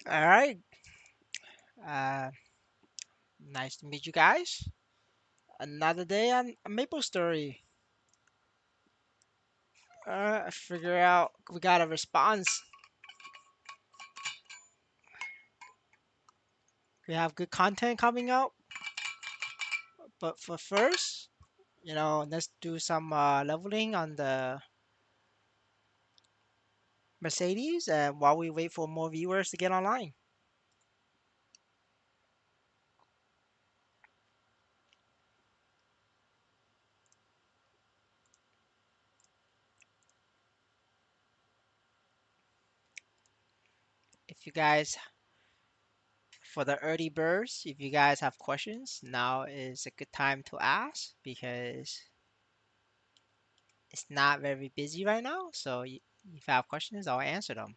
All right. Uh, Nice to meet you guys. Another day on Maple Story. I figure out we got a response. We have good content coming out. But for first, let's do some leveling on the Mercedes, and while we wait for more viewers to get online. If you guys, for the early birds, if you guys have questions, now is a good time to ask because it's not very busy right now. So if you have questions, I'll answer them.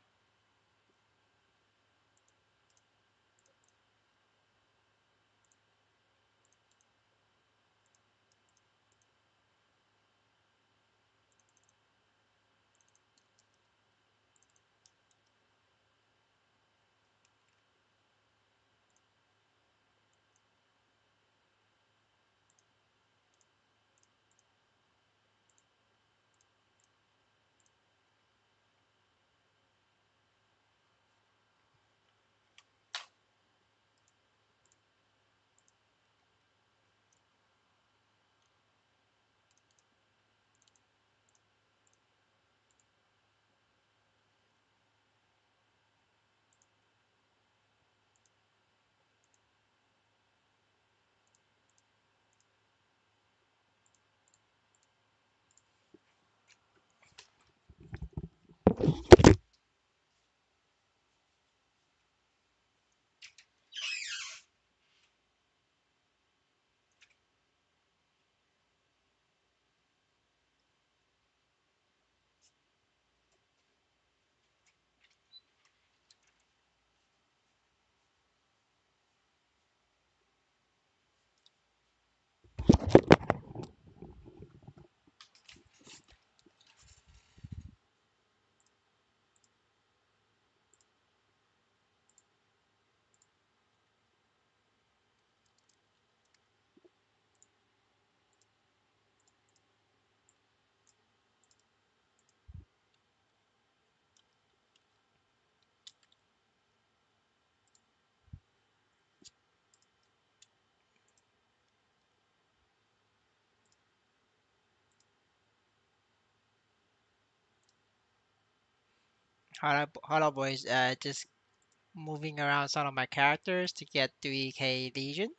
Hello, boys. Just moving around some of my characters to get 3K Legion.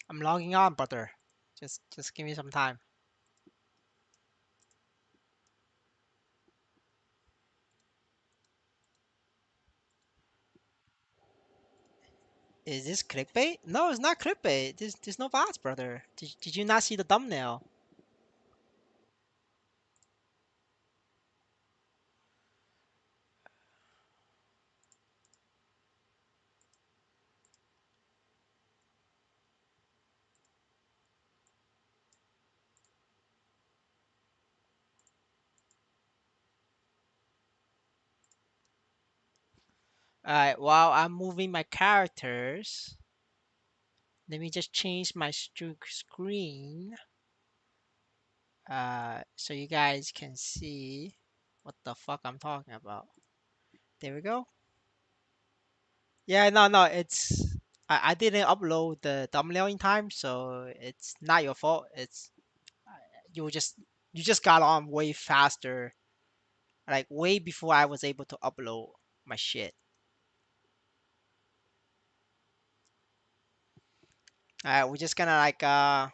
I'm logging on, brother. Just give me some time. Is this clickbait? No, it's not clickbait. There's no bots, brother. Did you not see the thumbnail? Alright, while I'm moving my characters, let me just change my screen. So you guys can see what the fuck I'm talking about. There we go. Yeah, no, no, it's I didn't upload the thumbnail in time, so it's not your fault. It's you just you just got on way faster, like way before I was able to upload my shit. We're just gonna like we're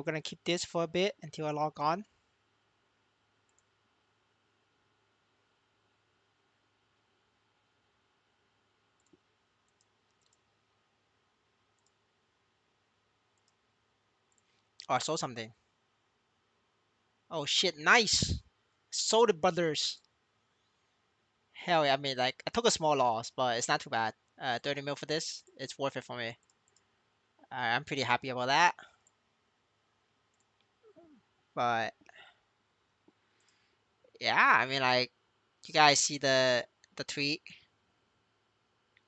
gonna keep this for a bit until I log on or sold something. Oh shit, nice. Sold the brothers. Hell yeah, I mean like I took a small loss, but it's not too bad. 30 mil for this, it's worth it for me. I'm pretty happy about that. But yeah, I mean like you guys see the tweet.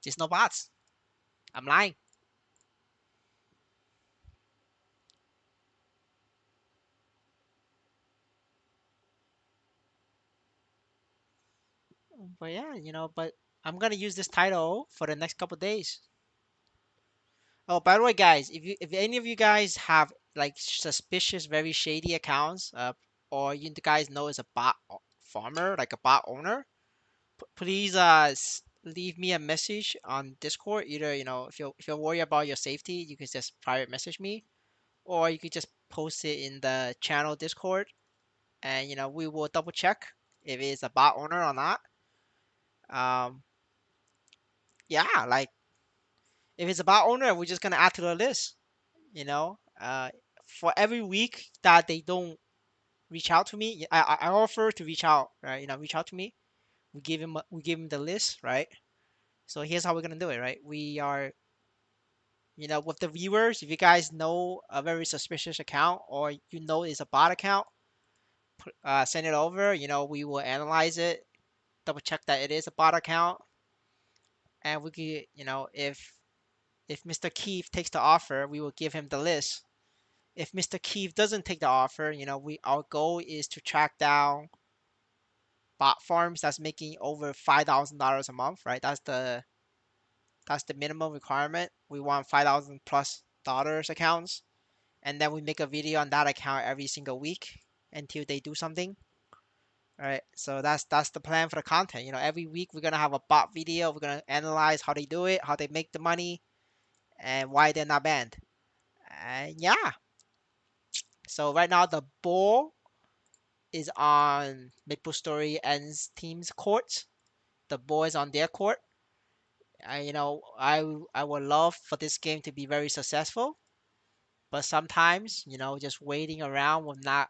There's no bots. I'm lying. But yeah, but I'm gonna use this title for the next couple days. Oh, by the way, guys, if any of you guys have like suspicious, very shady accounts, or you guys know is a bot farmer, like a bot owner, please leave me a message on Discord. Either if you're worried about your safety, you could just private message me, or you could just post it in the channel Discord, and we will double check if it's a bot owner or not. Um, yeah, like if it's a bot owner, we're just gonna add to the list. You know, for every week that they don't reach out to me, I offer to reach out, right? Reach out to me. We give him the list, right? So here's how we're gonna do it, right? We are, with the viewers, if you guys know a very suspicious account or it's a bot account, send it over. We will analyze it, double check that it is a bot account, and we could, if Mr. Keith takes the offer, we will give him the list. If Mr. Keith doesn't take the offer, our goal is to track down bot farms that's making over $5,000 a month, right? That's the minimum requirement. We want 5,000 plus dollars accounts, and then we make a video on that account every single week until they do something. All right, so that's the plan for the content. Every week we're gonna have a bot video. We're gonna analyze how they do it, how they make the money, and why they're not banned. And yeah, so right now the ball is on maplestory and team's court. The ball is on their court. I would love for this game to be very successful, but sometimes just waiting around will not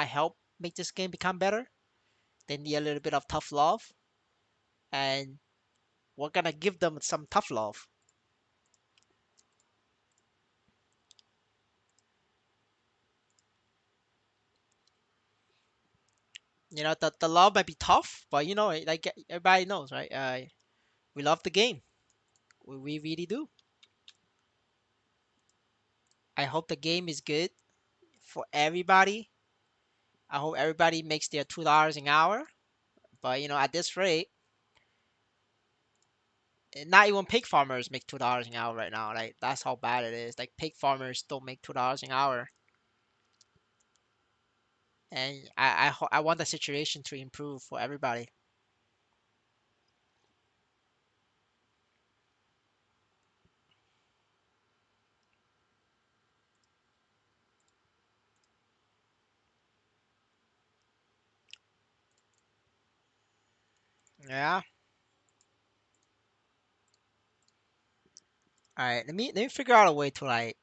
help make this game become better. They need a little bit of tough love, and we're gonna give them some tough love. The love might be tough, but like everybody knows, right? We love the game. We really do. I hope the game is good for everybody. I hope everybody makes their $2 an hour. But at this rate, not even pig farmers make $2 an hour right now. Like that's how bad it is. Like pig farmers don't make $2 an hour, and I want the situation to improve for everybody. Yeah. All right. Let me figure out a way to like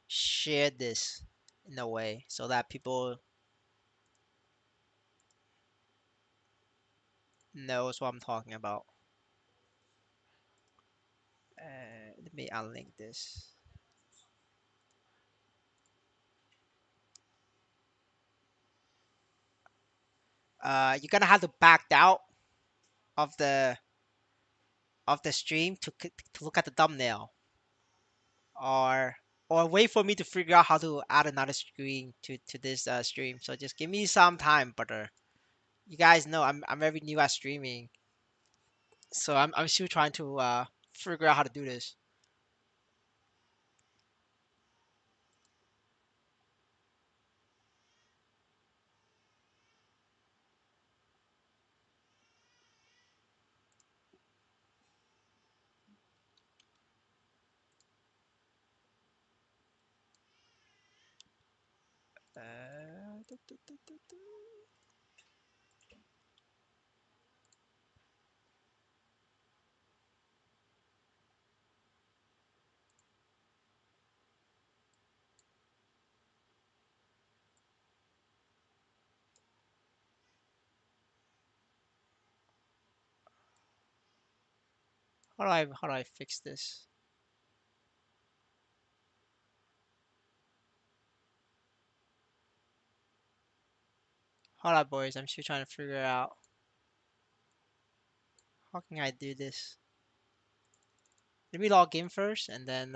share this in a way so that people knows what I'm talking about. Let me unlink this. You're gonna have to back out of the stream to look at the thumbnail, or or wait for me to figure out how to add another screen to this stream. So just give me some time, brother. You guys know I'm very new at streaming, so I'm still trying to figure out how to do this. Du. How do I fix this? Hold on, boys. I'm still trying to figure out how can I do this. Let me log in first, and then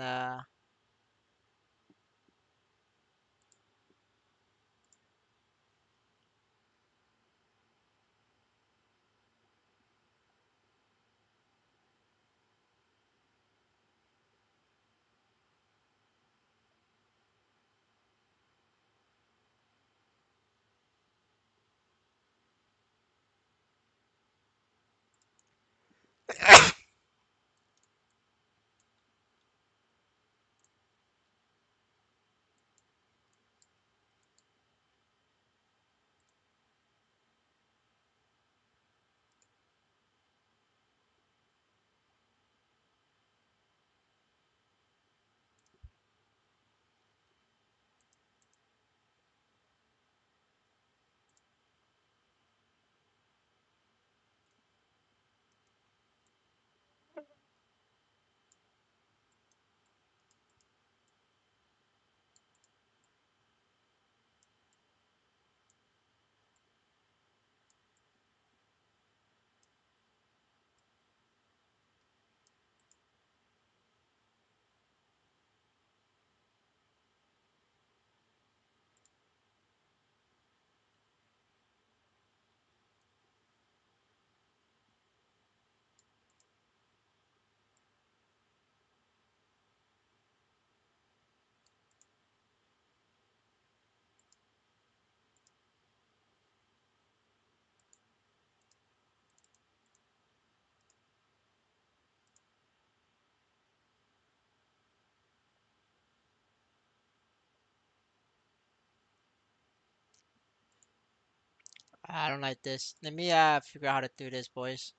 I don't like this. Let me figure out how to do this, boys.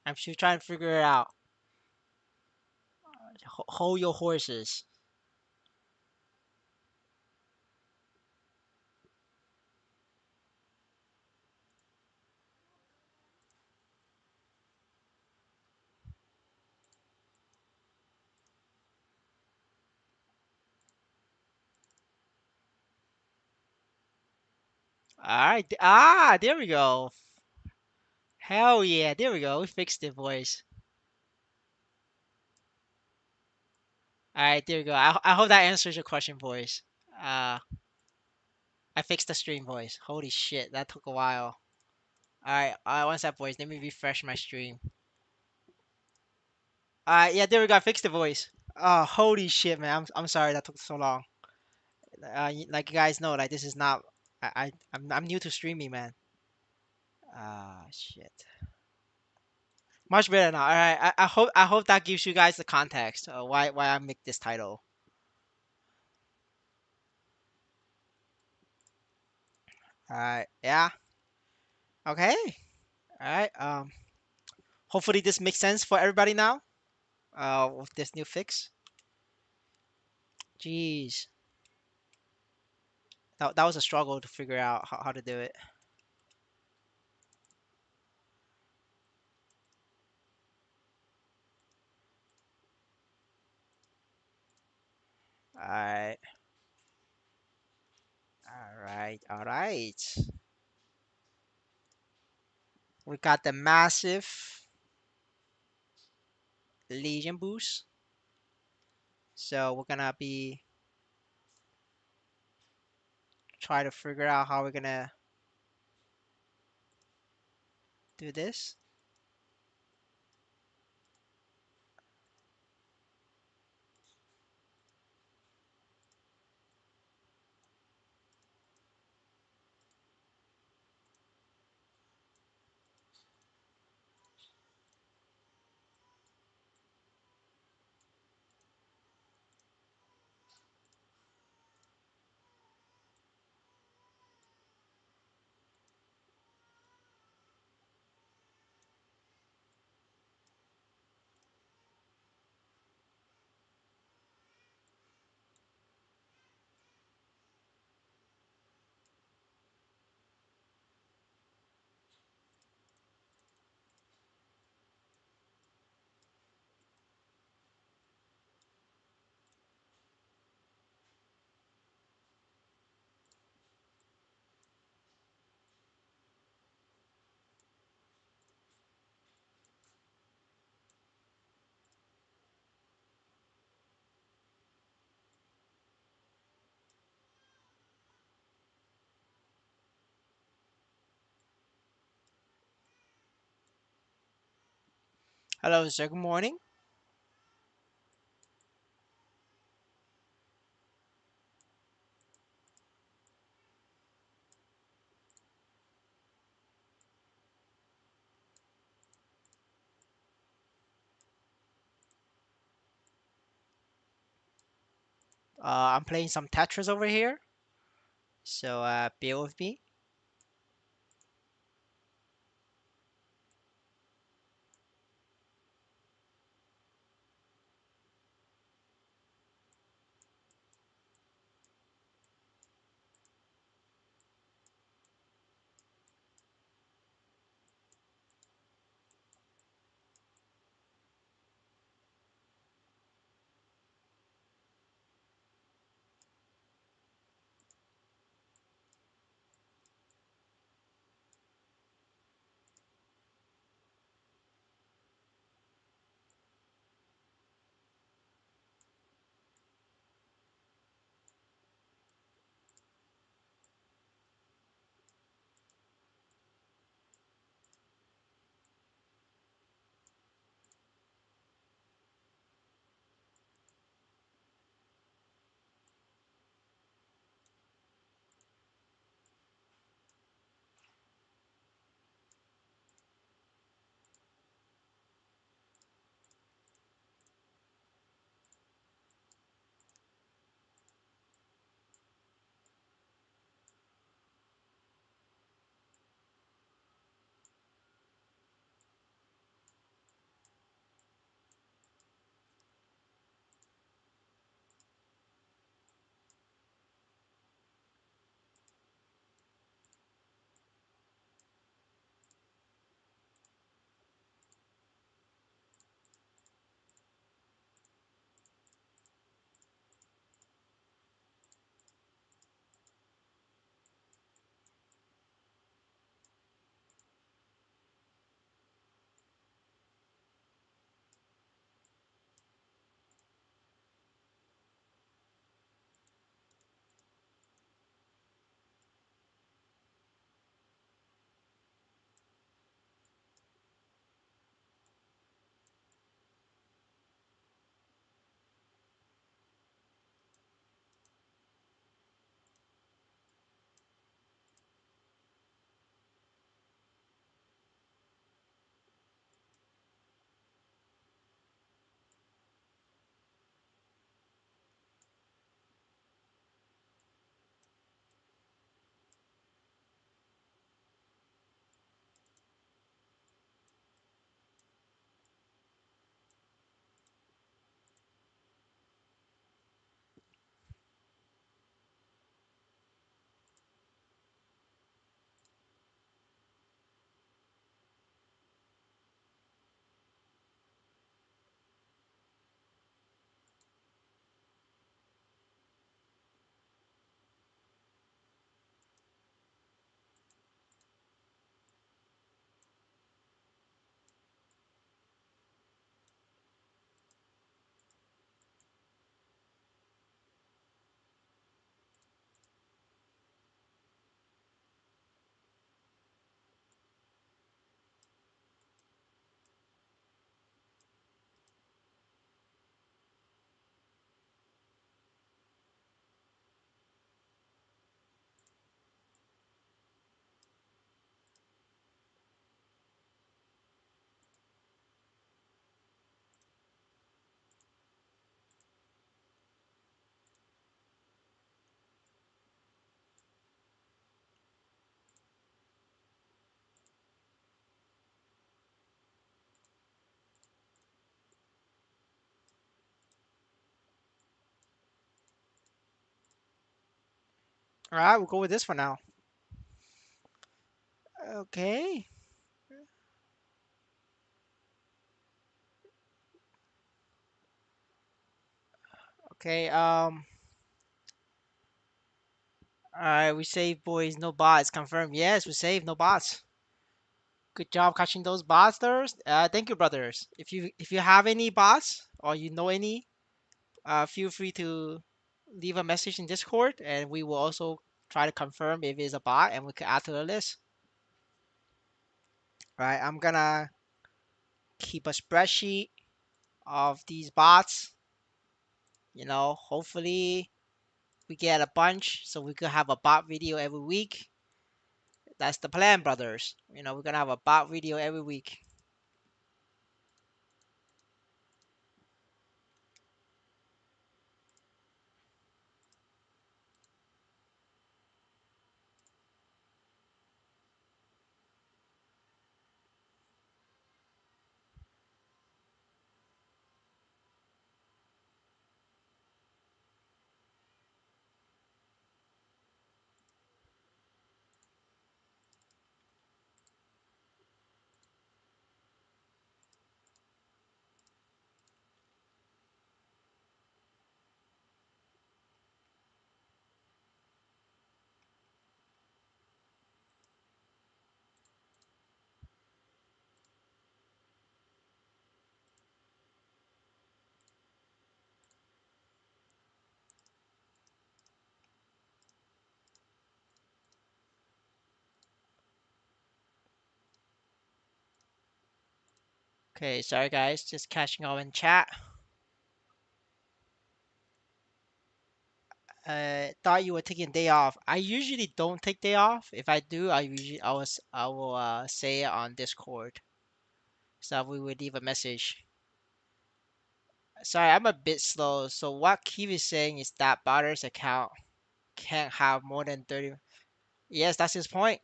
I'm still trying to figure it out. Hold your horses. All right. There we go. Hell yeah. There we go. We fixed it, boys. All right. There we go. I hope that answers your question, boys. Uh, I fixed the stream, boys. Holy shit. That took a while. All right. One sec, boys. Let me refresh my stream. Yeah. There we go. I fixed the voice. Oh, holy shit, man. I'm sorry that took so long. Like you guys know, like this is not. I'm new to streaming, man. Ah, shit. Much better now. All right. I hope that gives you guys the context why I make this title. All right. Yeah. Okay. All right. Hopefully this makes sense for everybody now. With this new fix. Jeez. That was a struggle to figure out how to do it. All right. All right. All right. We got the massive Legion boost. So we're gonna be try to figure out how we're gonna do this. Hello, sir. Good morning. I'm playing some Tetris over here, so bear with me. All right, we'll go with this for now. Okay. Okay. All right. We saved, boys. No bots. Confirmed. Yes, we saved. No bots. Good job catching those bots, there. Thank you, brothers. If you have any bots or you know any, feel free to leave a message in Discord, and we will also try to confirm if it's a bot, and we can add to the list. Right. I'm gonna keep a spreadsheet of these bots. Hopefully we get a bunch so we could have a bot video every week. That's the plan, brothers. We're gonna have a bot video every week. Okay, sorry guys, just catching up in chat. Thought you were taking a day off. I usually don't take day off. If I do, I will say it on Discord. So we will leave a message. Sorry, I'm a bit slow. So what Keith is saying is that Botter's account can't have more than 30. Yes, that's his point.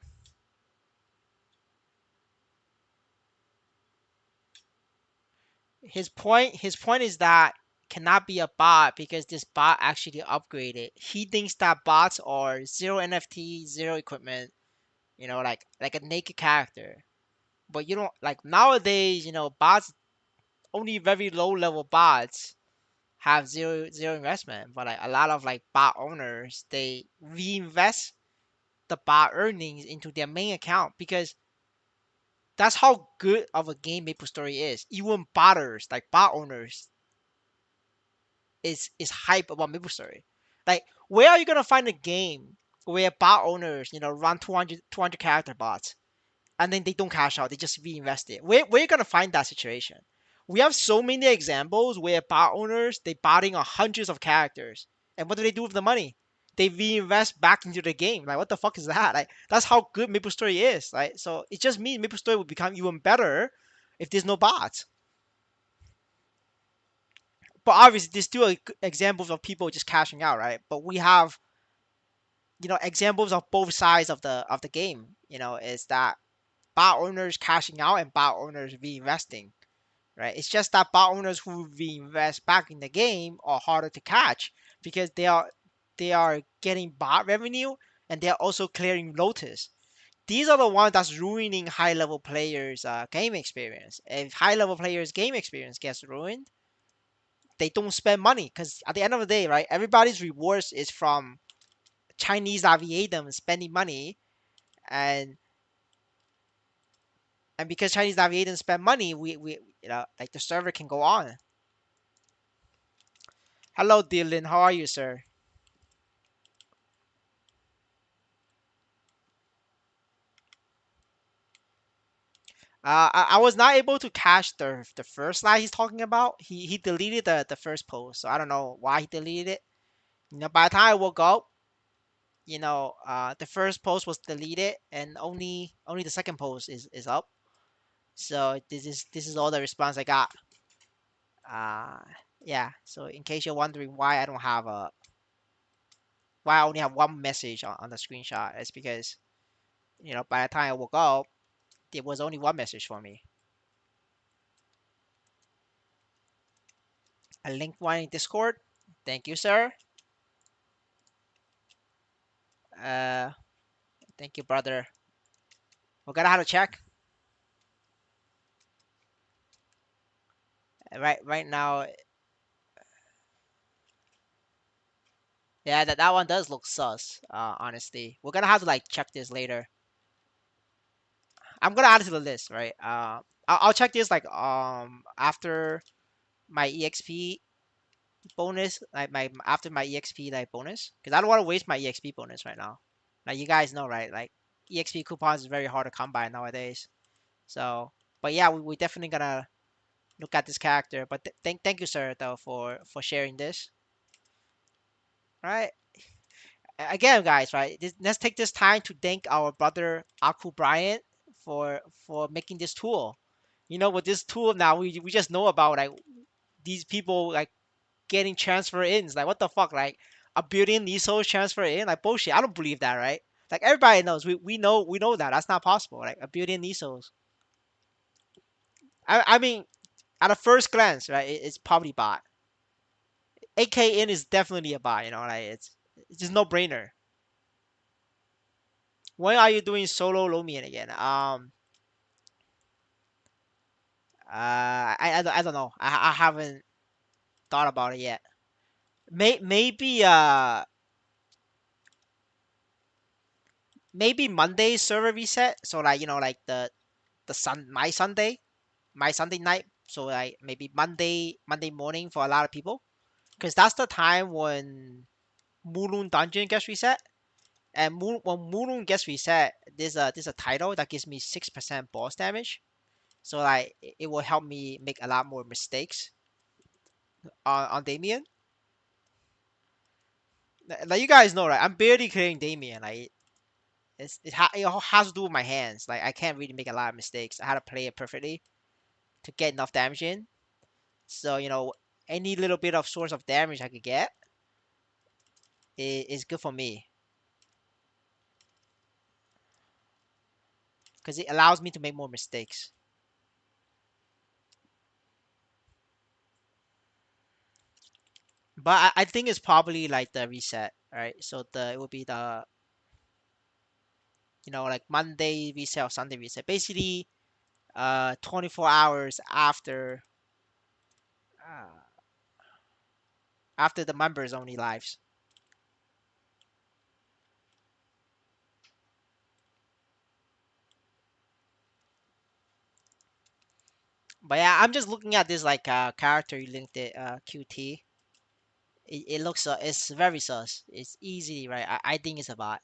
His point is that cannot be a bot because this bot actually upgraded. He thinks that bots are zero NFT, zero equipment, like a naked character. But you don't like nowadays, bots only very low level bots have zero investment. But like a lot of like bot owners, they reinvest the bot earnings into their main account because that's how good of a game MapleStory is. Even botters, like bot owners, is hype about MapleStory. Like, where are you gonna find a game where bot owners, run 200 character bots and then they don't cash out, they just reinvest it? Where you gonna find that situation? We have so many examples where bot owners they botting on hundreds of characters, and what do they do with the money? They reinvest back into the game. Like, what the fuck is that? Like, that's how good MapleStory is, right? So it just means MapleStory will become even better if there's no bots. But obviously, there's still examples of people just cashing out, right? But we have examples of both sides of the game. Is that bot owners cashing out and bot owners reinvesting, right? It's just that bot owners who reinvest back in the game are harder to catch because they are getting bot revenue and they're also clearing lotus. These are the ones that's ruining high level players' game experience. If high level players' game experience gets ruined, they don't spend money because at the end of the day, right? Everybody's rewards is from Chinese aviators spending money, and because Chinese aviators spend money, we like the server can go on. Hello, Dylan. How are you, sir? I was not able to catch the first slide he's talking about. He deleted the first post, so I don't know why he deleted it. By the time I woke up, the first post was deleted, and only the second post is up. So this is all the response I got. Uh, yeah. So in case you're wondering why I only have one message on the screenshot, it's because by the time I woke up, there was only one message for me. A link one in Discord. Thank you, sir. Uh, thank you, brother. We're gonna have to check. Right now, yeah, that one does look sus. Honestly, we're gonna have to like check this later. I'm gonna add it to the list, right? I'll check this like after my EXP bonus, like my after my EXP like bonus, because I don't want to waste my EXP bonus right now. Like you guys know, right? Like EXP coupons is very hard to come by nowadays. So, but yeah, we definitely gonna look at this character. But thank you, sir, though, for sharing this. Right? Again, guys, right? Let's take this time to thank our brother Aku Bryant for making this tool. With this tool now, we just know about like these people like getting transfer ins. Like what the fuck? Like a billion Nisos transfer in? Like bullshit. I don't believe that, right? Like everybody knows. We know that that's not possible. Like a billion Nisos. I mean, at a first glance, right? It's probably bot. 8K in is definitely a bot. Like it's just no brainer. When are you doing solo Lomian again? I don't know. I haven't thought about it yet. Maybe Monday server reset. So like like the my Sunday night. So like maybe Monday morning for a lot of people, because that's the time when Moon Dungeon gets reset. And when Moon gets reset, there's a title that gives me 6% boss damage. So like it will help me make a lot more mistakes on Damien. Like you guys know, right? I'm barely clearing Damien. Like it all has to do with my hands. Like I can't really make a lot of mistakes. I had to play it perfectly to get enough damage in. So any little bit of source of damage I could get is good for me because it allows me to make more mistakes. But I think it's probably like the reset, right? So it would be the like Monday reset or Sunday reset. Basically, 24 hours uh, after the members only lives. But yeah, I'm just looking at this like character you linked it QT. It looks it's very sus. It's easy, right? I think it's a bot.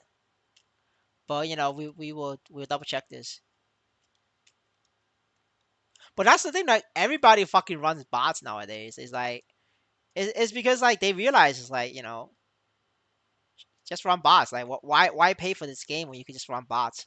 But we'll double check this. But that's the thing, like everybody fucking runs bots nowadays. It's like it's because like they realize it's like just run bots. Like why pay for this game when you can just run bots?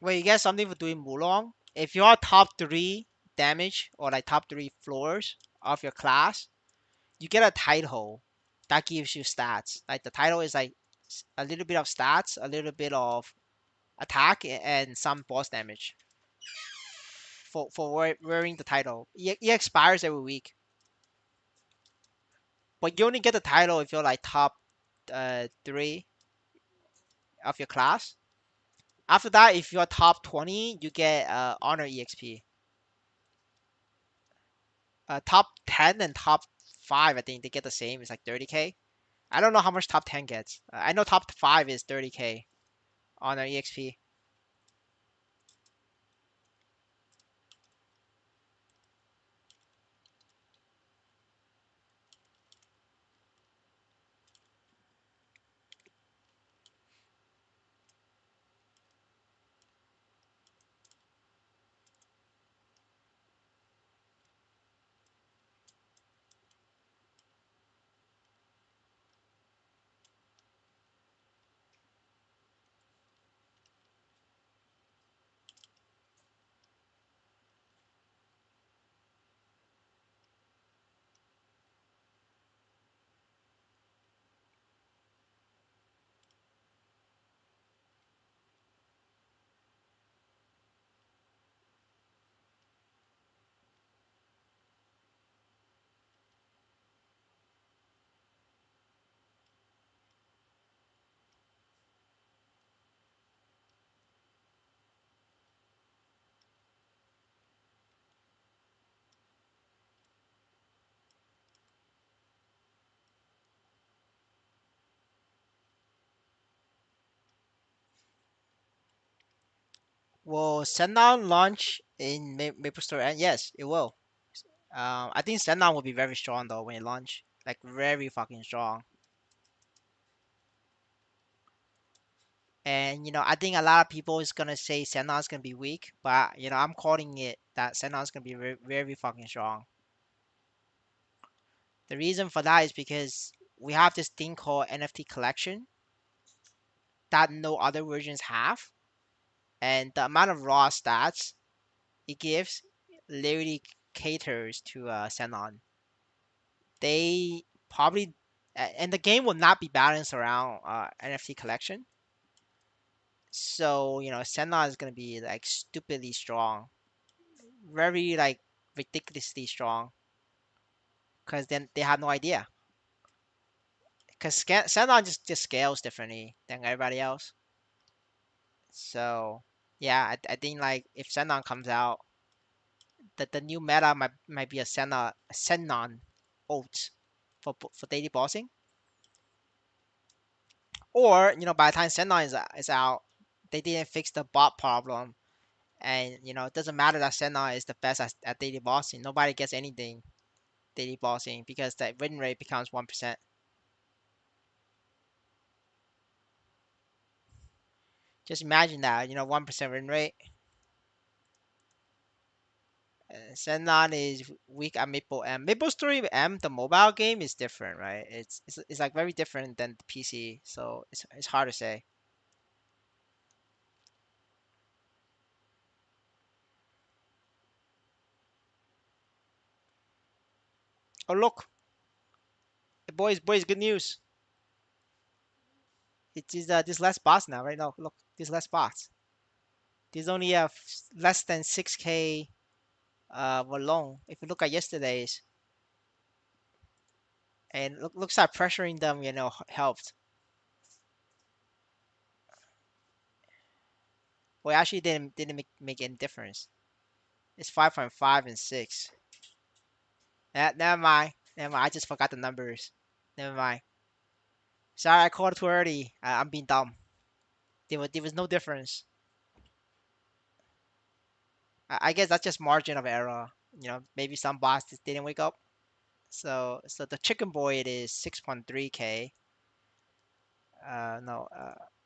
Wait, you get something for doing Mulong? If you're top three damage or like top three floors of your class, you get a title that gives you stats. Like the title is like a little bit of stats, a little bit of attack, and some boss damage for wearing the title. It expires every week, but you only get the title if you're like top three of your class. After that, if you're top 20, you get honor EXP. Top 10 and top 5, I think they get the same. It's like 30k. I don't know how much top 10 gets. I know top 5 is 30k honor EXP. Will Sennon launch in MapleStory? And yes, it will. I think Sennon will be very strong though when it launch, like very fucking strong. And I think a lot of people is gonna say Sennon's gonna be weak, but I'm calling it that Sennon's gonna be very, very fucking strong. The reason for that is because we have this thing called NFT collection that no other versions have, and the amount of raw stats it gives literally caters to Xenon. They probably and the game will not be balanced around NFT collection. So Xenon is gonna be like stupidly strong, very like ridiculously strong, because then they have no idea. Because Xenon just scales differently than everybody else. So yeah, I think like if Xenon comes out, the new meta might be a Xenon ult for daily bossing. Or by the time Xenon is out, they didn't fix the bot problem, and it doesn't matter that Xenon is the best at daily bossing. Nobody gets anything daily bossing because the win rate becomes 1%. Just imagine that 1% win rate. Xenon is weak at Maple M. Maple Story M, the mobile game, is different, right? It's like very different than the PC, so it's hard to say. Oh look, boys, good news. It is this less bots now, right? No, look, this less bots. There's only less than 6K alone. If you look at yesterday's, and looks like pressuring them, helped. Well, actually didn't make any difference. It's 5.5 and 6. Never mind. Never mind. I just forgot the numbers. Never mind. Sorry, I called too early. I'm being dumb. There was no difference. I guess that's just margin of error. Maybe some bots just didn't wake up. So the chicken boy it is 6.3K. No,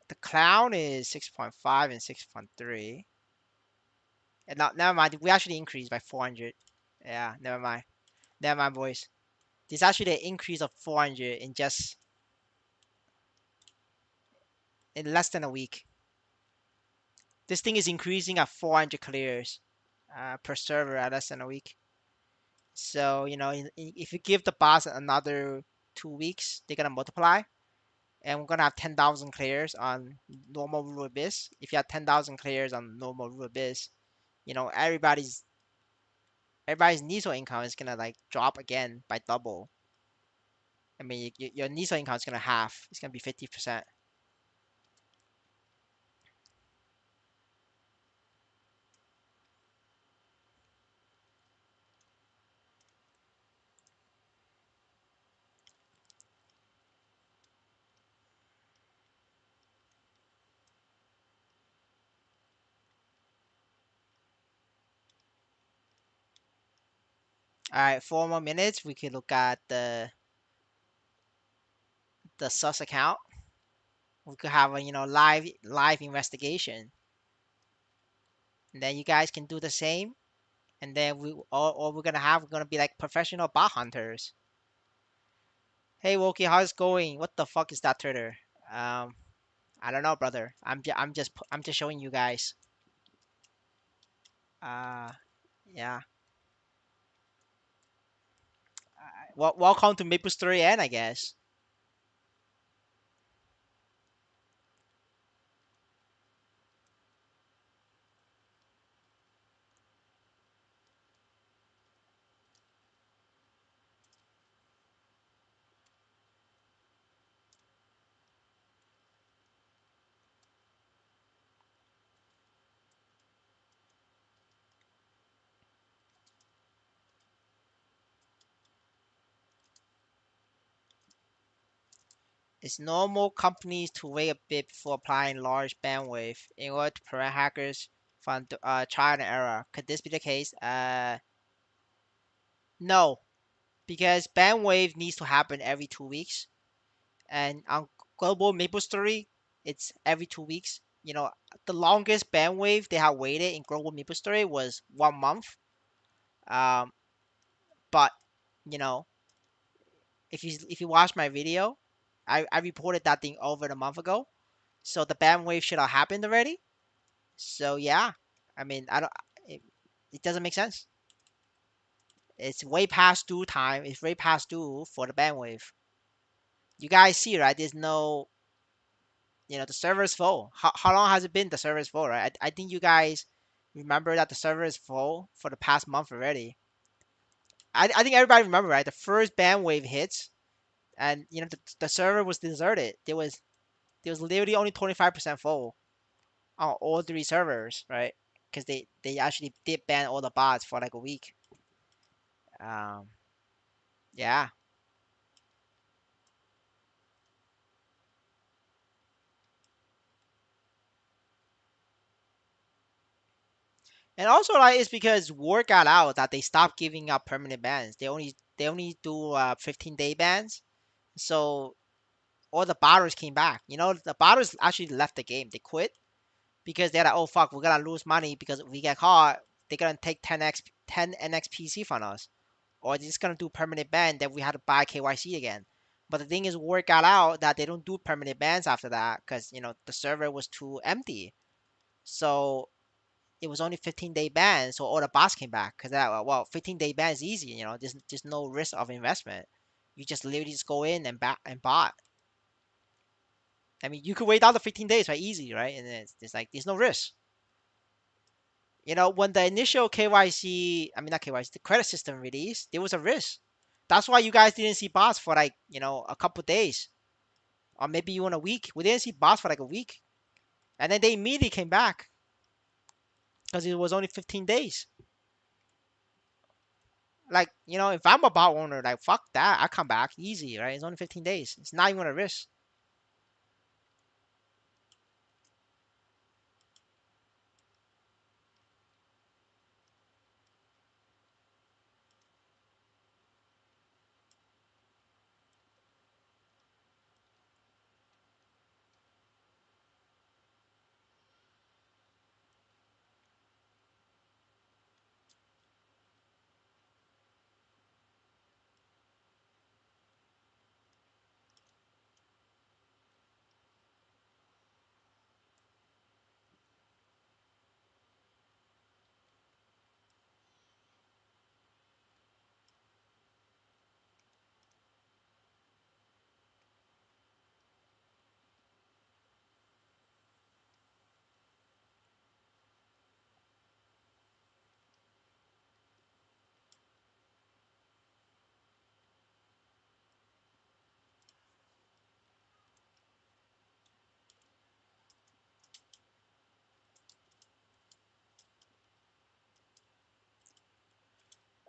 the clown is 6.5 and 6.3. And now, never mind. We actually increased by 400. Yeah, never mind. Never mind, boys. This actually an increase of 400 in less than a week. This thing is increasing at 400 clears per server at less than a week. So if you give the boss another 2 weeks, they're gonna multiply, and we're gonna have 10,000 clears on normal rule abyss. If you have 10,000 clears on normal rule abyss, everybody's Niso income is gonna like drop again by double. I mean, your Niso income is gonna half. It's gonna be 50%. All right, 4 more minutes. We can look at the sus account. We could have a live investigation, and then you guys can do the same. And then all we're gonna be like professional bot hunters. Hey Woki, how's it going? What the fuck is that Twitter? Um, I don't know, brother. I'm just showing you guys. Uh, yeah. Well, welcome to Maple Story N, I guess. It's normal companies to wait a bit before applying large bandwidth in order to prevent hackers from trial and error. Could this be the case? No, because bandwave needs to happen every 2 weeks, and on global MapleStory, it's every 2 weeks. The longest bandwave they have waited in global MapleStory was 1 month. Um, but you know, if you watch my video, I reported that thing over a month ago, so the bandwave should have happened already. So yeah, I mean, I don't. It, it doesn't make sense. It's way past due time. It's way past due for the bandwave. You guys see, right? There's no, the server is full. How long has it been the server is full, right? I think you guys remember that the server is full for the past month already. I think everybody remember, right? The first bandwave hits, and the server was deserted. There was literally only 25% full on all three servers, right? Because they actually did ban all the bots for like a week. Um, yeah. And also, like, it's because word got out that they stopped giving out permanent bans. They only do 15-day bans. So all the botters came back. The botters actually left the game. They quit because they're like, oh fuck, we're gonna lose money because if we get caught, they're gonna take 10 NX PC from us, or they're just gonna do permanent ban that we had to buy KYC again. But the thing is, word got out that they don't do permanent bans after that because the server was too empty. So it was only 15-day ban, so all the bots came back because that, well, 15-day ban is easy. There's no risk of investment. You just literally just go in and bot. I mean, you could wait out the 15 days, right? Easy, right? And it's like there's no risk. When the initial KYC, I mean not KYC, the credit system released, there was a risk. That's why you guys didn't see bots for like a couple days, or maybe even a week. We didn't see bots for like a week, and then they immediately came back because it was only 15 days. Like, if I'm a bot owner, like fuck that, I come back easy, right? It's only 15 days. It's not even a risk.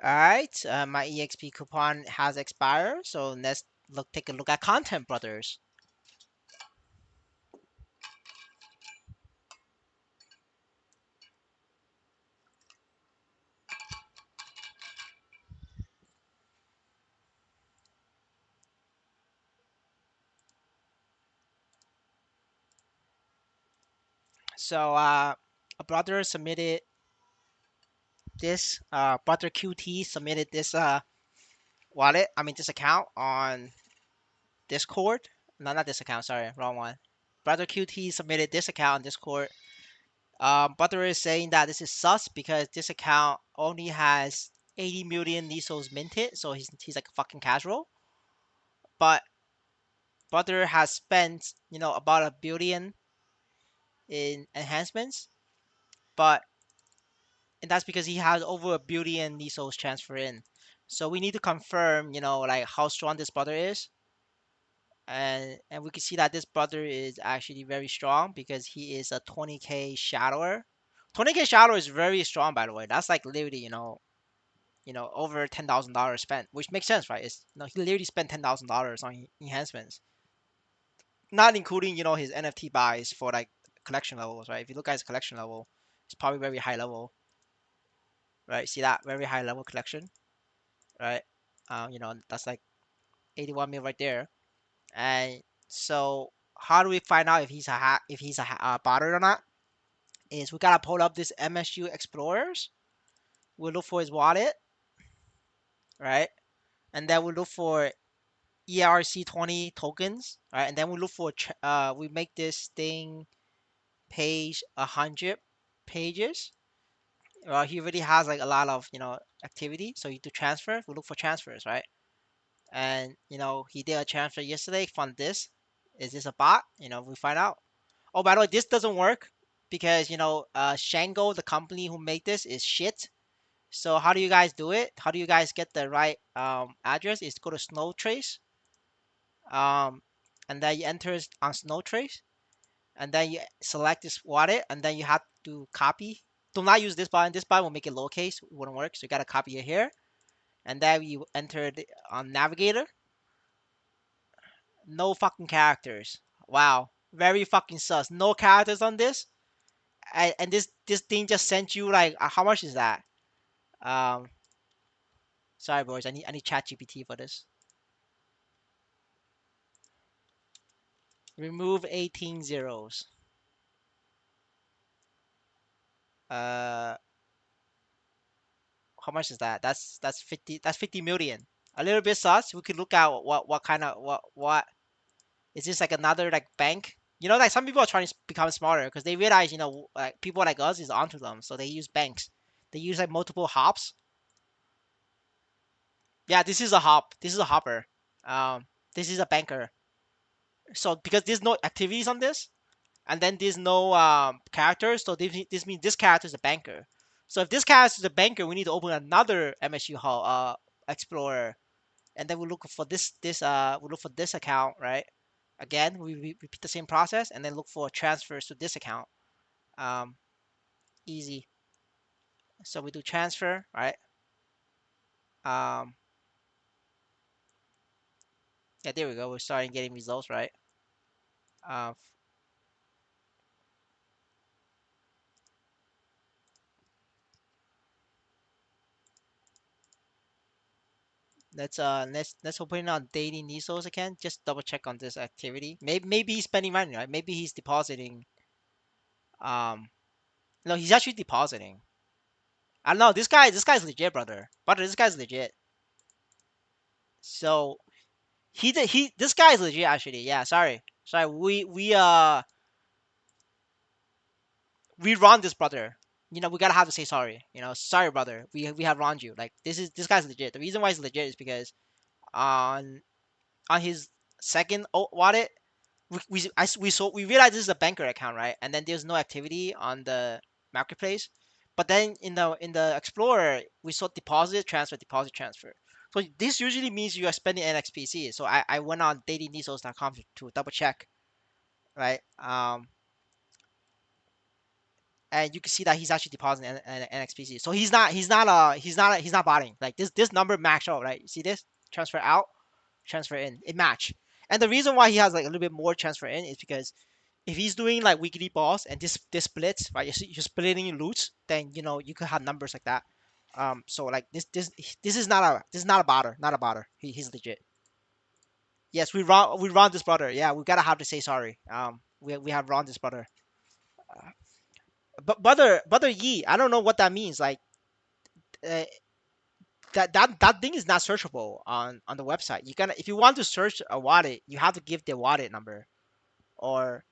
All right, my EXP coupon has expired, so let's take a look at content, brothers. So a brother submitted this. Brother QT submitted this wallet. I mean this account on Discord. No, not this account. Sorry, wrong one. Brother QT submitted this account on Discord. Brother is saying that this is sus because this account only has 80 million Nisos minted, so he's like a fucking casual. But Brother has spent about 1 billion in enhancements, but and that's because he has over 1 billion Nisos transfer in. So we need to confirm, like how strong this brother is, and we can see that this brother is actually very strong because he is a 20k shadower. 20k shadower is very strong, by the way. That's like literally, over $10,000 spent, which makes sense, right? He literally spent $10,000 on enhancements, not including his NFT buys for like collection levels, right? If you look at his collection level, It's probably very high level, right? See that very high level collection, right? That's like 81 mil right there. And so how do we find out if he's a botter or not? Is we gotta pull up this MSU Explorers. We look for his wallet, right? And then we look for ERC20 tokens, right? And then we look for we make this thing page 100 pages. He already has like a lot of activity, so you do transfer. We look for transfers, right? And he did a transfer yesterday from this. Is this a bot? We find out. Oh, by the way, this doesn't work because Shango, the company who made this, is shit. So how do you guys do it? How do you guys get the right address? Is go to Snow Trace, um, and then you enter it on Snow Trace, and then you select this wallet, and then you have to copy. Do not use this button. This button will make it lowercase. It wouldn't work. So you gotta copy it here, and then you enter it on Navigator. No fucking characters. Wow, very fucking sus. No characters on this, and this thing just sent you like how much is that? Um, Sorry, boys. I need ChatGPT for this. Remove 18 zeros. Uh, how much is that? That's 50. That's 50 million. A little bit sus. We could look at what kind of what is this, like another like bank? Like some people are trying to become smarter because they realize like people like us is onto them, so they use banks. They use like multiple hops. Yeah, this is a hop. This is a hopper. This is a banker. So because there's no activities on this, and then there's no characters, so this means this character is a banker. So if this character is a banker, we need to open another MSU Hall Explorer, and then we look for we look for this account, right? Again, we repeat the same process, and then look for transfers to this account. Um, Easy. So we do transfer, right? Um, yeah, there we go. We're starting getting results, right? Uh, let's open it on daily Nisos again. Just double check on this activity. Maybe he's spending money, right? Maybe he's depositing. Um, no, he's actually depositing. I don't know. This guy's legit, brother. Brother, this guy's legit. So this guy is legit actually. Yeah, sorry. We wronged this brother. We gotta have to say sorry. Sorry, brother. We have wronged you. Like this guy's legit. The reason why he's legit is because on his second wallet, we realized this is a banker account, right? And then there's no activity on the marketplace. But then in the Explorer, we saw deposit, transfer, deposit, transfer. So this usually means you are spending NXPC. So I went on dailynisos.com to double check, right? And you can see that he's actually depositing NXPC. So he's not botting. Like this number match out, right? You see this? Transfer out, transfer in. It match. And the reason why he has like a little bit more transfer in is because if he's doing like weekly balls and this splits, right? You're splitting loots, then you could have numbers like that. So like this is not a botter, not a botter. He's legit. Yes, we run this brother. Yeah, we gotta have to say sorry. We have run this brother. But brother Yi, I don't know what that means. Like uh, that thing is not searchable on the website. You gonna if you want to search a wallet, you have to give the wallet number or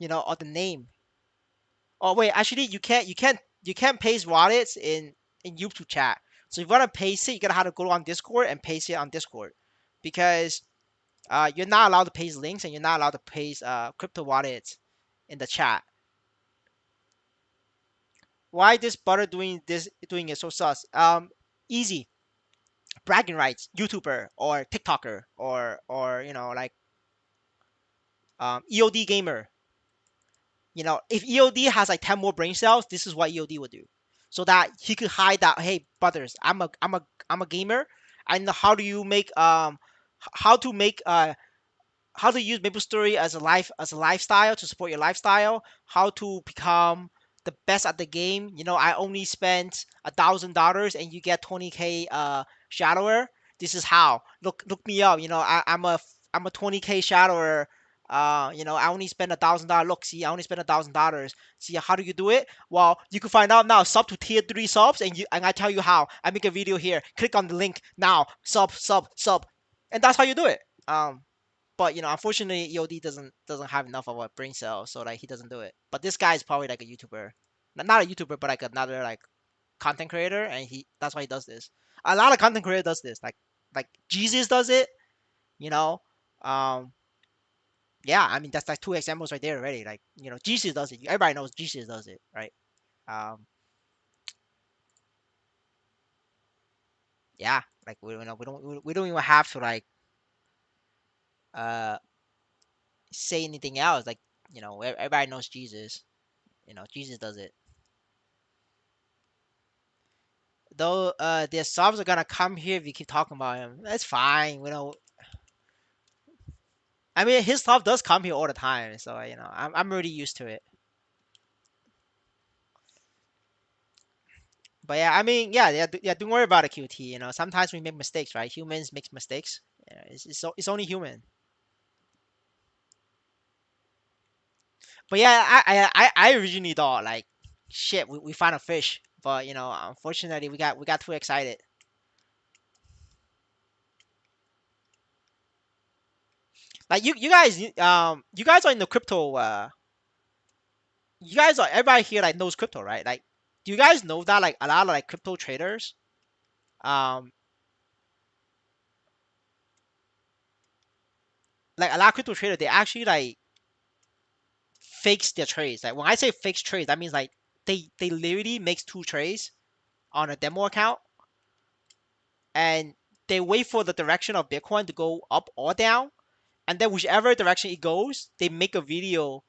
or the name. Oh wait, actually you can't paste wallets in YouTube chat. So if you wanna paste it, you gotta have to go on Discord and paste it on Discord, because you're not allowed to paste links and you're not allowed to paste crypto wallets in the chat. Why this butter doing it so sus? Easy bragging rights, YouTuber or TikToker or like EOD gamer. If EOD has like 10 more brain cells, this is what EOD would do. So that he could hide that, hey brothers, I'm a gamer. I know how do you make how to make how to use maplestory as a lifestyle to support your lifestyle, how to become the best at the game. I only spent $1,000 and you get 20k shadower. This is how. Look me up. I'm a 20k shadower. I only spent $1,000. Look, see, I only spent $1,000. See, how do you do it? Well, you can find out now. Sub to tier 3 subs, and I tell you how. I make a video here. Click on the link now. Sub, and that's how you do it. But unfortunately, EOD doesn't have enough of a brain cell, so like he doesn't do it. But this guy is probably like a YouTuber, not a YouTuber, but like another like content creator, and that's why he does this. A lot of content creator does this, like Jesus does it, you know. Um, yeah, I mean that's like two examples right there already. Like Jesus does it. Everybody knows Jesus does it, right? Um, yeah, like we don't even have to like uh say anything else. Like everybody knows Jesus. Jesus does it. Though their subs are gonna come here if you keep talking about him. That's fine. I mean his stuff does come here all the time, so I'm already used to it. But yeah, I mean yeah, don't worry about it, QT. Sometimes we make mistakes, right? Humans make mistakes. Yeah, it's only human. But yeah, I originally thought like shit, we found a fish, but unfortunately we got too excited. Like you guys are in the crypto. You guys are everybody here like knows crypto, right? Like, do you guys know that like a lot of like crypto traders, um, like a lot of crypto traders, they actually like fakes their trades. Like when I say fakes trades, that means like they literally makes two trades on a demo account and they wait for the direction of Bitcoin to go up or down, and then whichever direction it goes, they make a video,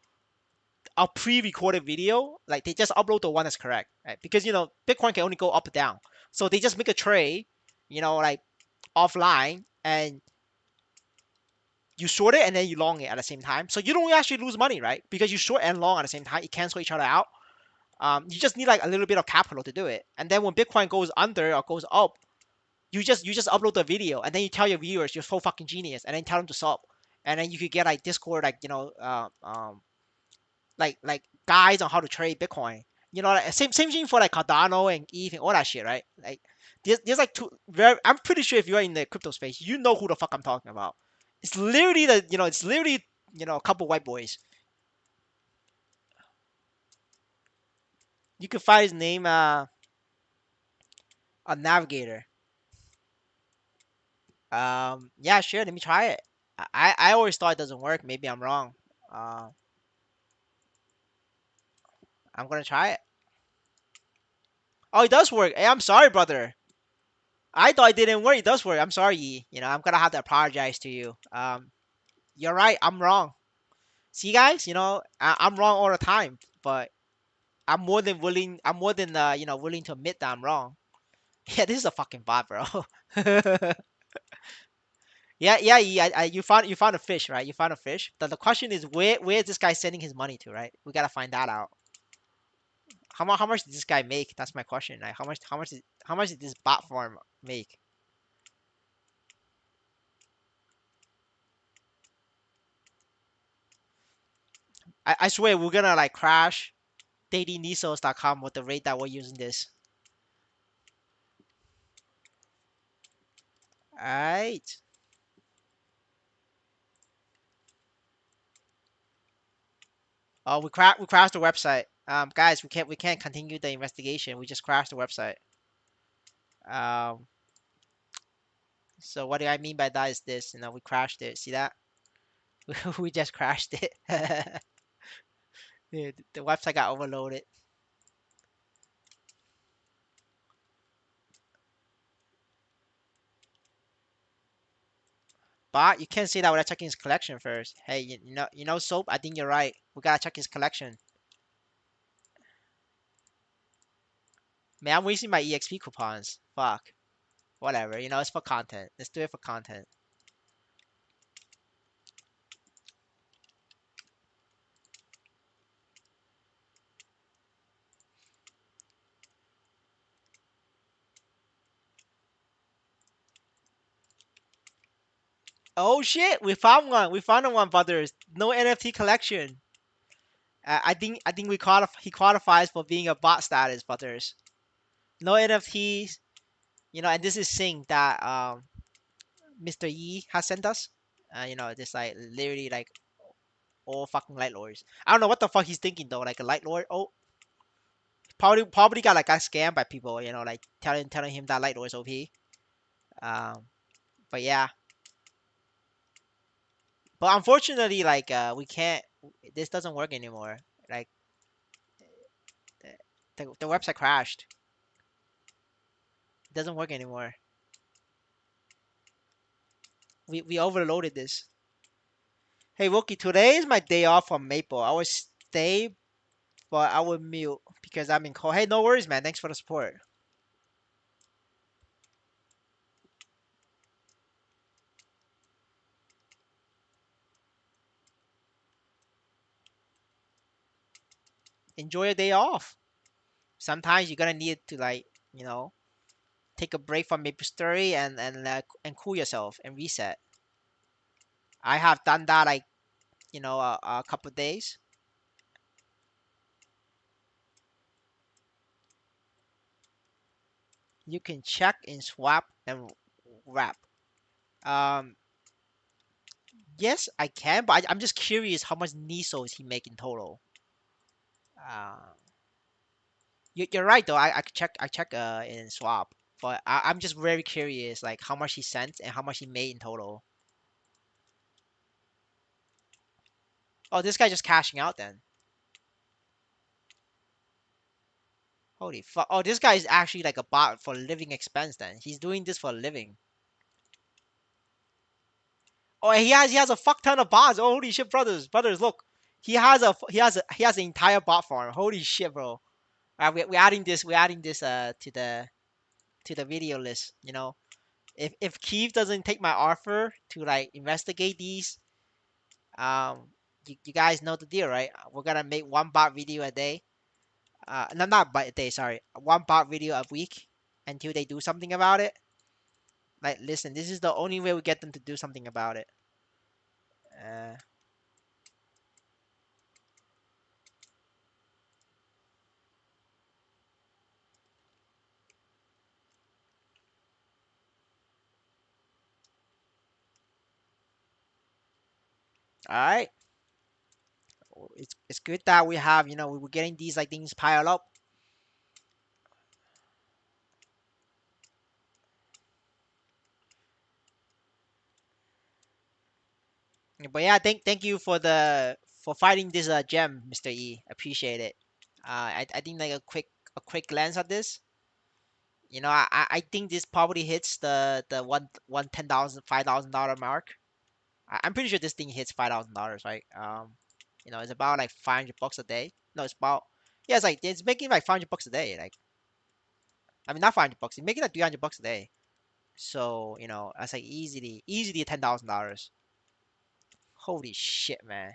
a pre-recorded video. Like they just upload the one that's correct, right? Because Bitcoin can only go up and down, so they just make a trade, like offline, and you short it and then you long it at the same time. So you don't actually lose money, right? Because you short and long at the same time, it cancel each other out. You just need like a little bit of capital to do it. And then when Bitcoin goes under or goes up, you just upload the video and then you tell your viewers you're so fucking genius, and then tell them to sub, and then you could get like Discord, like like guides on how to trade Bitcoin. Like, same thing for like Cardano and ETH and all that shit, right? Like there's like two. I'm pretty sure if you're in the crypto space, you know who the fuck I'm talking about. It's literally a couple white boys. You can find his name on Navigator. Yeah, sure. Let me try it. I always thought it doesn't work. Maybe I'm wrong. Uh, I'm gonna try it. Oh, it does work. Hey, I'm sorry, brother. I thought it didn't work. It does work. I'm sorry, Yi. I'm gonna have to apologize to you. You're right. I'm wrong. See, guys. I'm wrong all the time, but I'm more than willing. I'm more than willing to admit that I'm wrong. Yeah, this is a fucking bot, bro. Yeah, yeah, yeah. You found a fish, right? You found a fish. The question is where is this guy sending his money to, right? We gotta find that out. How much did this guy make? That's my question. Like how much did this bot farm make? I swear we're gonna like crash dailynisos.com with the rate that we're using this. Alright. Oh, we crashed the website. Guys, we can't continue the investigation. We just crashed the website. Um, so what do I mean by that is this, we crashed it. See that? We just crashed it. The website got overloaded. But you can't say that without checking his collection first. Hey, Soap, I think you're right. We gotta check his collection. Man, I'm wasting my EXP coupons. Fuck. Whatever, it's for content. Let's do it for content. Oh shit, we found one. We found one, brothers. No NFT collection. I think he qualifies for being a bot status, brothers. No NFTs. And this is Sing that Mr. Yi has sent us. Just like literally like all fucking light lords. I don't know what the fuck he's thinking though. Like a light lord. Oh, probably got scammed by people. Like telling him that light lord is OP. But yeah. But unfortunately, like we can't. This doesn't work anymore. Like the website crashed. It doesn't work anymore. We overloaded this. Hey Wookie, today is my day off from Maple. I will stay, but I will mute because I'm in call. Hey, no worries, man. Thanks for the support. Enjoy your day off. Sometimes you're gonna need to like, take a break from maplestory and cool yourself and reset. I have done that like, a couple days. You can check in swap and wrap. Um, yes, I can, but I'm just curious how much NISO is he making total. Uh, you're right though. I check in swap, but I'm just very curious like how much he sent and how much he made in total. Oh, this guy just cashing out then. Holy fuck! Oh, this guy is actually like a bot for living expense. Then he's doing this for a living. Oh, he has a fuck ton of bots. Oh, holy shit, brothers, look. He has an entire bot farm. Holy shit, bro. We're adding this. We're adding this to the video list. If Keith doesn't take my offer to like investigate these, you guys know the deal, right? We're gonna make one bot video a day. No, not by a day. Sorry, one bot video a week until they do something about it. Like, listen, this is the only way we get them to do something about it. Uh, all right. It's good that we have, we're getting these like things piled up. But yeah, thank you for fighting this gem, Mr. E. Appreciate it. I think like a quick glance at this. I think this probably hits the one $10,000 $5,000 mark. I'm pretty sure this thing hits $5,000, right? It's about like $500 a day. No, it's about yeah, it's making like $500 a day. Like, I mean, not $500. It's making like $300 a day. So that's like easily $10,000. Holy shit, man.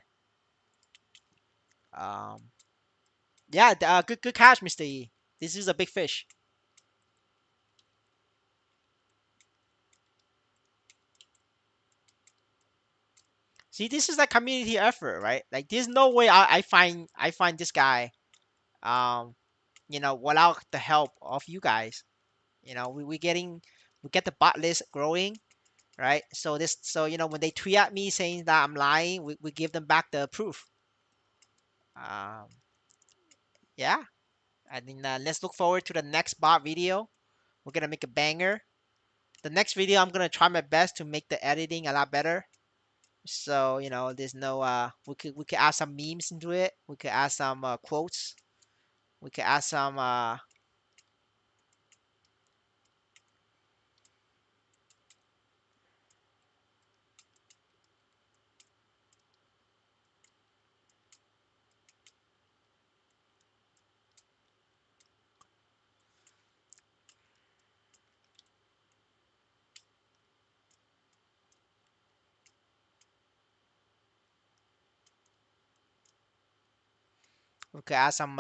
Um, yeah, good catch, Mr. E. This is a big fish. See, this is like community effort, right? Like, there's no way I find this guy, um, without the help of you guys. We get the bot list growing, right? So when they tweet at me saying that I'm lying, we give them back the proof. Um, yeah, I mean, let's look forward to the next bot video. We're gonna make a banger. The next video, I'm gonna try my best to make the editing a lot better. So there's no we could add some memes into it. We could add some quotes. We could add some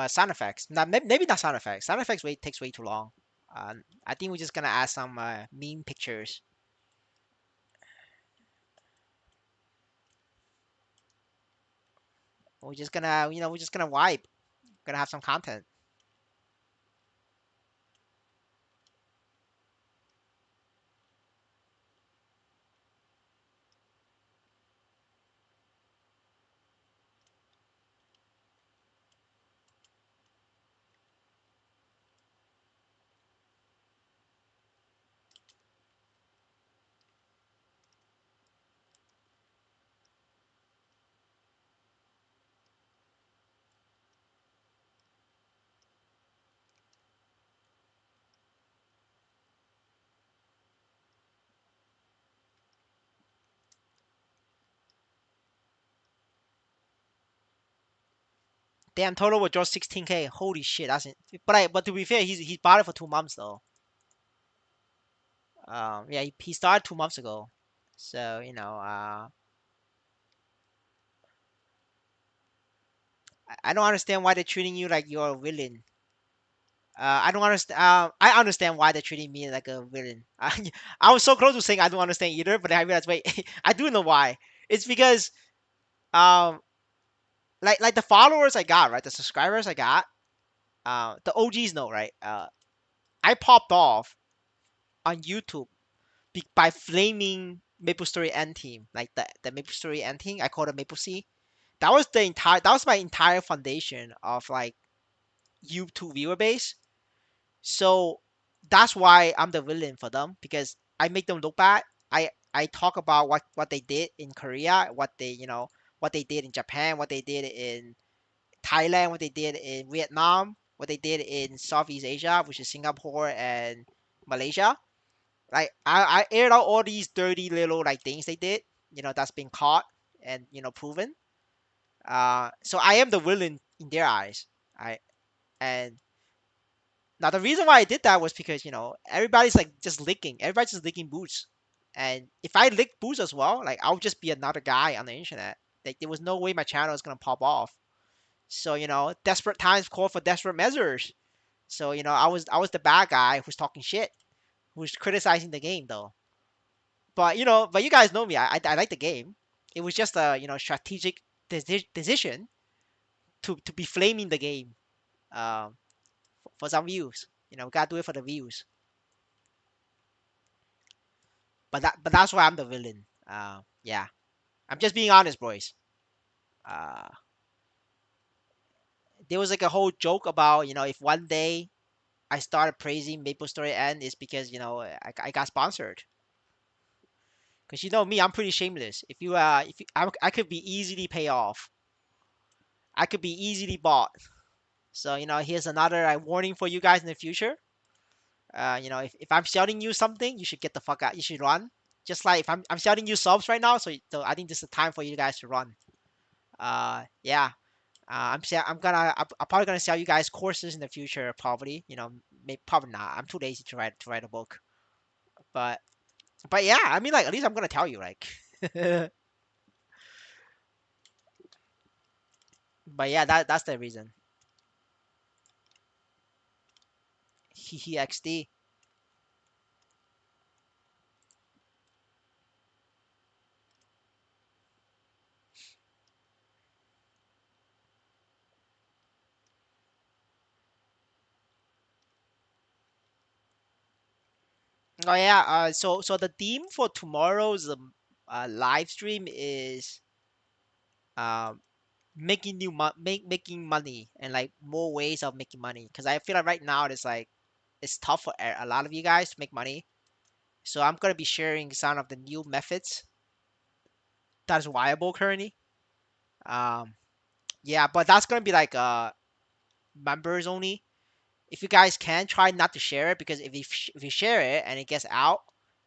sound effects. Not maybe not sound effects. Sound effects takes way too long. I think we're just gonna add some meme pictures. We're just gonna, we're just gonna wipe. Gonna have some content. Damn, total withdraw 16K. Holy shit, that's it. But to be fair, he's bought it for 2 months though. Yeah, he started 2 months ago. So I don't understand why they're treating you like you're a villain. I don't understand. I understand why they're treating me like a villain. I was so close to saying I don't understand either, but then I realized, wait, I do know why. It's because um, like the followers I got, right, the subscribers I got, the OGs know, right. I popped off on YouTube by flaming MapleStory N team, like the MapleStory N team. I call it Maple C. That was my entire foundation of like YouTube viewer base. So that's why I'm the villain for them because I make them look bad. I talk about what they did in Korea, what they did in Japan, what they did in Thailand, what they did in Vietnam, what they did in Southeast Asia, which is Singapore and Malaysia. Like I aired out all these dirty little like things they did, that's been caught and proven. So I am the villain in their eyes. I and Now the reason why I did that was because everybody's like just licking, everybody's just licking boots, and if I lick boots as well, like I'll just be another guy on the internet. Like there was no way my channel was gonna pop off. So desperate times call for desperate measures. So I was the bad guy who's talking shit, who's criticizing the game though. But you guys know me. I like the game. It was just a strategic decision to be flaming the game um, for some views. Gotta do it for the views. But that's why I'm the villain. Yeah, I'm just being honest, boys. Uh, there was like a whole joke about if one day I started praising MapleStory N is because I got sponsored. Because me, I'm pretty shameless. If you I could be easily pay off. I could be easily bought. So here's another warning for you guys in the future. If I'm shouting you something, you should get the fuck out. You should run. Just like if I'm shouting you subs right now, so I think this is the time for you guys to run. Yeah. I'm probably gonna sell you guys courses in the future. Probably, probably not. I'm too lazy to write a book. But but yeah, I mean, like at least I'm gonna tell you, like. But yeah, that's the reason. He XD. Oh yeah. So the theme for tomorrow's live stream is um making money and like more ways of making money. Because I feel like right now it's tough for a lot of you guys to make money. So I'm gonna be sharing some of the new methods that is viable currently. Um, yeah, but that's gonna be like members only. If you guys can try not to share it because if you share it and it gets out,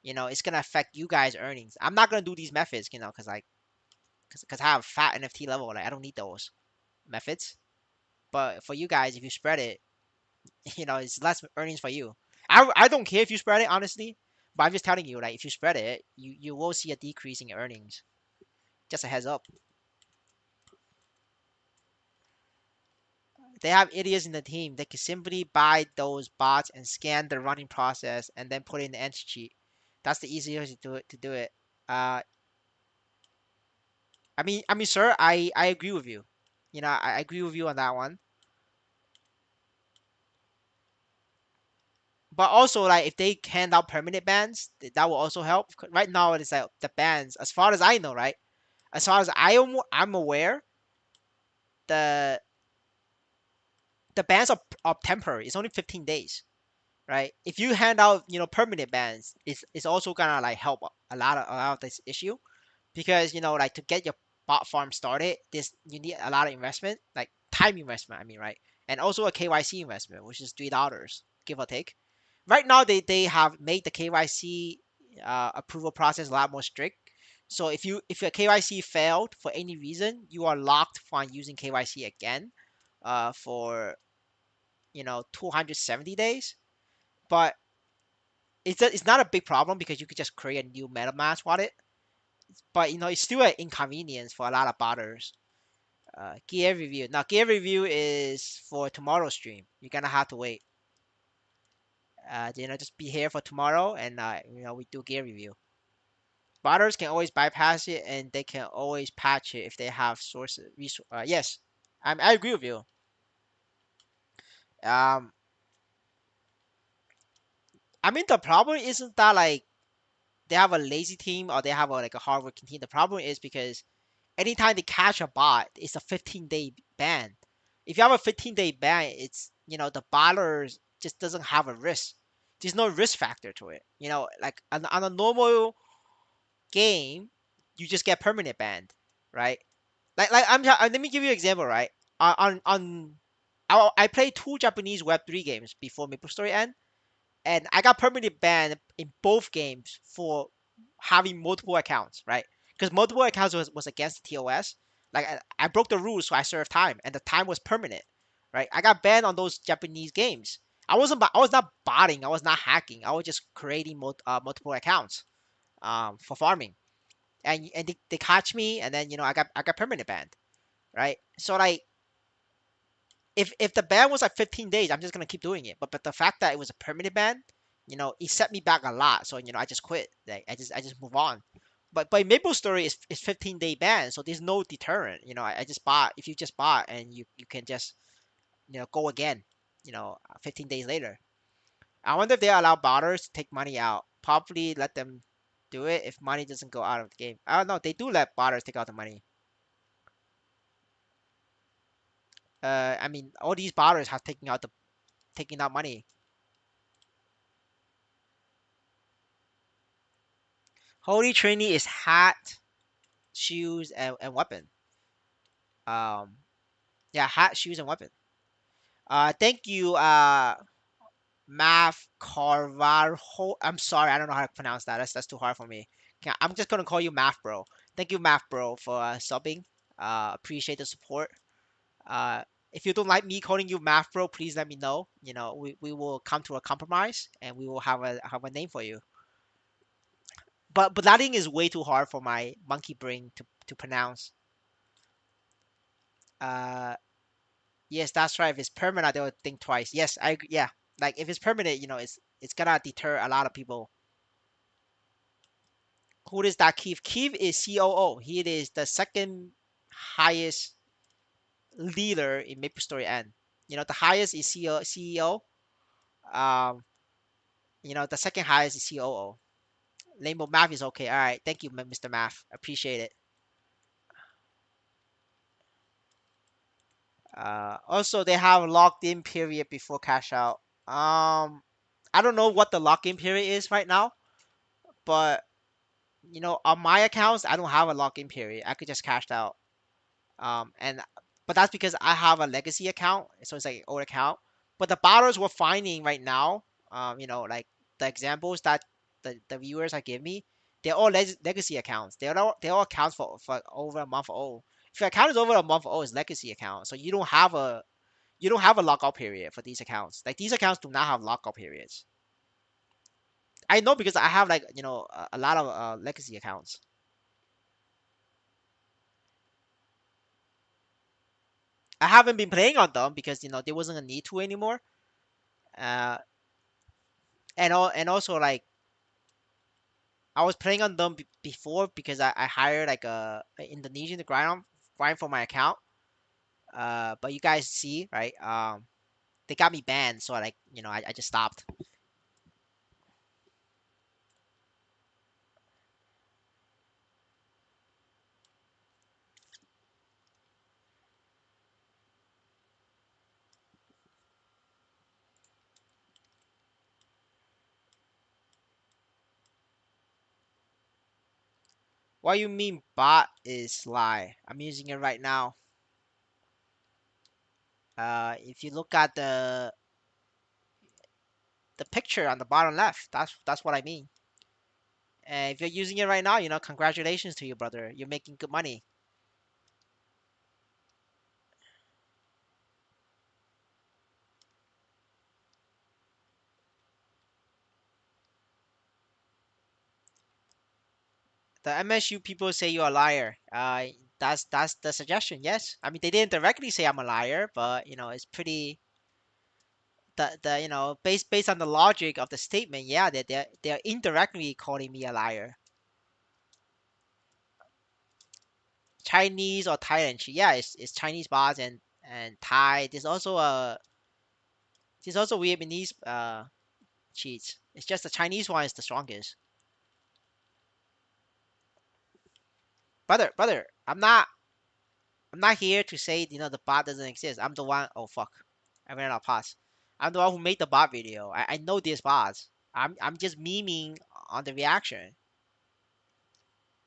it's gonna affect you guys' earnings. I'm not gonna do these methods, because cause I have a fat NFT level. Like I don't need those methods. But for you guys, if you spread it, it's less earnings for you. I don't care if you spread it honestly, but I'm just telling you, like if you spread it, you will see a decrease in earnings. Just a heads up. They have idiots in the team that can simply buy those bots and scan the running process and then put it in the entry sheet. That's the easiest to do it. Uh, I mean, sir, I agree with you. I agree with you on that one. But also, like, if they hand out permanent bans, that will also help. 'Cause right now, it's like the bans, as far as I know, right? As far as I'm aware, the the bans are temporary. It's only 15 days, right? If you hand out, permanent bans, it's also gonna like help a lot of this issue, because like, to get your bot farm started, this you need a lot of investment, like time investment. I mean, right? And also a KYC investment, which is $3, give or take. Right now, they have made the KYC approval process a lot more strict. So if your KYC failed for any reason, you are locked from using KYC again, for 270 days. But it's not a big problem, because you could just create a new MetaMask wallet. But it's still an inconvenience for a lot of botters. Gear review. Now, gear review is for tomorrow's stream. You're gonna have to wait. Just be here for tomorrow, and we do gear review. Botters can always bypass it, and they can always patch it if they have sources. Yes, I agree with you. Um, I mean, the problem isn't that, like, they have a lazy team or they have like a hardworking team. The problem is because anytime they catch a bot, it's a 15-day ban. If you have a 15-day ban, it's the botters just doesn't have a risk. There's no risk factor to it. Like on a normal game, you just get permanent banned, right? Like let me give you an example, right? I played two Japanese Web3 games before MapleStory end, and I got permanently banned in both games for having multiple accounts, right? Because multiple accounts was against the TOS. Like, I broke the rules, so I served time, and the time was permanent, right? I got banned on those Japanese games. I was not botting. I was not hacking. I was just creating multiple accounts, for farming, and they catch me, and then I got permanent banned, right? So, like, if the ban was like 15 days, I'm just gonna keep doing it. But the fact that it was a permanent ban, it set me back a lot. So I just quit. Like, I just move on. But Maple Story is 15-day ban, so there's no deterrent. I just bought. If you just bought, and you can just go again. 15 days later. I wonder if they allow botters to take money out. Probably let them do it if money doesn't go out of the game. I don't know. They do let botters take out the money. I mean, all these botters have taking out money. Holy Trinity is hat, shoes, and weapon. Um, yeah, hat, shoes, and weapon. Thank you, Math Carvalho. I'm sorry, I don't know how to pronounce that. That's too hard for me. I'm just gonna call you Math Bro. Thank you, Math Bro, for subbing. Appreciate the support. If you don't like me calling you Math Bro, please let me know. We will come to a compromise, and we will have a name for you. But that thing is way too hard for my monkey brain to pronounce. Uh, Yes, that's right. If it's permanent, they will think twice. Yes, I agree. Yeah, like, if it's permanent, it's gonna deter a lot of people. Who is that? Keith. Keith is COO. He is the second highest leader in MapleStory N. The highest is CEO. Um, the second highest is COO. Label Math is okay. All right. Thank you, Mr. Math. Appreciate it. Also, they have locked in period before cash out. I don't know what the lock in period is right now, but on my accounts, I don't have a lock-in period. I could just cash out. And But that's because I have a legacy account, so it's like an old account. But the bottles we're finding right now, like the examples that the viewers are giving me, they're all legacy accounts. They're all accounts for over a month old. If your account is over a month old, it's legacy account. So you don't have a lockout period for these accounts. Like, these accounts do not have lockout periods. I know because I have, like, a lot of legacy accounts. I haven't been playing on them because there wasn't a need to anymore. Uh, and also, like, I was playing on them before because I hired like a Indonesian to grind for my account. But you guys see, right? They got me banned, so like, I just stopped. What you mean bot is lie? I'm using it right now. If you look at the picture on the bottom left, that's what I mean. And if you're using it right now, congratulations to you, brother. You're making good money. The MSU people say you're a liar. That's the suggestion. Yes, I mean they didn't directly say I'm a liar, but it's pretty the based on the logic of the statement. Yeah, they're indirectly calling me a liar. Chinese or Thailand. Yeah, it's Chinese bots and Thai. There's also Vietnamese cheats. It's just the Chinese one is the strongest. Brother, I'm not here to say the bot doesn't exist. I'm the one. Oh fuck, I ran out of pause. I'm the one who made the bot video. I know these bots. I'm just memeing on the reaction.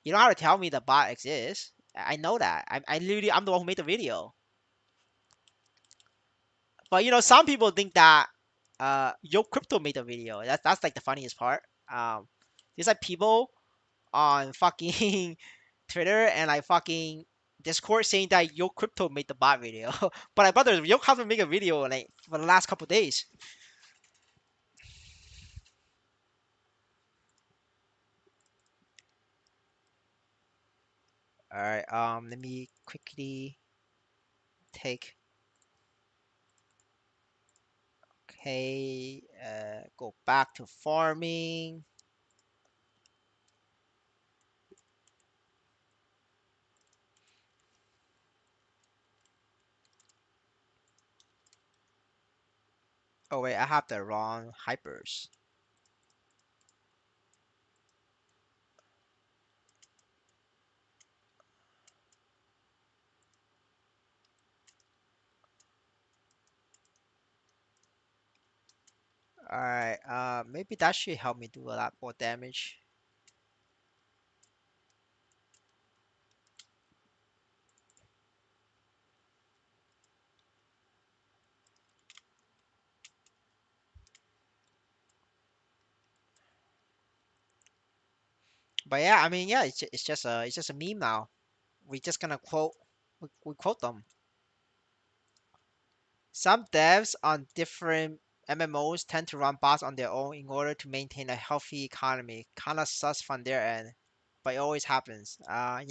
You don't have to tell me the bot exists. I know that. I'm the one who made the video. But some people think that Yo Crypto made the video. That's like the funniest part. There's like people on fucking Twitter and like fucking Discord saying that Yo Crypto made the bot video. But like brother, Yo haven't made a video like for the last couple days. All right. Let me quickly take. Okay. Go back to farming. Oh wait, I have the wrong hypers. All right. Maybe that should help me do a lot more damage. But yeah, I mean, yeah, it's just a meme now. We're just gonna we quote them. Some devs on different MMOs tend to run bots on their own in order to maintain a healthy economy. Kinda sus from their end, but it always happens. I'll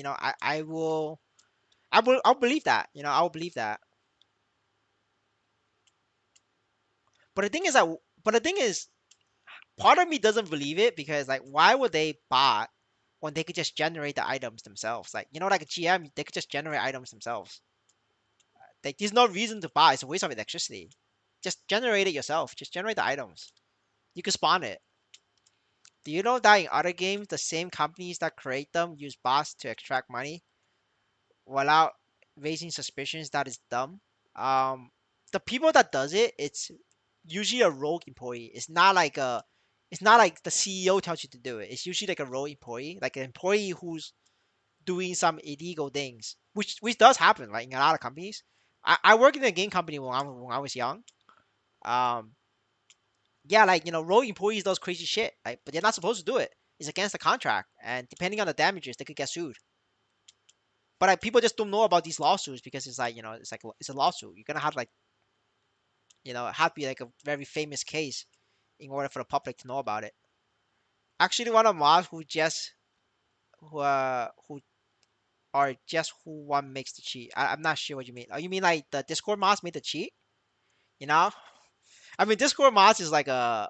believe that. I'll believe that. But the thing is that, but the thing is, part of me doesn't believe it because like, why would they bot when they could just generate the items themselves? Like, like a GM, they could just generate items themselves. Like, there's no reason to buy. It's a waste of electricity. Just generate it yourself. Just generate the items. You can spawn it. Do you know that in other games, the same companies that create them use bots to extract money without raising suspicions that it's dumb? Um, the people that does it, it's usually a rogue employee. It's not like the CEO tells you to do it. It's usually like a rogue employee, like an employee who's doing some illegal things, which does happen, like in a lot of companies. I worked in a game company when I was young. Um, yeah, like rogue employees does crazy shit, like, but they're not supposed to do it. It's against the contract, and depending on the damages, they could get sued. But like, people just don't know about these lawsuits because it's like it's a lawsuit. You're gonna have like have to be like a very famous case in order for the public to know about it. Actually, one of mods who are just who one makes the cheat. I'm not sure what you mean. Oh, you mean like the Discord mods made the cheat? You know? I mean, Discord mods is like a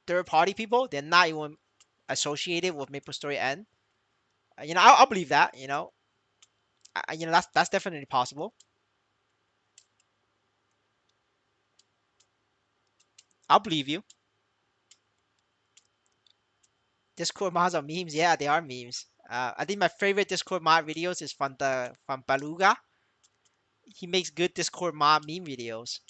third party people. They're not even associated with MapleStory N. I'll believe that. that's definitely possible. I'll believe you. Discord mods are memes. Yeah, they are memes. I think my favorite Discord mod videos is from Beluga. He makes good Discord mod meme videos.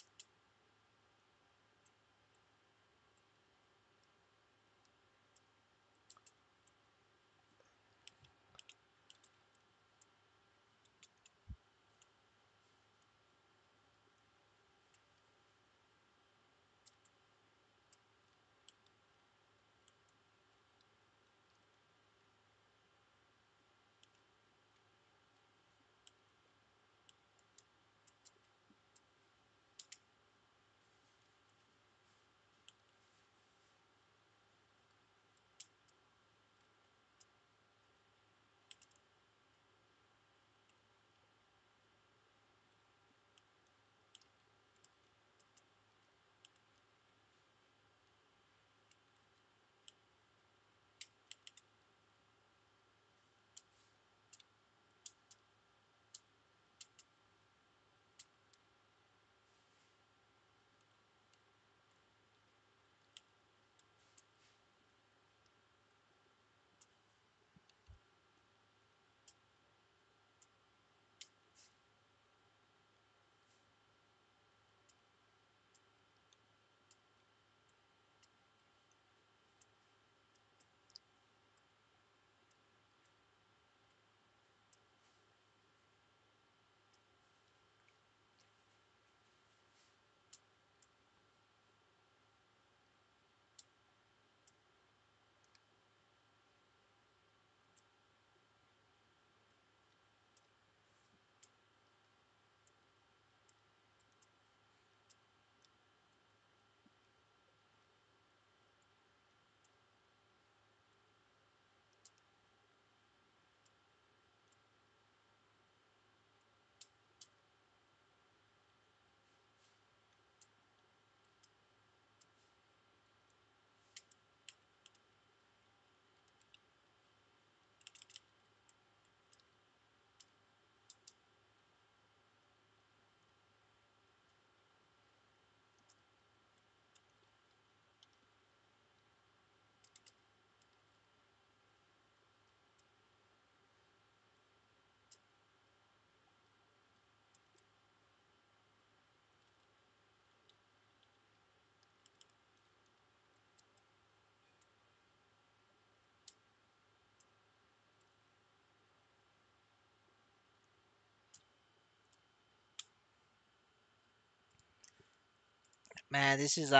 Man, this is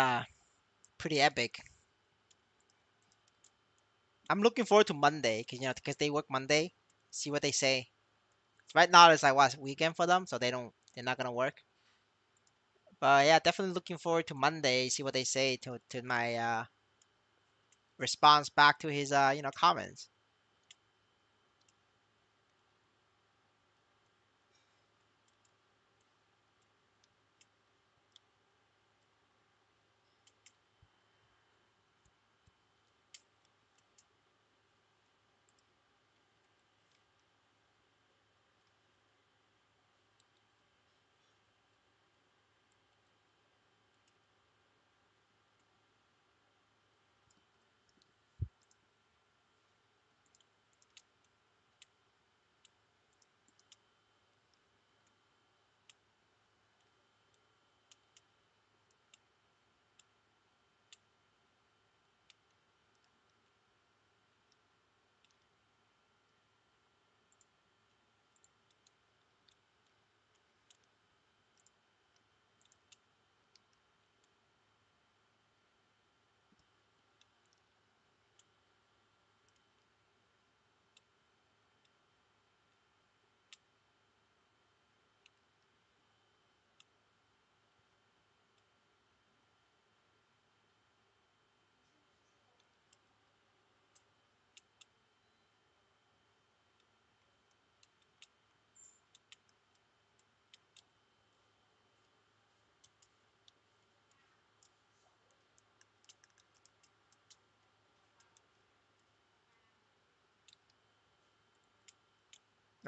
pretty epic. I'm looking forward to Monday because they work Monday. See what they say. Right now it's like what weekend for them, so they're not gonna work. But yeah, definitely looking forward to Monday. See what they say to my response back to his comments.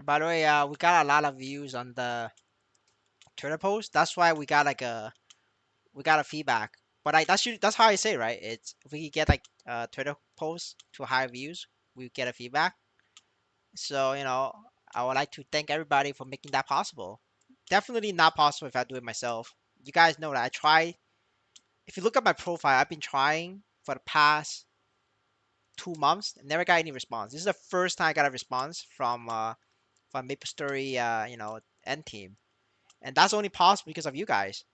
By the way, we got a lot of views on the Twitter post. That's why we got a feedback. But that's how I say, right? It's if we get like Twitter posts to high views, we get a feedback. So I would like to thank everybody for making that possible. Definitely not possible if I do it myself. You guys know that I try. If you look at my profile, I've been trying for the past 2 months, never got any response. This is the first time I got a response from maplestory, end team, and that's only possible because of you guys.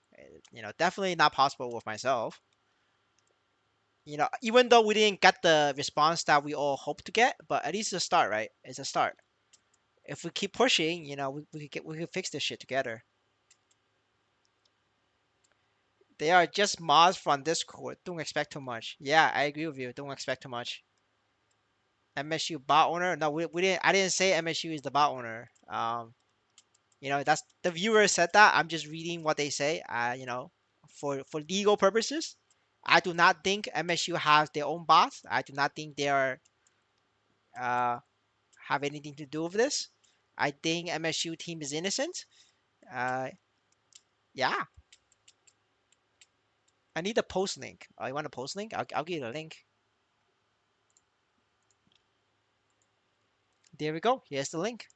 Definitely not possible with myself. Even though we didn't get the response that we all hope to get, but at least it's a start, right? It's a start. If we keep pushing, we could fix this shit together. They are just mods from Discord. Don't expect too much. Yeah, I agree with you. Don't expect too much. MSU bot owner? No, we didn't. I didn't say MSU is the bot owner. That's the viewer said that. I'm just reading what they say. For legal purposes, I do not think MSU has their own bots. I do not think they are uh have anything to do with this. I think MSU team is innocent. Uh, yeah. I need a post link. Oh, you want a post link? I'll give you the link. There we go. Here's the link.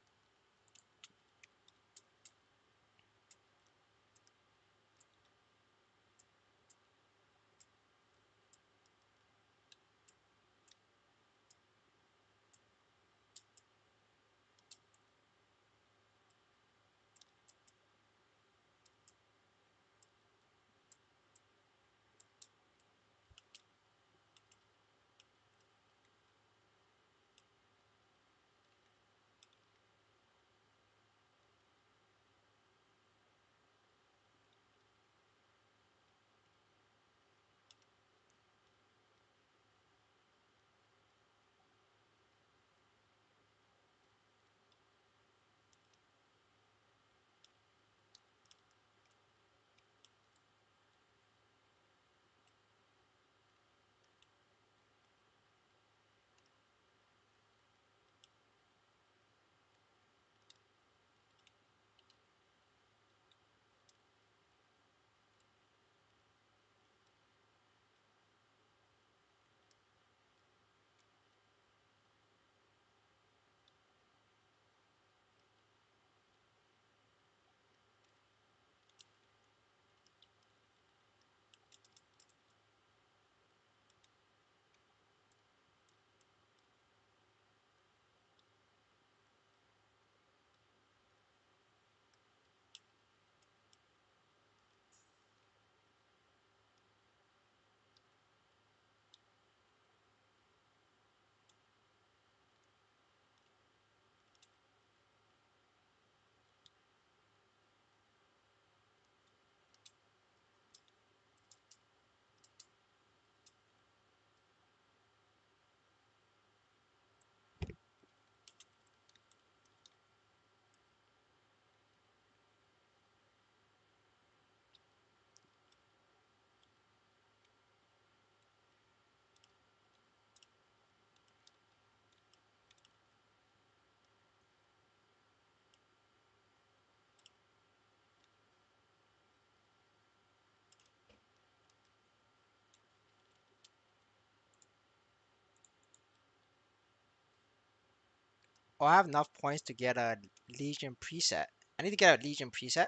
Oh, I have enough points to get a Legion preset. I need to get a Legion preset.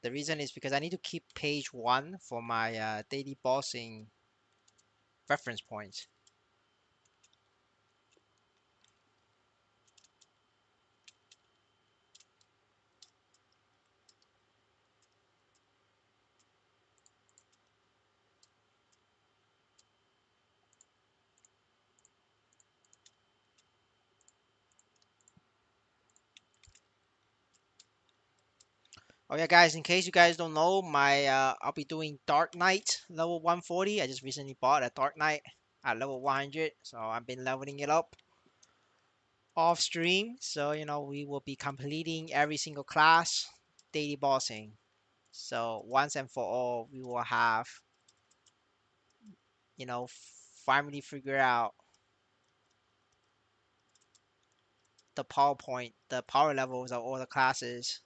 The reason is because I need to keep page one for my daily bossing reference points. Oh yeah, guys, in case you guys don't know, my I'll be doing Dark Knight level 140. I just recently bought a Dark Knight at level 100, so I've been leveling it up off stream. So we will be completing every single class daily bossing. So once and for all, we will have you know finally figure out the PowerPoint, the power levels of all the classes.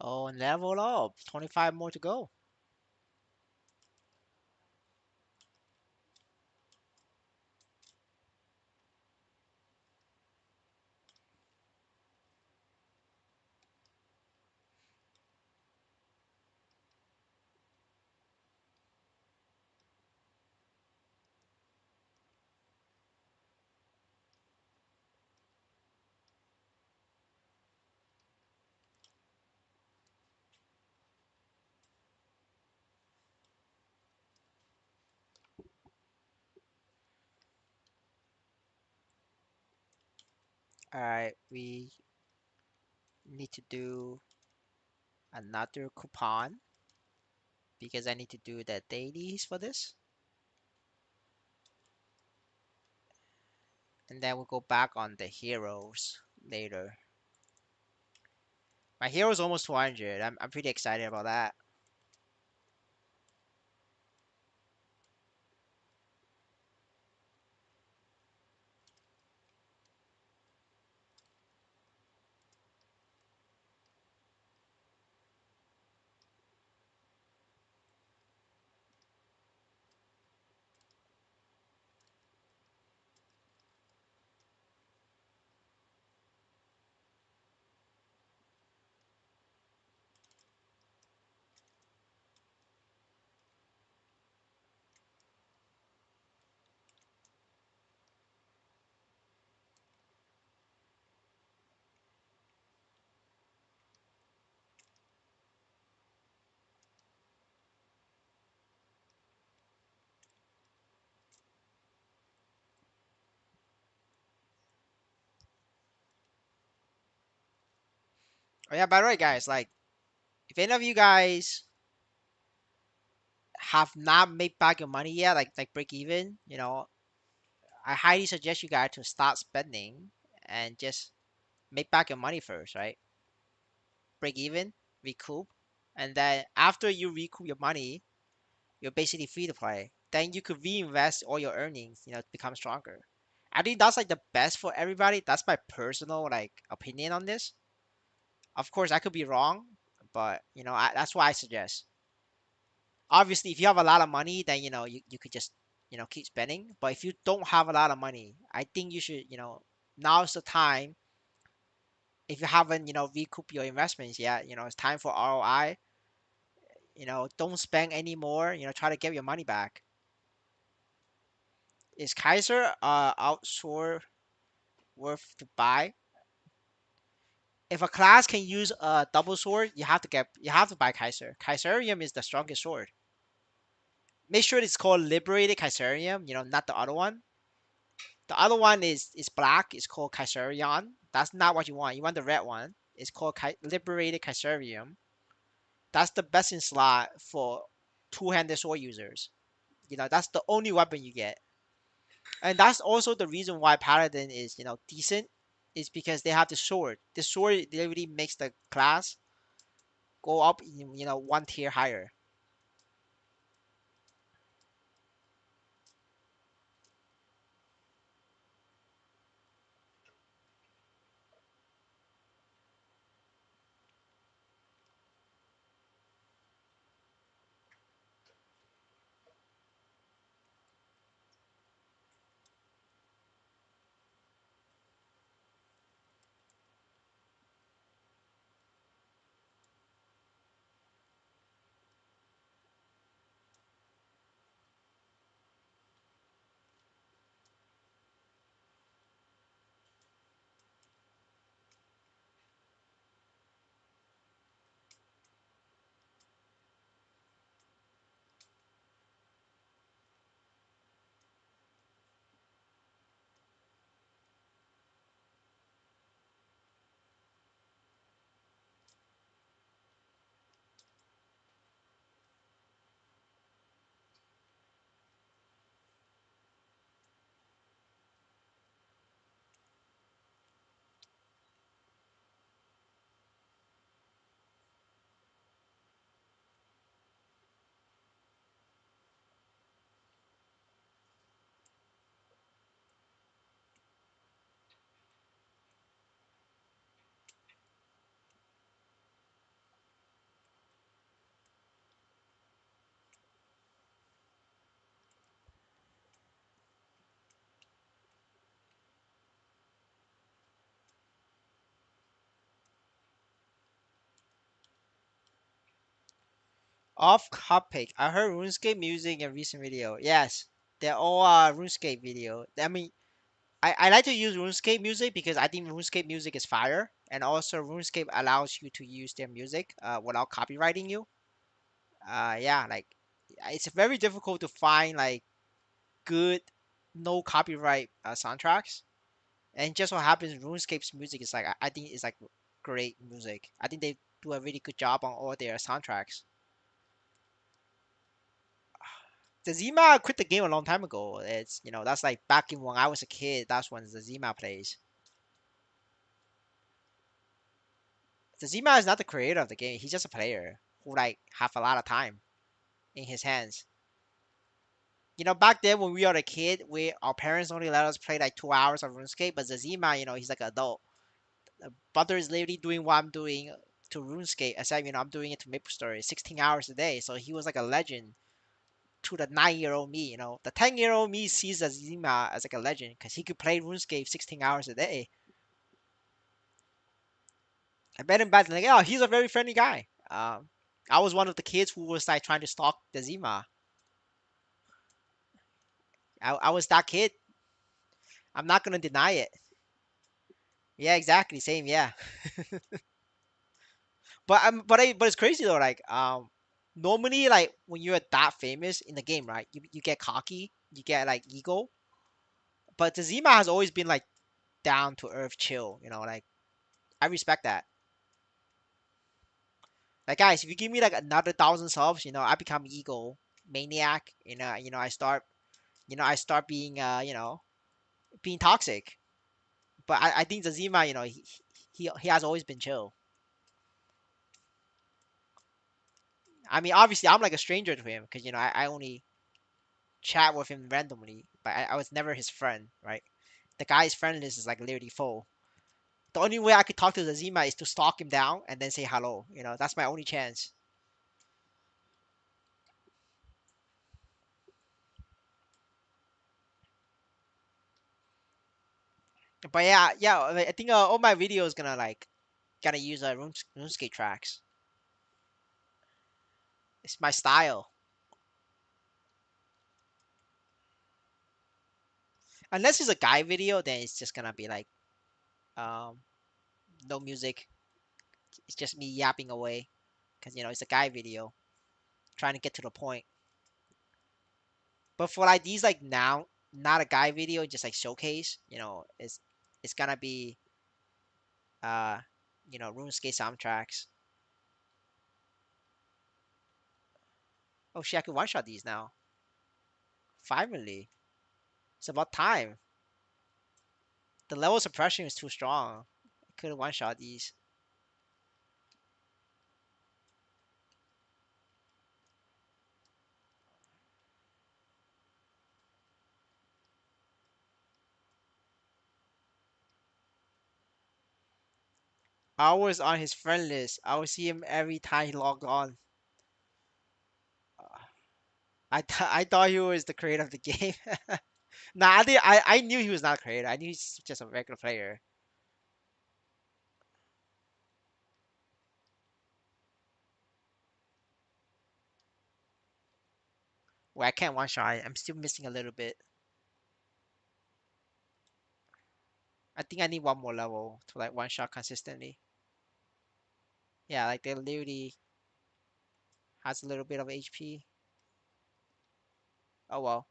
Oh, and level up. 25 more to go. All right, we need to do another coupon because I need to do the dailies for this. And then we'll go back on the heroes later. My hero's almost 200. I'm pretty excited about that. Oh yeah, by the way, guys, like if any of you guys have not made back your money yet, like break even, I highly suggest you guys to start spending and just make back your money first, right? Break even, recoup, and then after you recoup your money, you're basically free to play. Then you could reinvest all your earnings, to become stronger. I think that's like the best for everybody. That's my personal like opinion on this. Of course, I could be wrong, but that's what I suggest. Obviously, if you have a lot of money, then you could just keep spending. But if you don't have a lot of money, I think you should now's the time. If you haven't recoup your investments yet, it's time for ROI. Don't spend anymore. Try to get your money back. Is Kaiser outsource worth to buy? If a class can use a double sword, you have to buy Kaiser. Kaiserium is the strongest sword. Make sure it's called Liberated Kaiserium, not the other one. The other one is black. It's called Kaiserion. That's not what you want. You want the red one. It's called Liberated Kaiserium. That's the best in slot for two-handed sword users. That's the only weapon you get, and that's also the reason why paladin is decent, is because they have the sword. The sword literally makes the class go up one tier higher. Off topic, I heard RuneScape music in a recent video. Yes, they're all RuneScape video. I mean, I like to use RuneScape music because I think RuneScape music is fire, and also RuneScape allows you to use their music without copyrighting you. Yeah, like it's very difficult to find like good no copyright soundtracks. And just what happens, RuneScape's music is like I think it's like great music. I think they do a really good job on all their soundtracks. The Zima quit the game a long time ago. It's that's like back in when I was a kid. That's when the Zima plays. The Zima is not the creator of the game. He's just a player who like have a lot of time in his hands. Back then when we were a kid, we our parents only let us play like 2 hours of RuneScape. But the Zima, he's like an adult. Butter is literally doing what I'm doing to RuneScape, except I'm doing it to maplestory 16 hours a day. So he was like a legend to the 9-year-old me. The 10-year-old me sees the Zima as like a legend because he could play RuneScape 16 hours a day. I met him back then, like, oh, he's a very friendly guy. I was one of the kids who was like trying to stalk the Zima. I was that kid. I'm not gonna deny it. Yeah, exactly, same. Yeah, but it's crazy though. Like normally like when you're that famous in the game, right? You get cocky, you get like ego. But the Zima has always been like down to earth, chill. Like I respect that. Like guys, if you give me like another 1,000 subs, I become ego maniac. I start being being toxic. But I think the Zima, he has always been chill. I mean, obviously, I'm like a stranger to him because I only chat with him randomly, but I was never his friend, right? The guy's friend list is like literally full. The only way I could talk to the Zima is to stalk him down and then say hello. That's my only chance. But yeah, yeah, I think all my videos gonna like gonna use RuneScape tracks. It's my style. Unless it's a guy video, then it's just gonna be like um no music. It's just me yapping away because it's a guy video trying to get to the point. But for like these like now not a guy video, just like showcase, it's gonna be uh RuneScape soundtracks. Oh shit, I can one shot these now. Finally. It's about time. The level of suppression is too strong. I could have one shot these. I was on his friend list. I would see him every time he logged on. I thought he was the creator of the game. Nah, I knew he was not a creator. I knew he's just a regular player. Well, I can't one shot. I'm still missing a little bit. I think I need one more level to like one shot consistently. Yeah, like they literally has a little bit of HP. Oh well.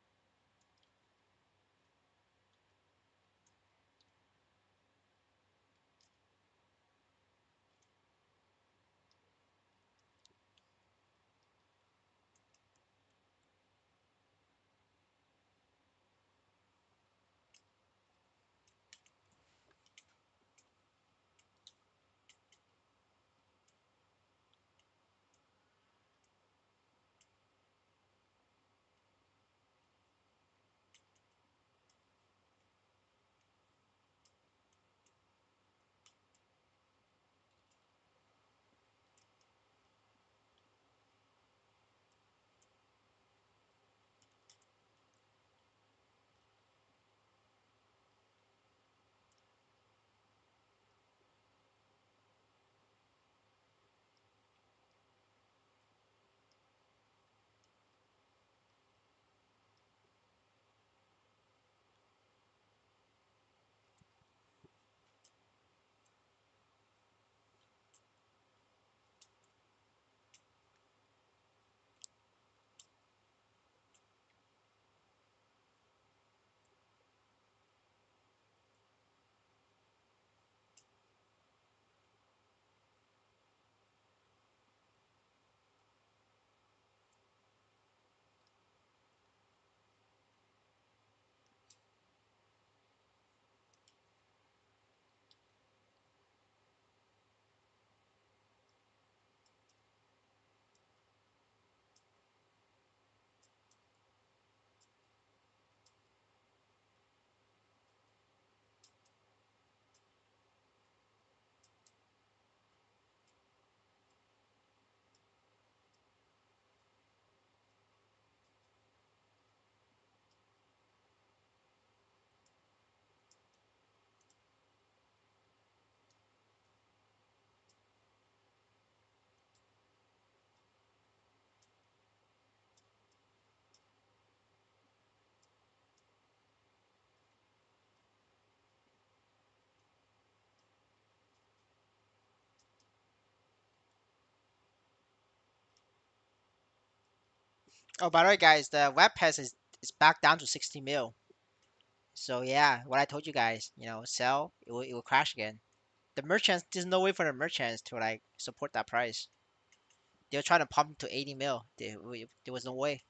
Oh, by the way, guys, the web pass is back down to 60 mil. So yeah, what I told you guys, sell it will crash again. The merchants, there's no way for the merchants to like support that price. They were trying to pump to 80 mil. There was no way.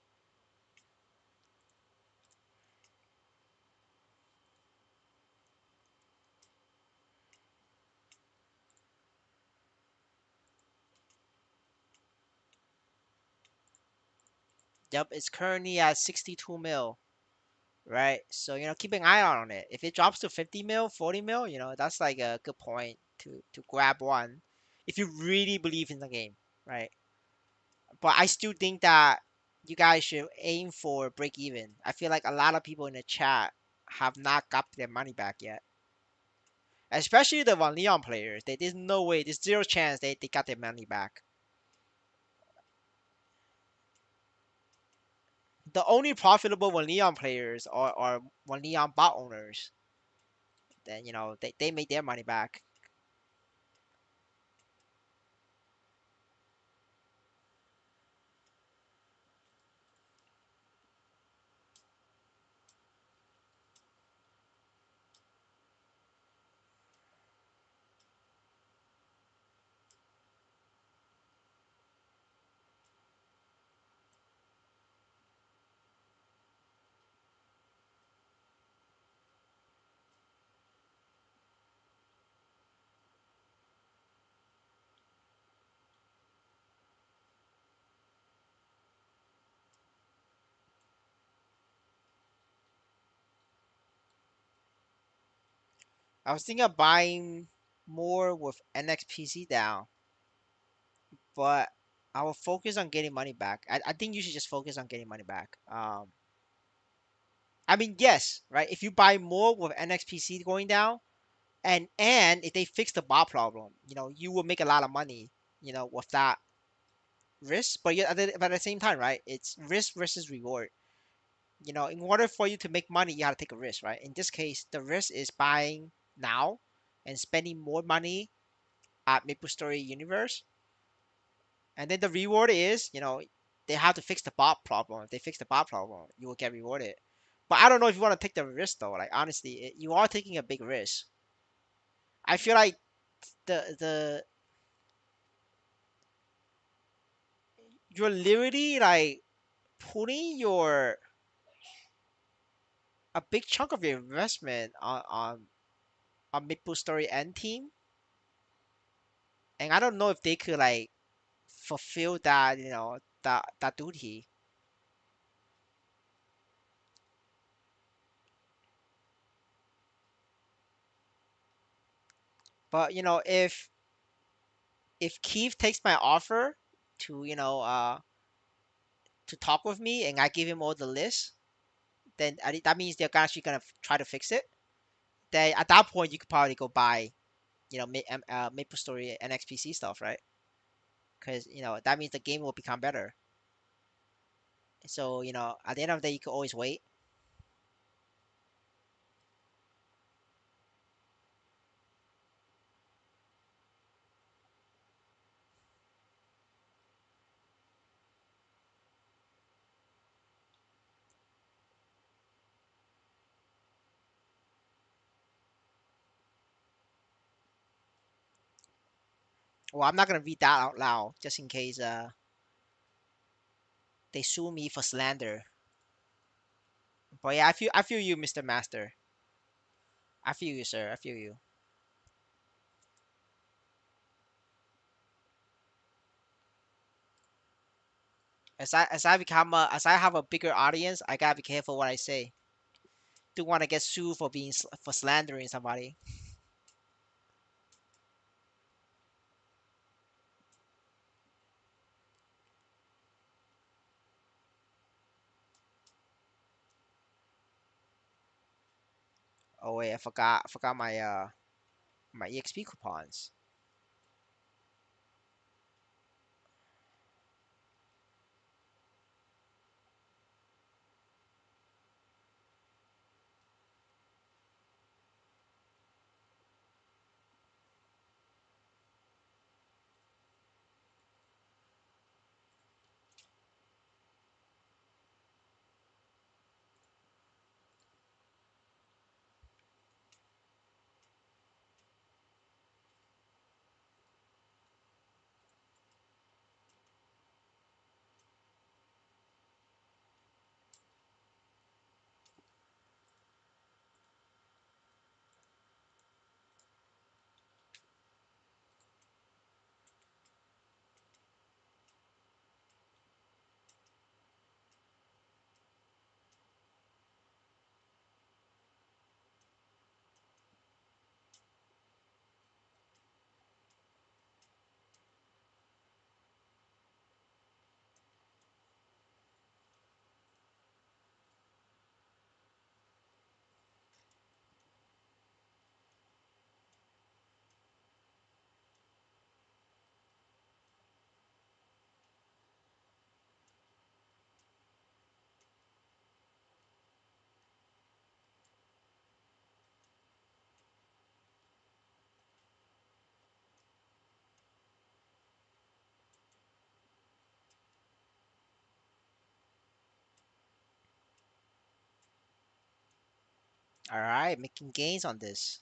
Yep, it's currently at 62 mil, right? So keep an eye out on it. If it drops to 50 mil, 40 mil, that's like a good point to grab one if you really believe in the game, right? But I still think that you guys should aim for break even. I feel like a lot of people in the chat have not got their money back yet. Especially the Von Leon players. There's no way, there's zero chance they got their money back. The only profitable Von Leon players are Von Leon bot owners. Then they made their money back. I was thinking of buying more with NXPC down, but I will focus on getting money back. I think you should just focus on getting money back. I mean, yes, right? If you buy more with NXPC going down, and if they fix the bot problem, you will make a lot of money, with that risk. But but at the same time, right? It's risk versus reward. In order for you to make money, you have to take a risk, right? In this case, the risk is buying now and spending more money at MapleStory Universe, and then the reward is, they have to fix the bot problem. If they fix the bot problem, you will get rewarded. But I don't know if you want to take the risk though. Like honestly, you are taking a big risk. I feel like the you're literally like putting your a big chunk of your investment on MapleStory End team, and I don't know if they could like fulfill that, that duty. But if Keith takes my offer to to talk with me and I give him all the list, then that means they're actually gonna try to fix it. Then at that point you could probably go buy MapleStory and XPC stuff, right? Because that means the game will become better. So at the end of the day you could always wait. Well, I'm not gonna read that out loud just in case they sue me for slander. But yeah, I feel you, Mr. Master. I feel you, sir. I feel you. As I have a bigger audience, I gotta be careful what I say. Don't want to get sued for for slandering somebody. Oh wait, I forgot my EXP coupons. All right, making gains on this.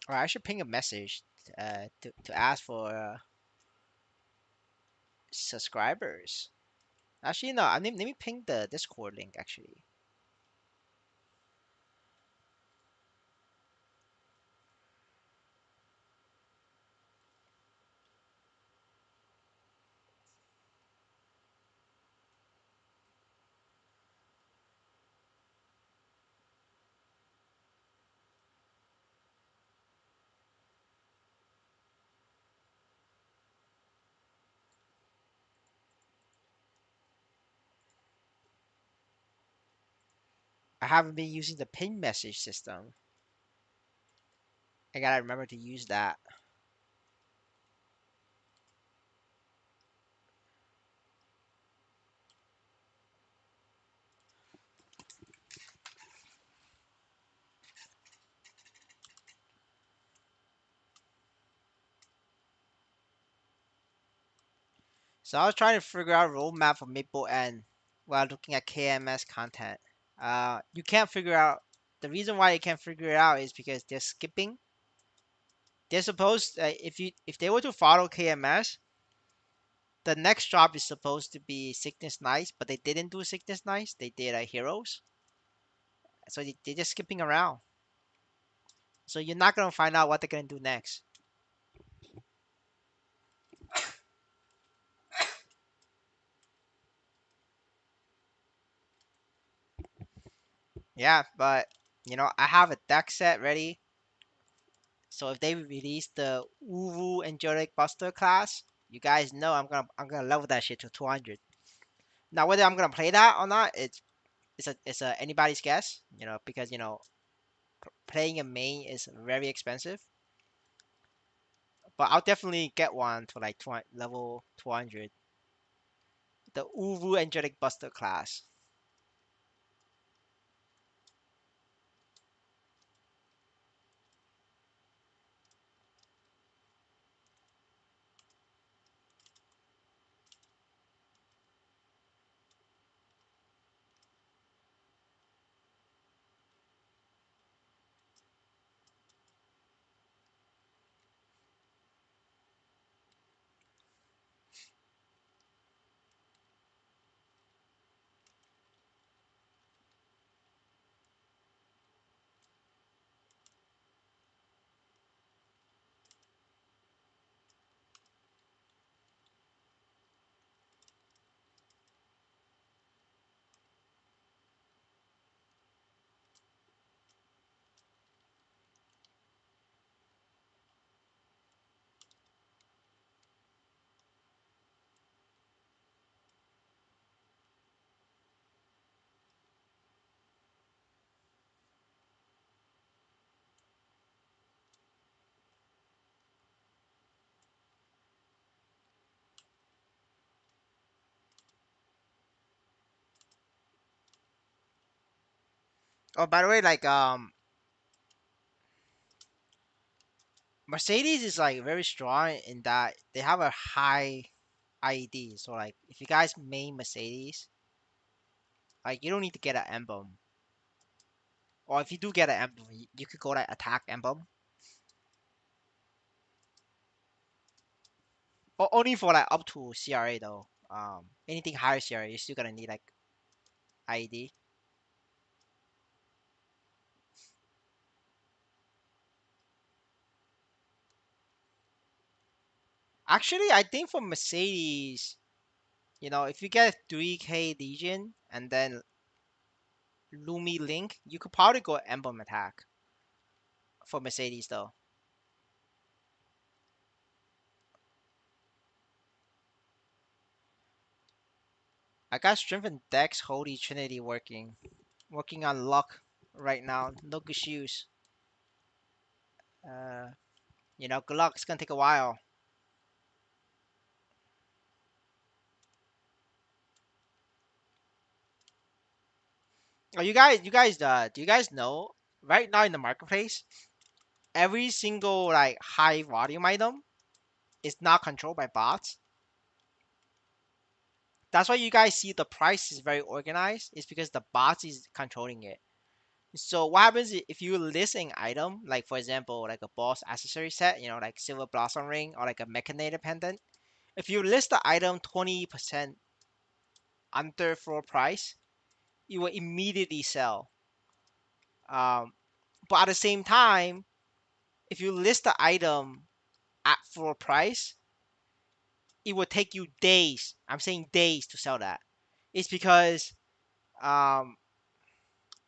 Or I should ping a message to ask for subscribers. Actually, no. Let me ping the Discord link. Actually, I haven't been using the ping message system. I gotta remember to use that. So I was trying to figure out a roadmap for Maple N while looking at KMS content. You can't figure out the reason why you can't figure it out is because they're skipping. They're supposed if they were to follow KMS, the next drop is supposed to be Sickness Nights, but they didn't do Sickness Nights. They did Heroes, so they're just skipping around. So you're not gonna find out what they're gonna do next. Yeah, but I have a deck set ready. So if they release the Uwu Angelic Buster class, you guys know I'm gonna level that shit to 200. Now whether I'm gonna play that or not, it's a anybody's guess. Because playing a main is very expensive. But I'll definitely get one to like level 200. The Uwu Angelic Buster class. Oh, by the way, like Mercedes is like very strong in that they have a high IED. So like if you guys main Mercedes, like you don't need to get an emblem. Or if you do get an emblem, you could go like attack emblem. Or only for like up to CRA though. Anything higher CRA, you're still gonna need like IED. Actually, I think for Mercedes, if you get 3K Legion and then Lumi Link, you could probably go emblem attack for Mercedes though. I got Strength and Dex Holy Trinity working on luck right now. No good shoes. Uh, good luck. It's gonna take a while. Oh, do you guys know right now in the marketplace, every single like high volume item is not controlled by bots. That's why you guys see the price is very organized. It's because the bots is controlling it. So what happens if you list an item, like for example, like a boss accessory set, like silver blossom ring or like a mechanator pendant. If you list the item 20% under floor price, you will immediately sell. Um, but at the same time, if you list the item at floor price, it will take you days. I'm saying days to sell that. It's because um,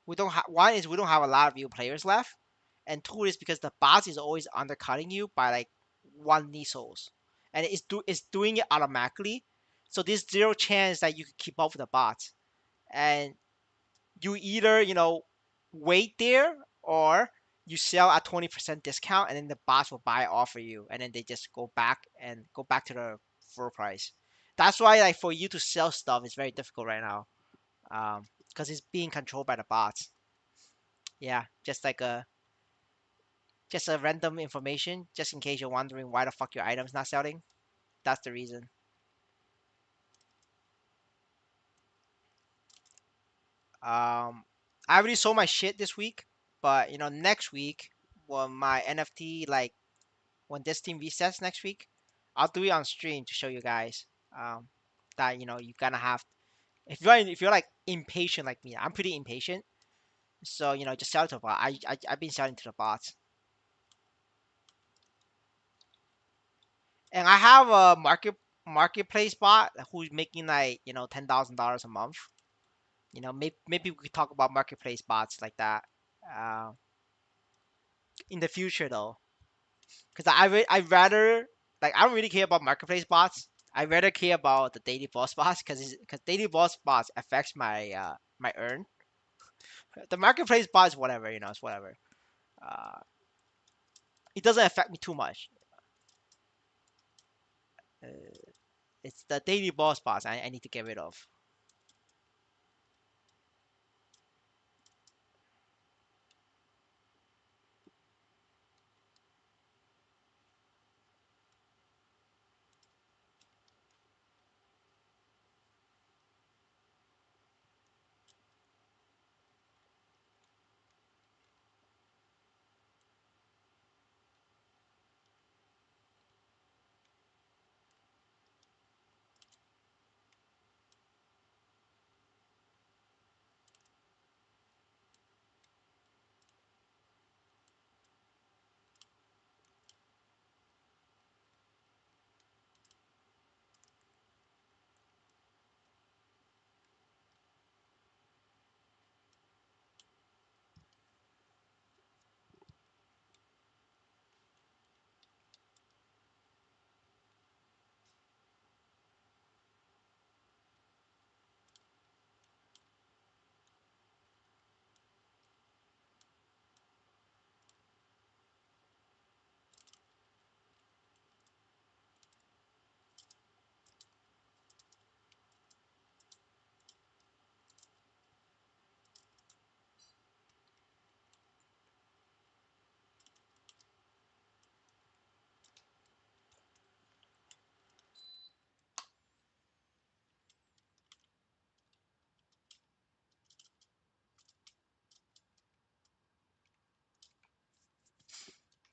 we don't have one is we don't have a lot of new players left, and two is because the bots is always undercutting you by like one Nisos, and it's doing it automatically. So there's zero chance that you can keep up with the bots, and you either wait there or you sell at 20% discount, and then the bots will buy off for you, and then they just go back to the full price. That's why like for you to sell stuff is very difficult right now, because it's being controlled by the bots. Yeah, just a random information, just in case you're wondering why the fuck your item's not selling. That's the reason. I already sold my shit this week, but next week when my NFT when this team resets next week, I'll do it on stream to show you guys. That you gonna have if you're like impatient like me, I'm pretty impatient. So just sell to the bot. I've been selling to the bots, and I have a marketplace bot who's making like $10,000 a month. Maybe we could talk about marketplace bots like that uh, in the future though, because I rather like I don't really care about marketplace bots. I rather care about the daily boss bots because daily boss bots affects my earn. The marketplace bots whatever it's whatever. Uh, it doesn't affect me too much. Uh, it's the daily boss bots I need to get rid of.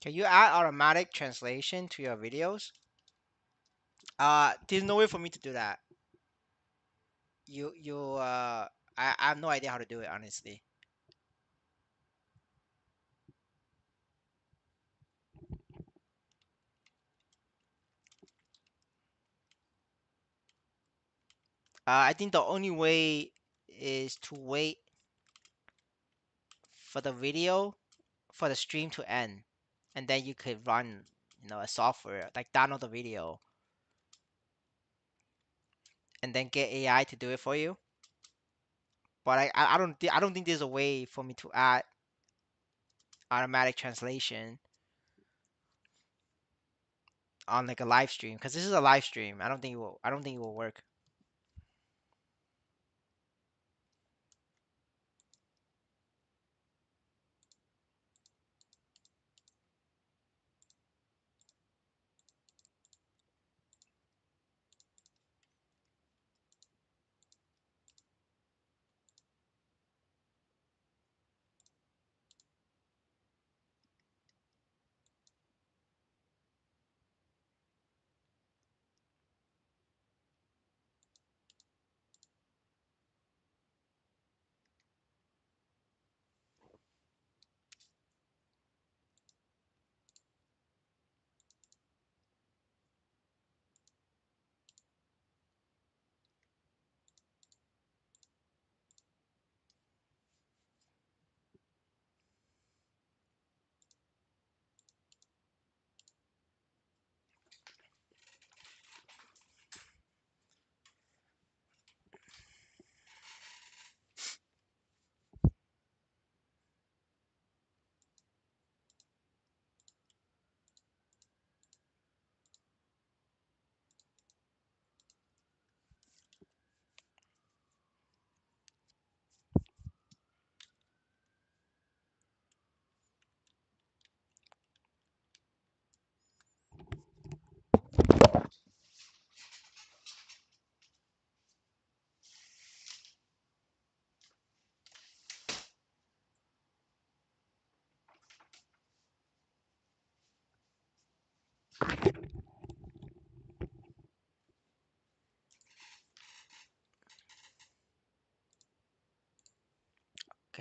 Can you add automatic translation to your videos? There's no way for me to do that. You I have no idea how to do it honestly. I think the only way is to wait for the video for the stream to end, and then you could run a software like download the video and then get AI to do it for you. But I don't think there's a way for me to add automatic translation on like a live stream because this is a live stream. I don't think it will work.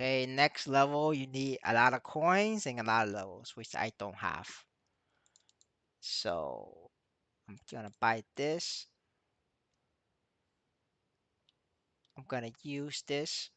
Okay, next level, you need a lot of coins and a lot of levels, which I don't have. So I'm gonna buy this. I'm gonna use this.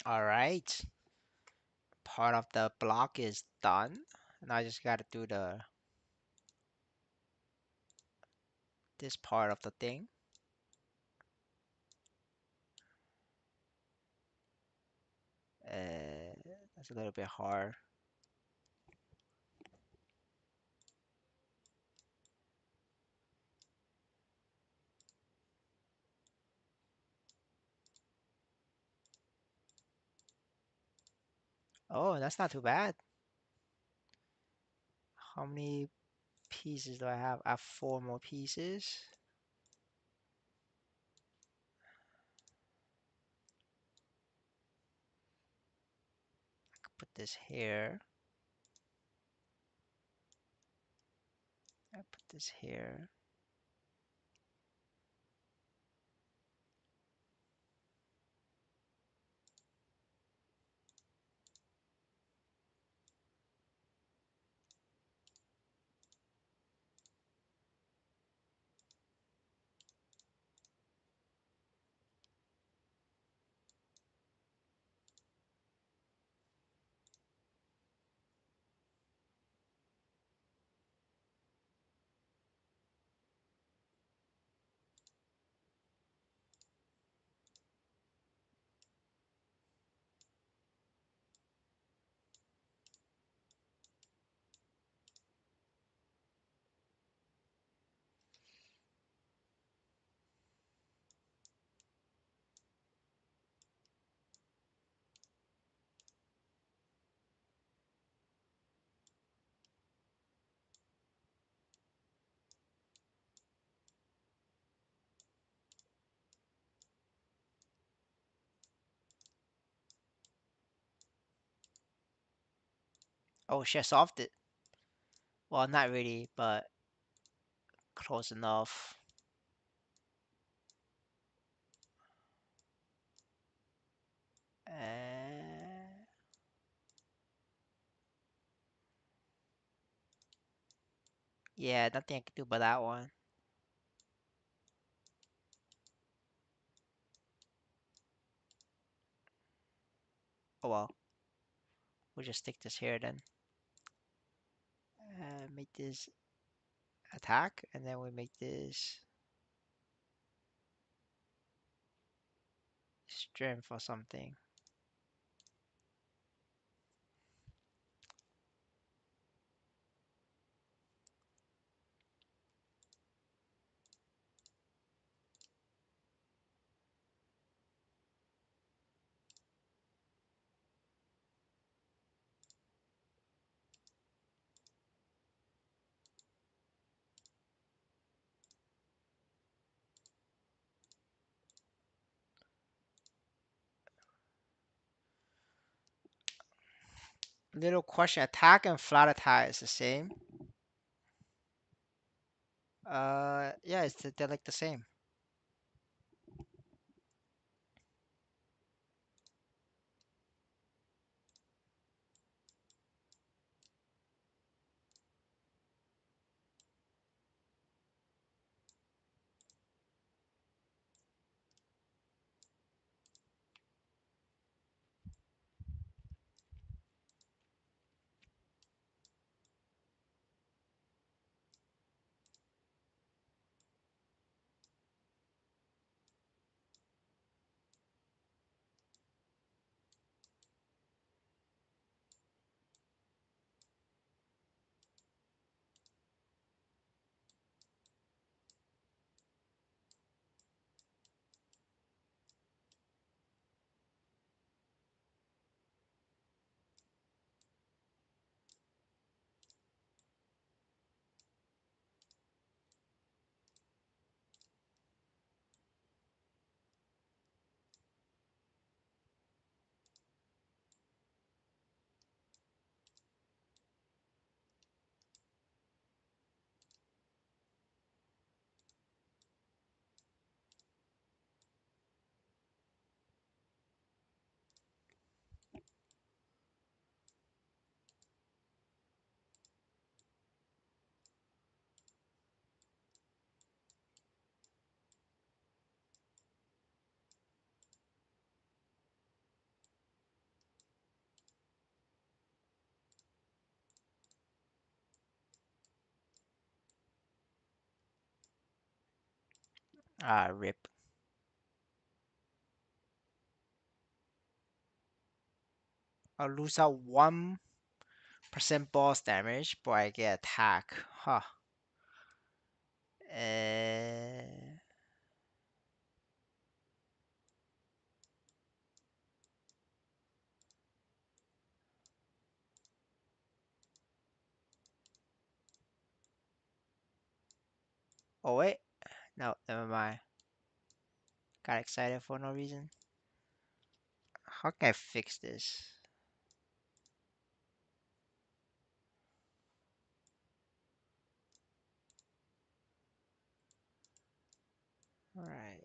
All right, part of the block is done. Now I just gotta do this part of the thing. That's a little bit hard. Oh, that's not too bad. How many pieces do I have? I have 4 more pieces. Put this here. I put this here. Oh, she solved it. Well, not really, but close enough. Uh, yeah, nothing I can do but that one. Oh well, we'll just stick this here then. Make this attack, and then we make this strength or something. Little question: attack and flat attack is the same. Yeah, they're like the same. Ah, rip. I'll lose out 1% boss damage, but I get attack. Huh. Uh, oh wait, no, never mind. Got excited for no reason. How can I fix this? Alright.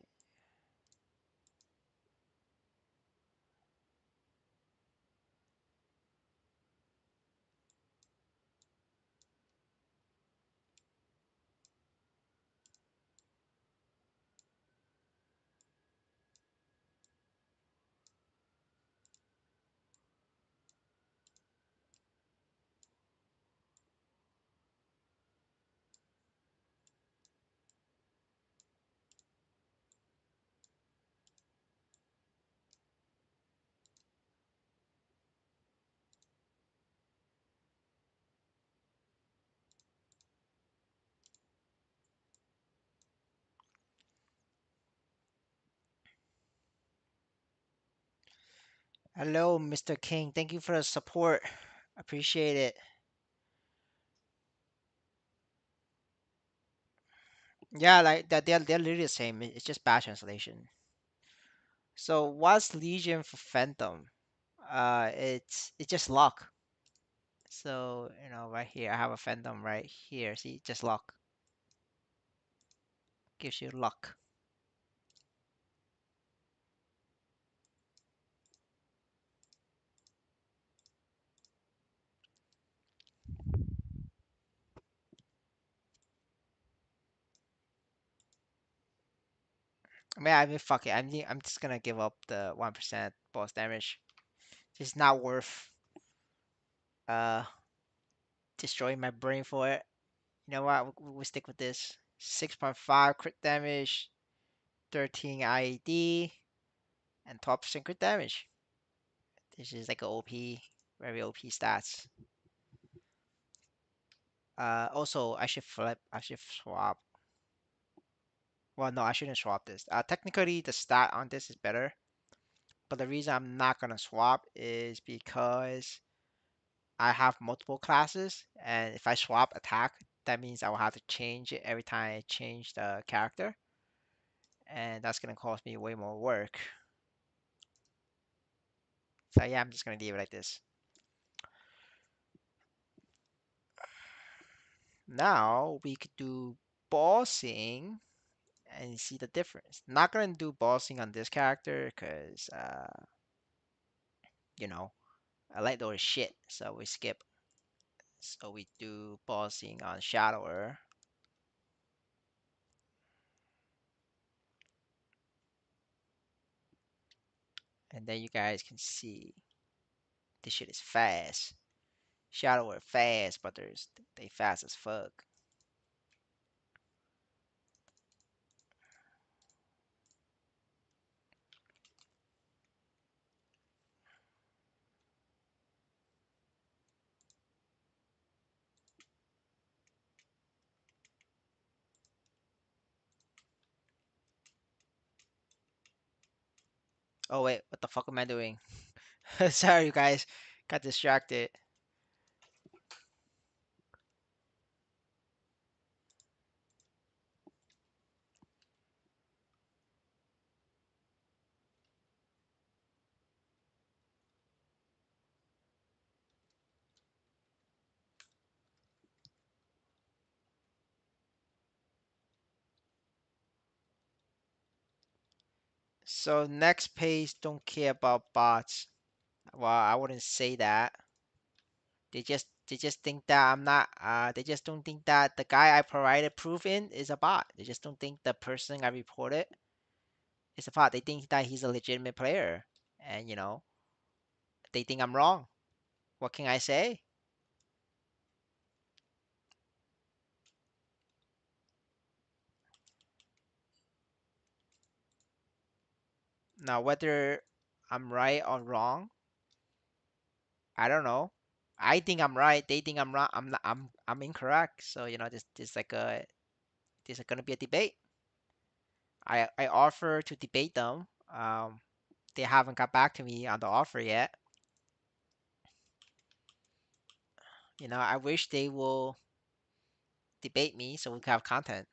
Hello, Mr. King. Thank you for the support. Appreciate it. Yeah, like that they're literally the same. It's just bad translation. So what's Legion for Phantom? It's just luck. So, right here, I have a fandom right here. See, just luck. Gives you luck. I mean, fuck it. I'm just gonna give up the 1% boss damage. It's not worth uh destroying my brain for it. You know what? We'll stick with this. 6.5 crit damage, 13 IED, and 12% crit damage. This is like a OP, very OP stats. Also, I should flip. I should swap. Well, no, I shouldn't swap this. Technically, the stat on this is better, but the reason I'm not gonna swap is because I have multiple classes, and if I swap attack, that means I will have to change it every time I change the character, and that's gonna cost me way more work. So yeah, I'm just gonna leave it like this. Now we could do bossing and see the difference. Not gonna do bossing on this character because you know, I like those shit, so we skip. So we do bossing on Shadower, and then you guys can see this shit is fast. Shadower fast, but they fast as fuck. Oh wait, what the fuck am I doing? Sorry, you guys, got distracted. So next page don't care about bots. Well, I wouldn't say that. They just think that I'm not. They just don't think that the guy I provided proof in is a bot. They just don't think the person I reported is a bot. They think that he's a legitimate player, and they think I'm wrong. What can I say? Now, whether I'm right or wrong, I don't know. I think I'm right. They think I'm wrong. I'm not, I'm incorrect. So this is gonna be a debate. I offer to debate them. They haven't got back to me on the offer yet. I wish they will debate me so we can have content.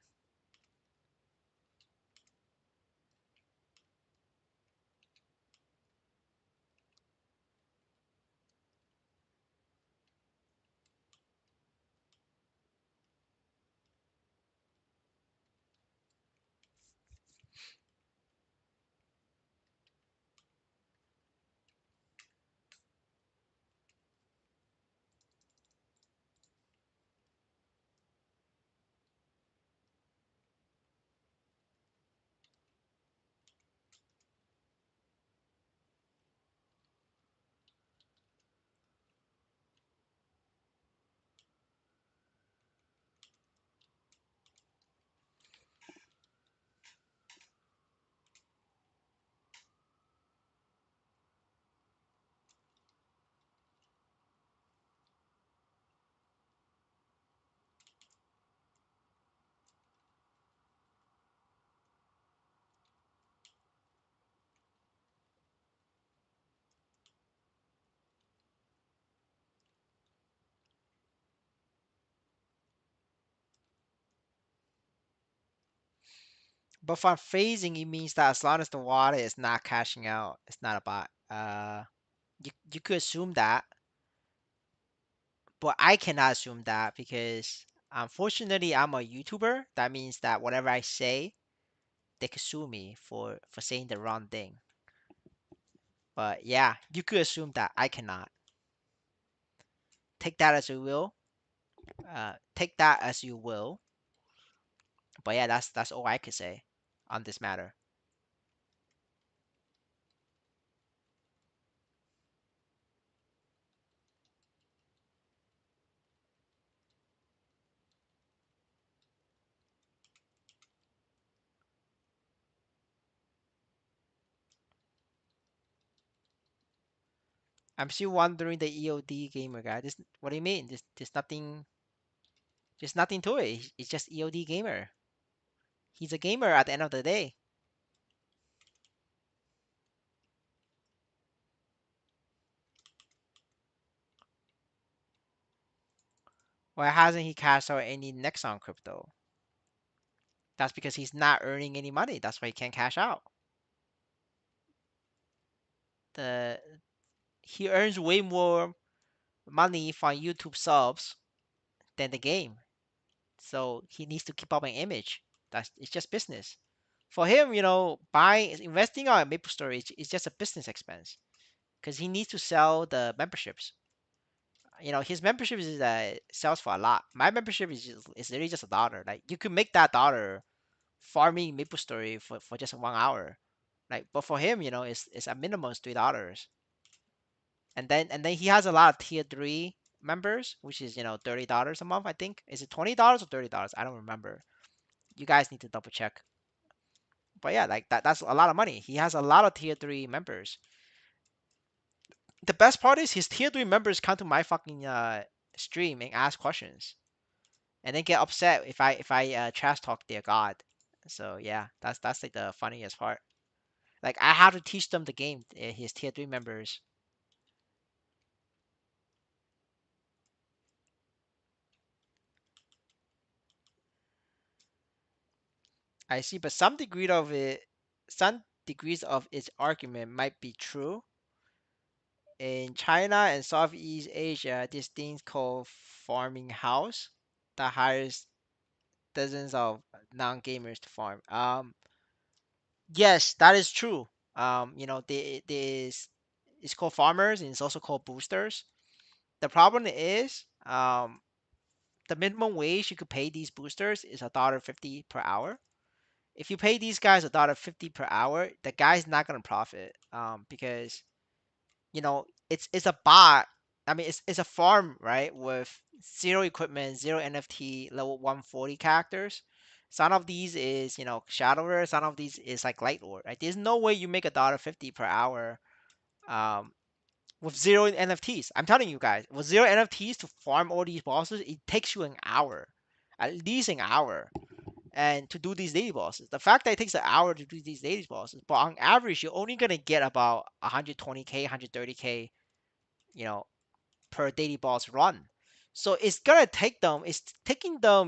But for phasing, it means that as long as the water is not cashing out, it's not a bot. You could assume that, But I cannot assume that because unfortunately I'm a YouTuber. That means that whatever I say, they could sue me for saying the wrong thing. But yeah, you could assume that I cannot. Take that as you will. Take that as you will. But yeah, that's all I could say on this matter. I'm still wondering the EOD gamer guy. This what do you mean? There's nothing to it. It's just EOD gamer. He's a gamer at the end of the day. Why hasn't he cashed out any Nexon crypto? That's because he's not earning any money. That's why he can't cash out. The He earns way more money from YouTube subs than the game. So he needs to keep up an image. That's It's just business. For him, buying investing on MapleStory is just a business expense because he needs to sell the memberships. His membership is sells for a lot. My membership is literally just $1. Like you could make that dollar farming MapleStory for just 1 hour. Like, but for him, it's a minimum is $3. And then he has a lot of tier 3 members, which is $30 a month. I think is it $20 or $30? I don't remember. You guys need to double check. But yeah, like that's a lot of money. He has a lot of tier 3 members. The best part is his tier 3 members come to my fucking stream and ask questions, and then get upset if I trash talk their god. So yeah, that's like the funniest part. Like I have to teach them the game. His tier 3 members. I see, but some degrees of its argument might be true. In China and Southeast Asia, this thing's called farming house that hires dozens of non-gamers to farm. Yes, that is true. It's called farmers and it's also called boosters. The problem is, the minimum wage you could pay these boosters is $1.50 per hour. If you pay these guys $1.50 per hour, the guy's not gonna profit. Because it's a bot. I mean, it's a farm, right? With zero equipment, zero NFT, level 140 characters. Some of these is shadow rare. Some of these is like light lord. Right? There's no way you make $1.50 per hour. Um, with zero NFTs. I'm telling you guys, with zero NFTs to farm all these bosses, it takes you an hour, at least an hour, and to do these daily bosses. The fact that it takes an hour to do these daily bosses, but on average, you're only gonna get about 120k, 130k, you know, per daily boss run. So it's taking them,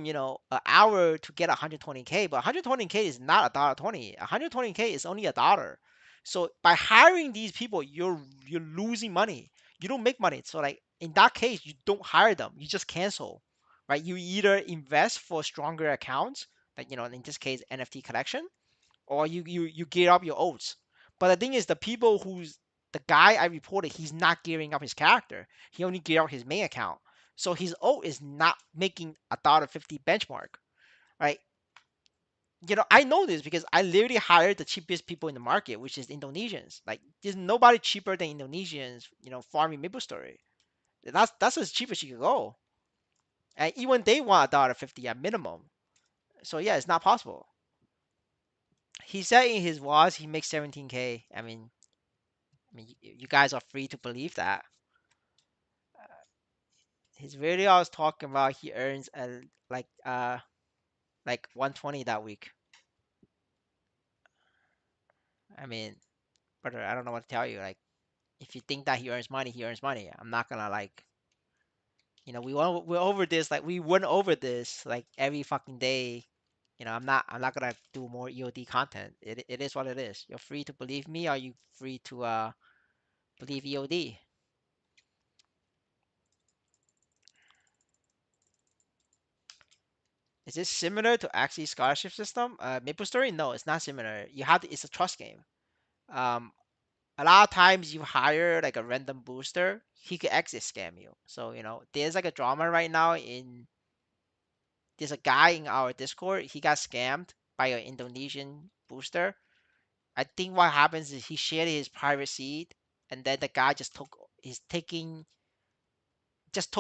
an hour to get 120k, but 120k is not $1.20. 120k is only $1. So by hiring these people, you're losing money. You don't make money. So like in that case, you don't hire them. You just cancel, right? You either invest for stronger accounts, like in this case NFT collection, or you gear up your oats. But the thing is, the guy I reported, he's not gearing up his character. He only geared up his main account, so his oat is not making $1.50 benchmark, right? I know this because I literally hired the cheapest people in the market, which is Indonesians. Like, there's nobody cheaper than Indonesians, farming MapleStory. That's as cheap as you can go, and even they want $1.50 at minimum. So yeah, it's not possible. He said in his was he makes 17K. I mean, you guys are free to believe that. His video I was talking about, he earns like 120 that week. I mean, brother, I don't know what to tell you. Like, if you think that he earns money, he earns money. I'm not gonna like, we're over this. Like, we went over this like every fucking day. I'm not gonna do more EOD content. It is what it is. You're free to believe me, or you free to believe EOD. Is it similar to Axie scholarship system? MapleStory? No, it's not similar. You have to, it's a trust game. Um, a lot of times you hire like a random booster, he could exit scam you. So there's like a drama right now in there's a guy in our Discord. He got scammed by an Indonesian booster. I think what happens is he shared his private seed, and then the guy just took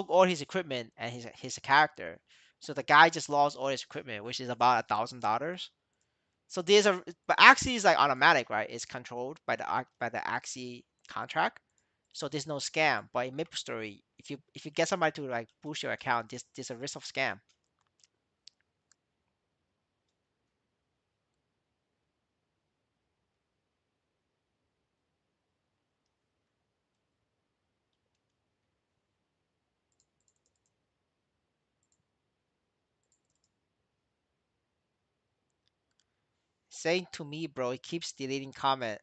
all his equipment and his character. So the guy just lost all his equipment, which is about $1,000. So but Axie is like automatic, right? It's controlled by the Axie contract. So there's no scam. But in MapleStory, if you get somebody to like boost your account, there's a risk of scam. Saying to me, bro, it keeps deleting comment.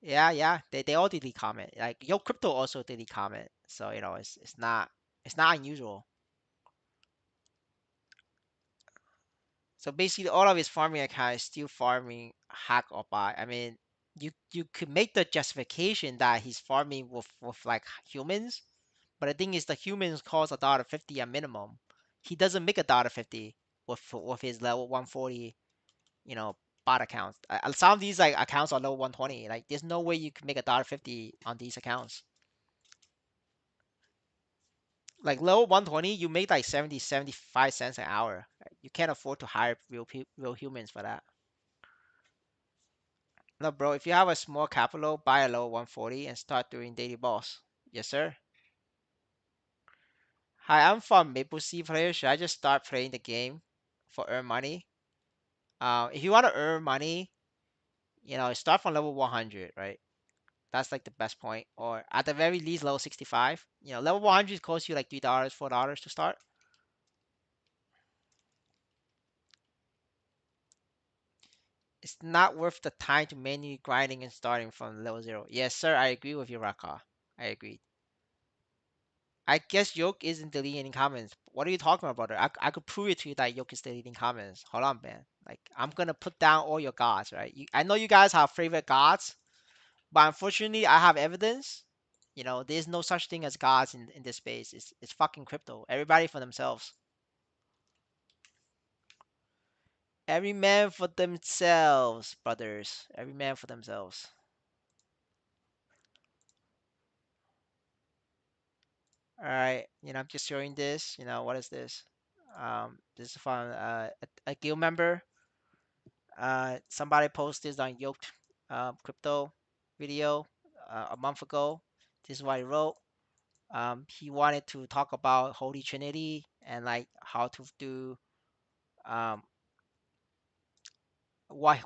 Yeah, yeah, they all delete comment. Like Yo Crypto also delete comment. So it's not unusual. So basically, all of his farming account is still farming hack or buy. I mean, you could make the justification that he's farming with like humans, but the thing is, the humans cost $1.50 a minimum. He doesn't make $1.50 with his level 140, bot accounts. Some of these like accounts are level 120. Like, there's no way you can make $1.50 on these accounts. Like level 120, you make like 75 cents an hour. You can't afford to hire real humans for that. No, bro, if you have a small capital, buy a level 140 and start doing daily boss. Yes, sir. Hi, I'm from Maple Sea player. Should I just start playing the game for earn money? If you want to earn money, start from level 100, right? That's like the best point. Or at the very least, level 65. Level 100 costs you like $3, $4 to start. It's not worth the time to manually grinding and starting from level 0. Yes, sir, I agree with you, Raka. I agree. I guess Yoke isn't deleting comments. What are you talking about? I could prove it to you that Yoke is deleting comments. Hold on, man. Like, I'm gonna put down all your gods, right? I know you guys have favorite gods, but unfortunately, I have evidence. There's no such thing as gods in this space. It's fucking crypto. Everybody for themselves. Every man for themselves, brothers. Every man for themselves. All right. I'm just showing this. What is this? This is from a guild member. Somebody posted this on Yoked Crypto video a month ago. This is what he wrote. He wanted to talk about Holy Trinity and like how to do um, what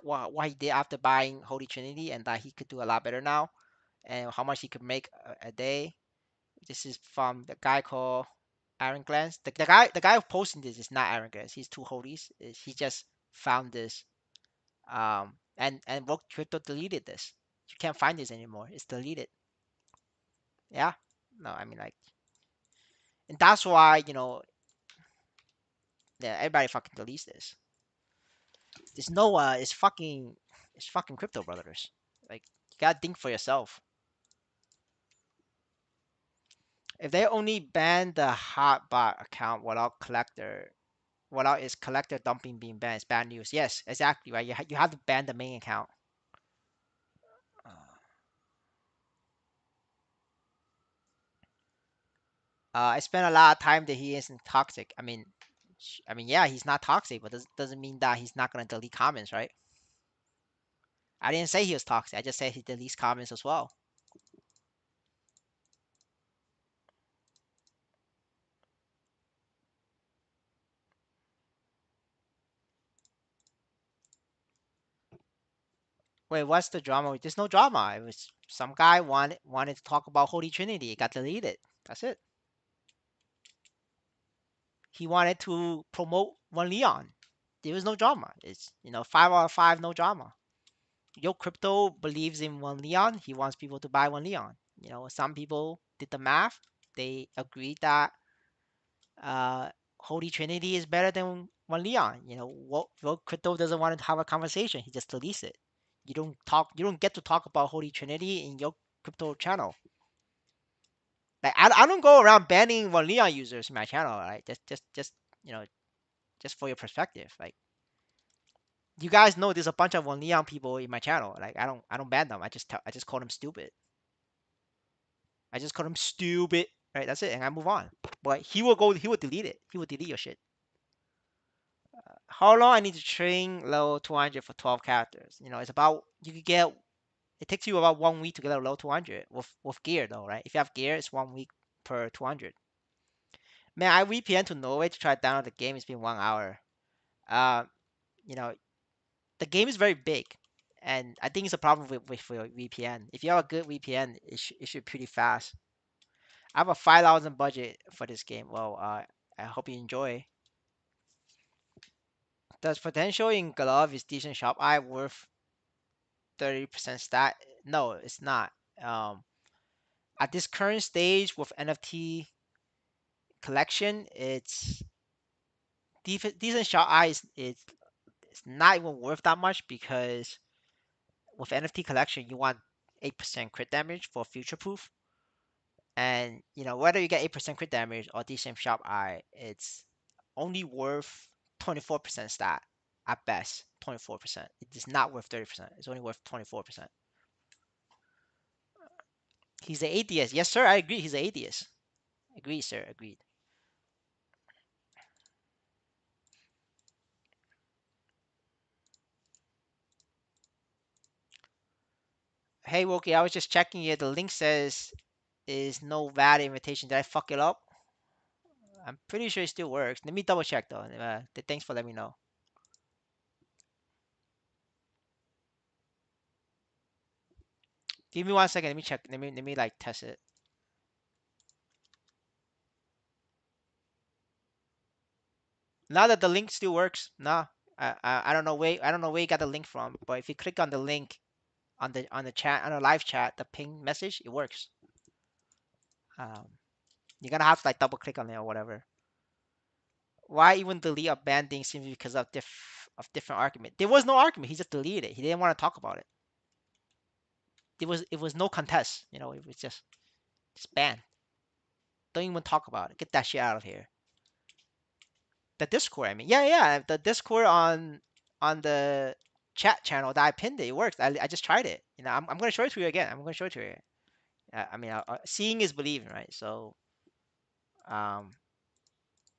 he did after buying Holy Trinity, and that he could do a lot better now, and how much he could make a day. This is from the guy called Aaron Glance. The guy posting this is not Aaron Glance. He's two holies. He just found this. And Woke Crypto deleted this. You can't find this anymore. It's deleted. Yeah. No, I mean, like, and that's why yeah, everybody fucking deletes this. There's no it's fucking crypto, brothers. Like, you gotta think for yourself. If they only ban the hotbot account without its collector dumping being banned, it's bad news. Yes, exactly right. You have to ban the main account. I spent a lot of time that he isn't toxic. I mean, yeah, he's not toxic, but doesn't mean that he's not gonna delete comments, right? I didn't say he was toxic. I just said he deletes comments as well. Wait, what's the drama? There's no drama. It was some guy wanted to talk about Holy Trinity. It got deleted. That's it. He wanted to promote One Leon. There was no drama. It's 5 out of 5, no drama. Yo Crypto believes in One Leon. He wants people to buy One Leon. Some people did the math. They agreed that uh, Holy Trinity is better than one Leon. What crypto doesn't want to have a conversation. He just deletes it. You don't talk. You don't get to talk about Holy Trinity in your crypto channel. Like I don't go around banning one Leon users in my channel. Right? Just you know just for your perspective. Like you guys know, there's a bunch of one Leon people in my channel. Like I don't ban them. I just call them stupid. I just call them stupid. Right? That's it, and I move on. But he will go. He will delete it. He will delete your shit. How long I need to train level 200 for 12 characters? It's about you could get. It takes you about 1 week to get a level 200 with gear though, right? If you have gear, it's 1 week per 200. Man, I VPN to Norway to try to download the game. It's been 1 hour. Uh, you know, the game is very big, and I think it's a problem with your VPN. If you have a good VPN, it should be pretty fast. I have a 5,000 budget for this game. Well, I hope you enjoy. Does potential in glove is decent shop I worth 30% stat? No, it's not. Um, at this current stage with NFT collection, it's decent shot eye it's not even worth that much because with NFT collection you want 8% crit damage for future proof, and whether you get 8% crit damage or decent sharp eye, it's only worth 24% stat at best. 24%. It is not worth 30%. It's only worth 24%. He's an atheist. Yes, sir. I agree. He's an atheist. Agreed, sir. Agreed. Hey, Wookie, I was just checking it. The link says is no valid invitation. Did I fuck it up? I'm pretty sure it still works. Let me double check though. Thanks for letting me know. Give me 1 second. Let me check. Let me like test it. Now that the link still works. No, I don't know where you got the link from. But if you click on the link on the chat on the live chat, the ping message, it works. Um, you're gonna have to like double click on it or whatever. Why even delete a ban thing simply because of different argument? There was no argument. He just deleted it. He didn't want to talk about it. It was no contest. It was just ban. Don't even talk about it. Get that shit out of here. The Discord, I mean, yeah, the Discord on the chat channel that I pinned it. It works. I just tried it. I'm gonna show it to you again. I'm gonna show it to you. I mean, seeing is believing, right? So, um,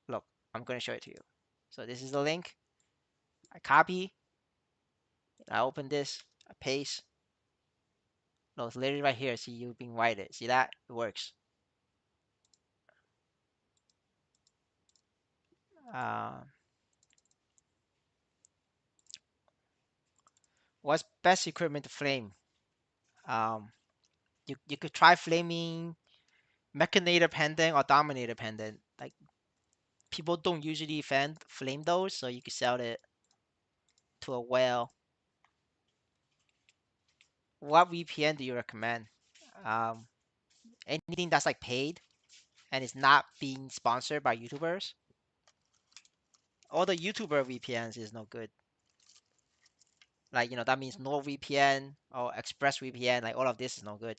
look, I'm gonna show it to you. So this is the link. I copy. I open this. I paste. No, it's literally right here. See, you've been invited. See that? It works. Uh, what's best equipment to flame? Um, you could try flaming Mechanator pendant or Dominator pendant. Like people don't usually flame those, so you could sell it to a whale. What VPN do you recommend? Um, anything that's like paid and is not being sponsored by YouTubers. All the YouTuber VPNs is no good. Like that means NordVPN or ExpressVPN. Like all of this is no good.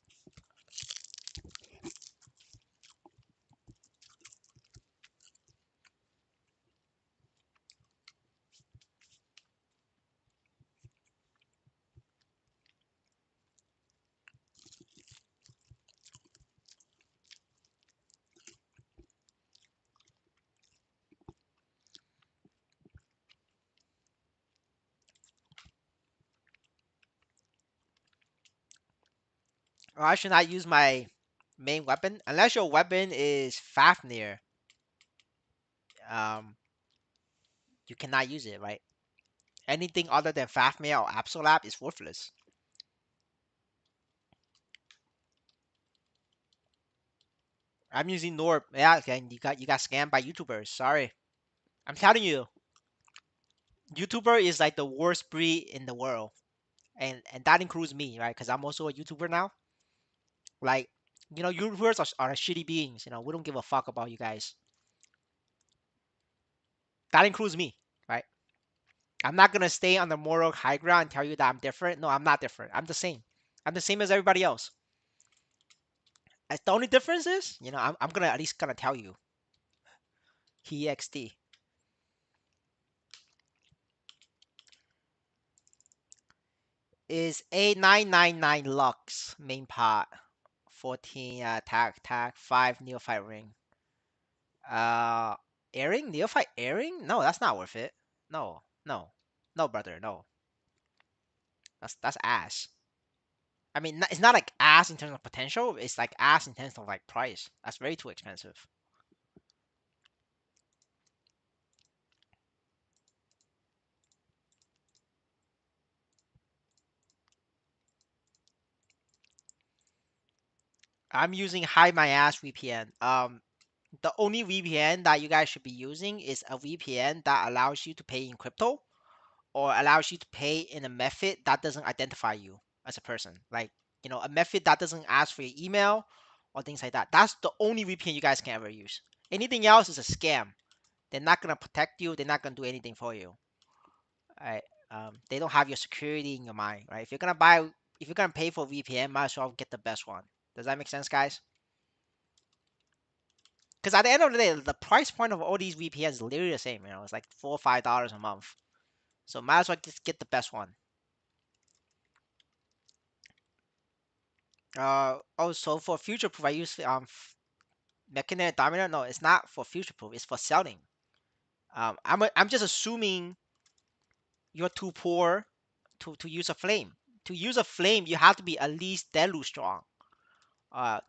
Or I should not use my main weapon unless your weapon is Fafnir. Um, you cannot use it, right? Anything other than Fafnir or Absolab is worthless. I'm using Nord. Yeah, okay, you got scammed by YouTubers. Sorry. I'm telling you, YouTuber is like the worst breed in the world, and that includes me, right? Because I'm also a YouTuber now. Like, YouTubers are shitty beings. We don't give a fuck about you guys. That includes me, right? I'm not gonna stay on the moral high ground and tell you that I'm different. No, I'm not different. I'm the same. I'm the same as everybody else. The only difference is, I'm gonna at least gonna tell you. EXT is 8999 Lux main pot, 14 tag 5 neophyte ring. Uh, airing neophyte airing? No, that's not worth it. No, no, no, brother, no. That's ass. I mean, it's not like ass in terms of potential. It's like ass in terms of like price. That's very too expensive. I'm using Hide My Ass VPN. The only VPN that you guys should be using is a VPN that allows you to pay in crypto or allows you to pay in a method that doesn't identify you as a person. Like, a method that doesn't ask for your email or things like that. That's the only VPN you guys can ever use. Anything else is a scam. They're not gonna protect you. They're not gonna do anything for you. Right? They don't have your security in your mind, right? If you're gonna pay for VPN, might as well get the best one. Does that make sense, guys? Because at the end of the day, the price point of all these VPNs is literally the same. It's like $4 or $5 a month. So might as well just get the best one. Also for future proof, I use Mechanic Dominator. No, it's not for future proof. It's for selling. I'm just assuming you're too poor to use a flame. To use a flame, you have to be at least Delu strong.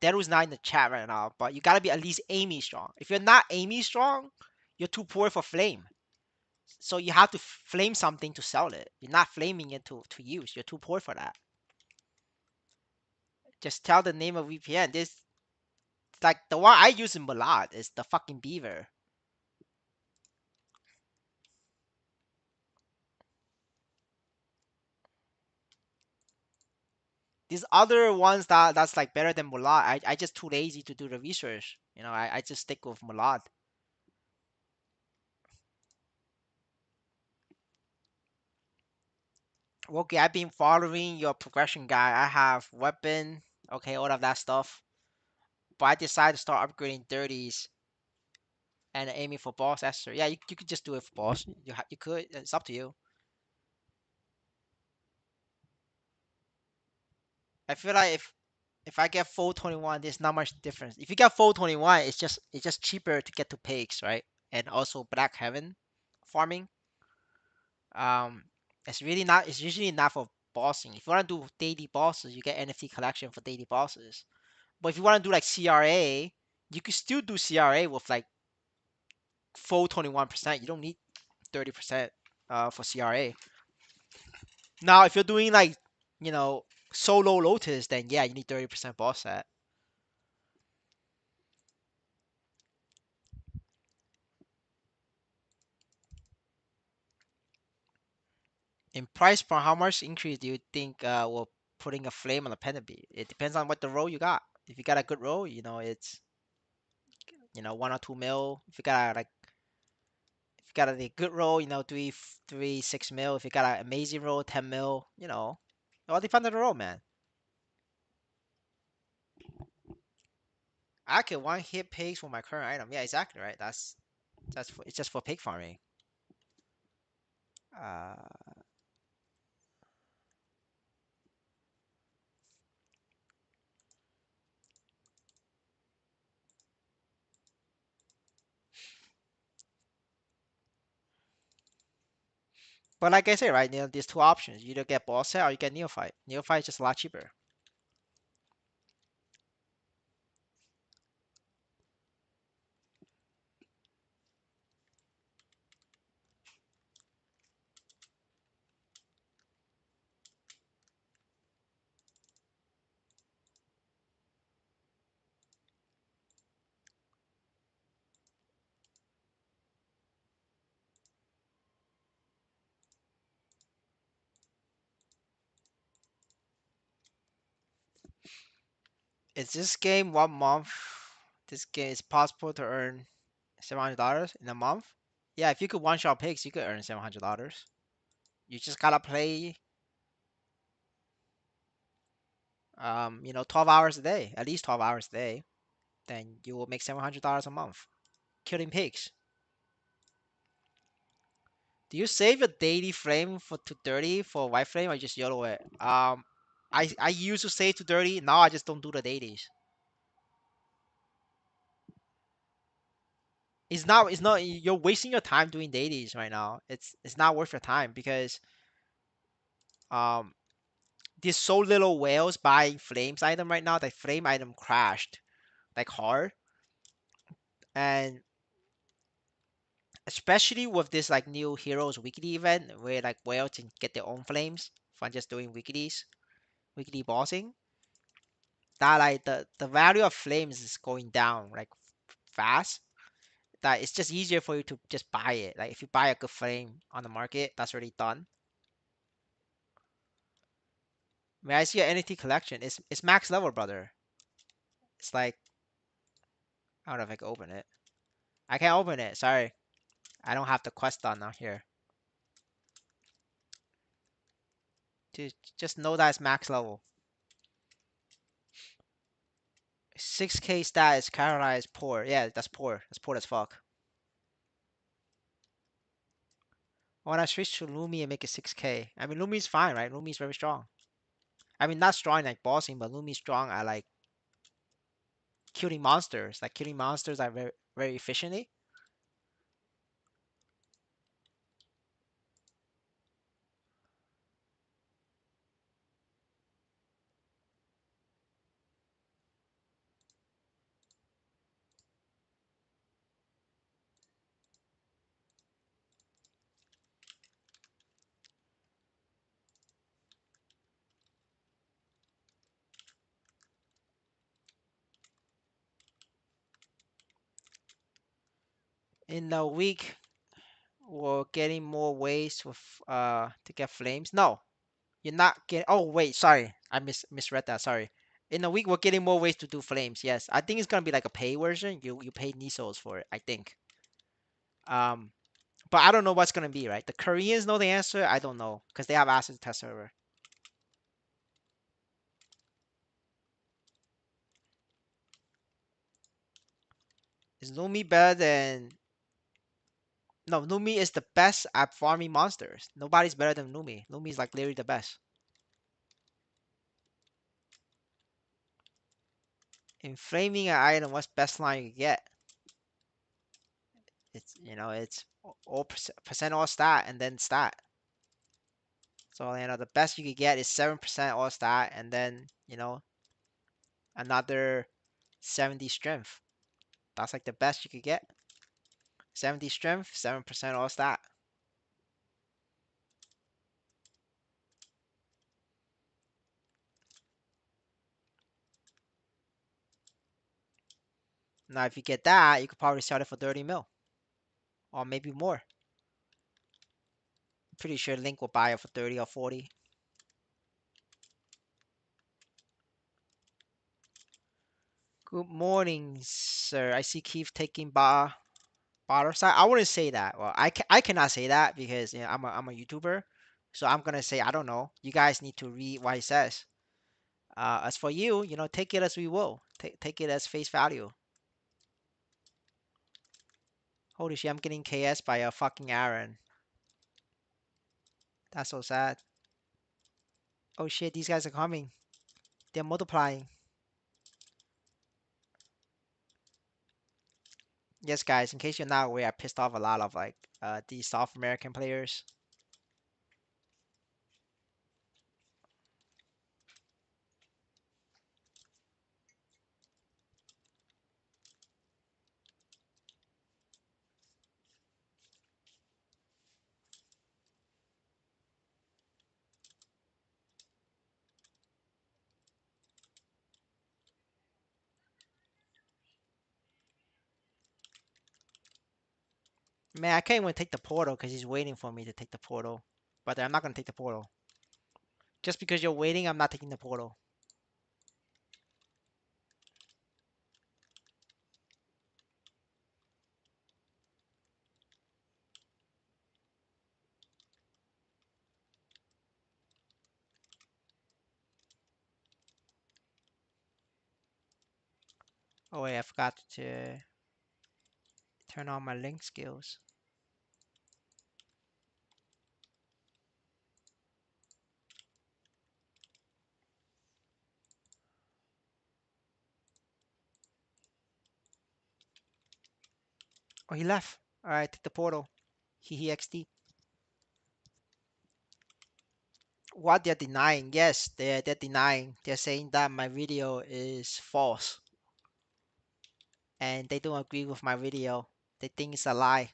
Delu's not in the chat right now, but you gotta be at least Amy strong. If you're not Amy strong, you're too poor for flame. So you have to flame something to sell it. You're not flaming it to use. You're too poor for that. Just tell the name of VPN. This like the one I use in Malad is the fucking beaver. These other ones that's like better than Mulad, I just too lazy to do the research. I just stick with Mulad. Okay, I've been following your progression guide. I have weapon, okay, all of that stuff. But I decided to start upgrading 30s and aiming for boss Esther. Yeah, you could just do it for boss. You could. It's up to you. I feel like if I get full 21, there's not much difference. If you get full 21, it's just cheaper to get to pigs, right? And also Black Heaven farming. Um, it's usually not for bossing. If you want to do daily bosses, you get NFT collection for daily bosses. But if you want to do like CRA, you could still do CRA with like full 21%. You don't need 30% for CRA. Now, if you're doing like, you know, solo Lotus, then yeah, you need 30% boss set. In price per how much increase do you think will putting a flame on a pendant be? It depends on what the roll you got. If you got a good roll, it's 1 or 2 mil. If you got a good roll, 3, 6 mil. If you got an amazing roll, 10 mil. It all depends on the roll, man. I can one hit pigs for my current item. Yeah, exactly right. It's just for pig farming. Uh, but like I said, right, there's two options. You either get boss set or you get neophyte. Neophyte is just a lot cheaper. Is this game 1 month? This game is possible to earn $700 in a month. Yeah, if you could one shot pigs, you could earn $700. You just gotta play, 12 hours a day, at least 12 hours a day. Then you will make $700 a month killing pigs. Do you save a daily frame for to 30 for white flame or just YOLO it? I used to save to 30. Now I just don't do the dailies. It's not you're wasting your time doing dailies right now. It's not worth your time because um there's so little whales buying flames item right now that flame item crashed like hard. And especially with this like new heroes weekly event where like whales can get their own flames from just doing weekly bossing, that like the value of flames is going down like fast, that it's just easier for you to just buy it. Like if you buy a good flame on the market that's already done. May I see your NFT collection? It's max level, brother. It's like, I don't know if I can open it. I can't open it, sorry. I don't have the quest on now here. Just know that it's max level. 6K stat is characterized poor. Yeah, that's poor. That's poor as fuck. When I switch to Lumi and make it 6K. I mean, Lumi's fine, right? Lumi's very strong. I mean, not strong like bossing, but Lumi's strong at like killing monsters. Like killing monsters are very, very efficiently. In a week, we're getting more ways to get flames. No, you're not getting. Oh wait, sorry, I misread that. Sorry. In a week, we're getting more ways to do flames. Yes, I think it's gonna be like a pay version. You pay Nisos for it. I think. Um, but I don't know what's gonna be. Right? The Koreans know the answer. I don't know because they have access to test server. Is Lumi better than? No, Lumi is the best at farming monsters. Nobody's better than Lumi. Lumi is like literally the best. In framing an item, what's best line you can get? It's all percent all stat and then stat. So the best you could get is 7% all stat and then another 70 strength. That's like the best you could get. 70 strength, 7% all stat. Now if you get that, you could probably sell it for 30 mil or maybe more. Pretty sure Link will buy it for 30 or 40. Good morning, sir. I see Keith taking bottle side. I wouldn't say that. Well, I cannot say that because I'm a YouTuber, so I'm gonna say I don't know. You guys need to read what he says. As for you, take it as we will. Take it as face value. Holy shit, I'm getting KS by a fucking Aaron. That's so sad. Oh shit, these guys are coming. They're multiplying. Yes, guys. In case you're not aware, I pissed off a lot of like these South American players. Man, I can't even take the portal because he's waiting for me to take the portal. But I'm not gonna take the portal. Just because you're waiting, I'm not taking the portal. Oh wait, I forgot to turn on my link skills. Oh, he left. All right, take the portal. He XD. What they're denying? Yes, they're denying. They're saying that my video is false, and they don't agree with my video. They think it's a lie.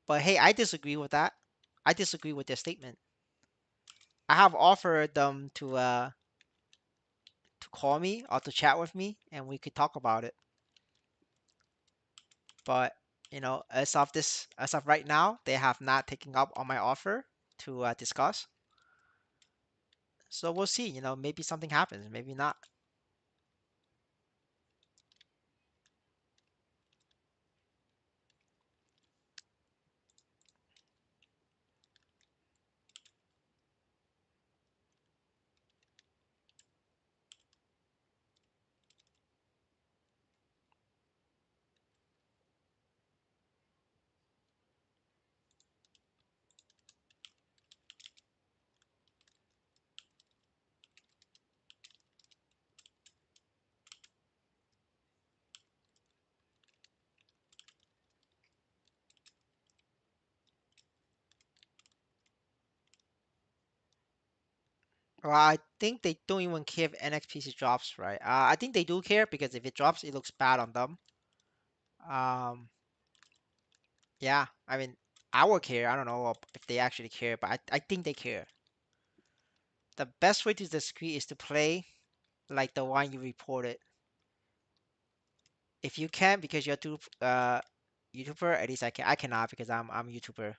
But hey, I disagree with that. I disagree with their statement. I have offered them to call me or to chat with me, and we could talk about it. But as of right now, they have not taken up on my offer to discuss. So we'll see. Maybe something happens, maybe not. Well, I think they don't even care if NXPC drops, right? I think they do care because if it drops, it looks bad on them. Um, yeah, I mean, I would care. I don't know if they actually care, but I think they care. The best way to disagree is to play like the one you reported. If you can, because you're too YouTuber, at least I can. I cannot because I'm a YouTuber.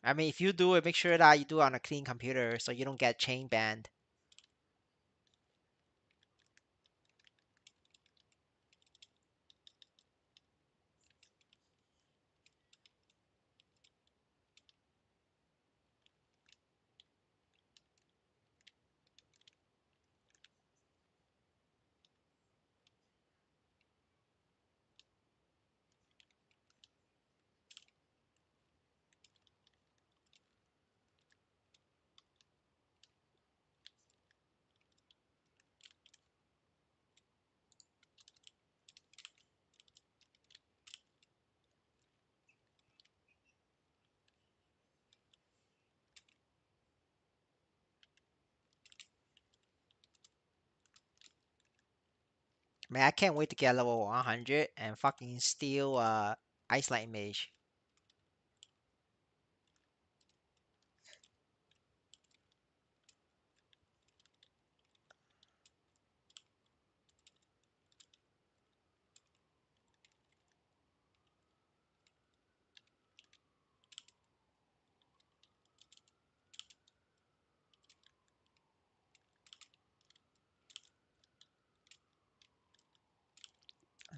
I mean, if you do it, make sure that you do it on a clean computer so you don't get chain banned. Man, I can't wait to get level 100 and fucking steal Ice Light Mage.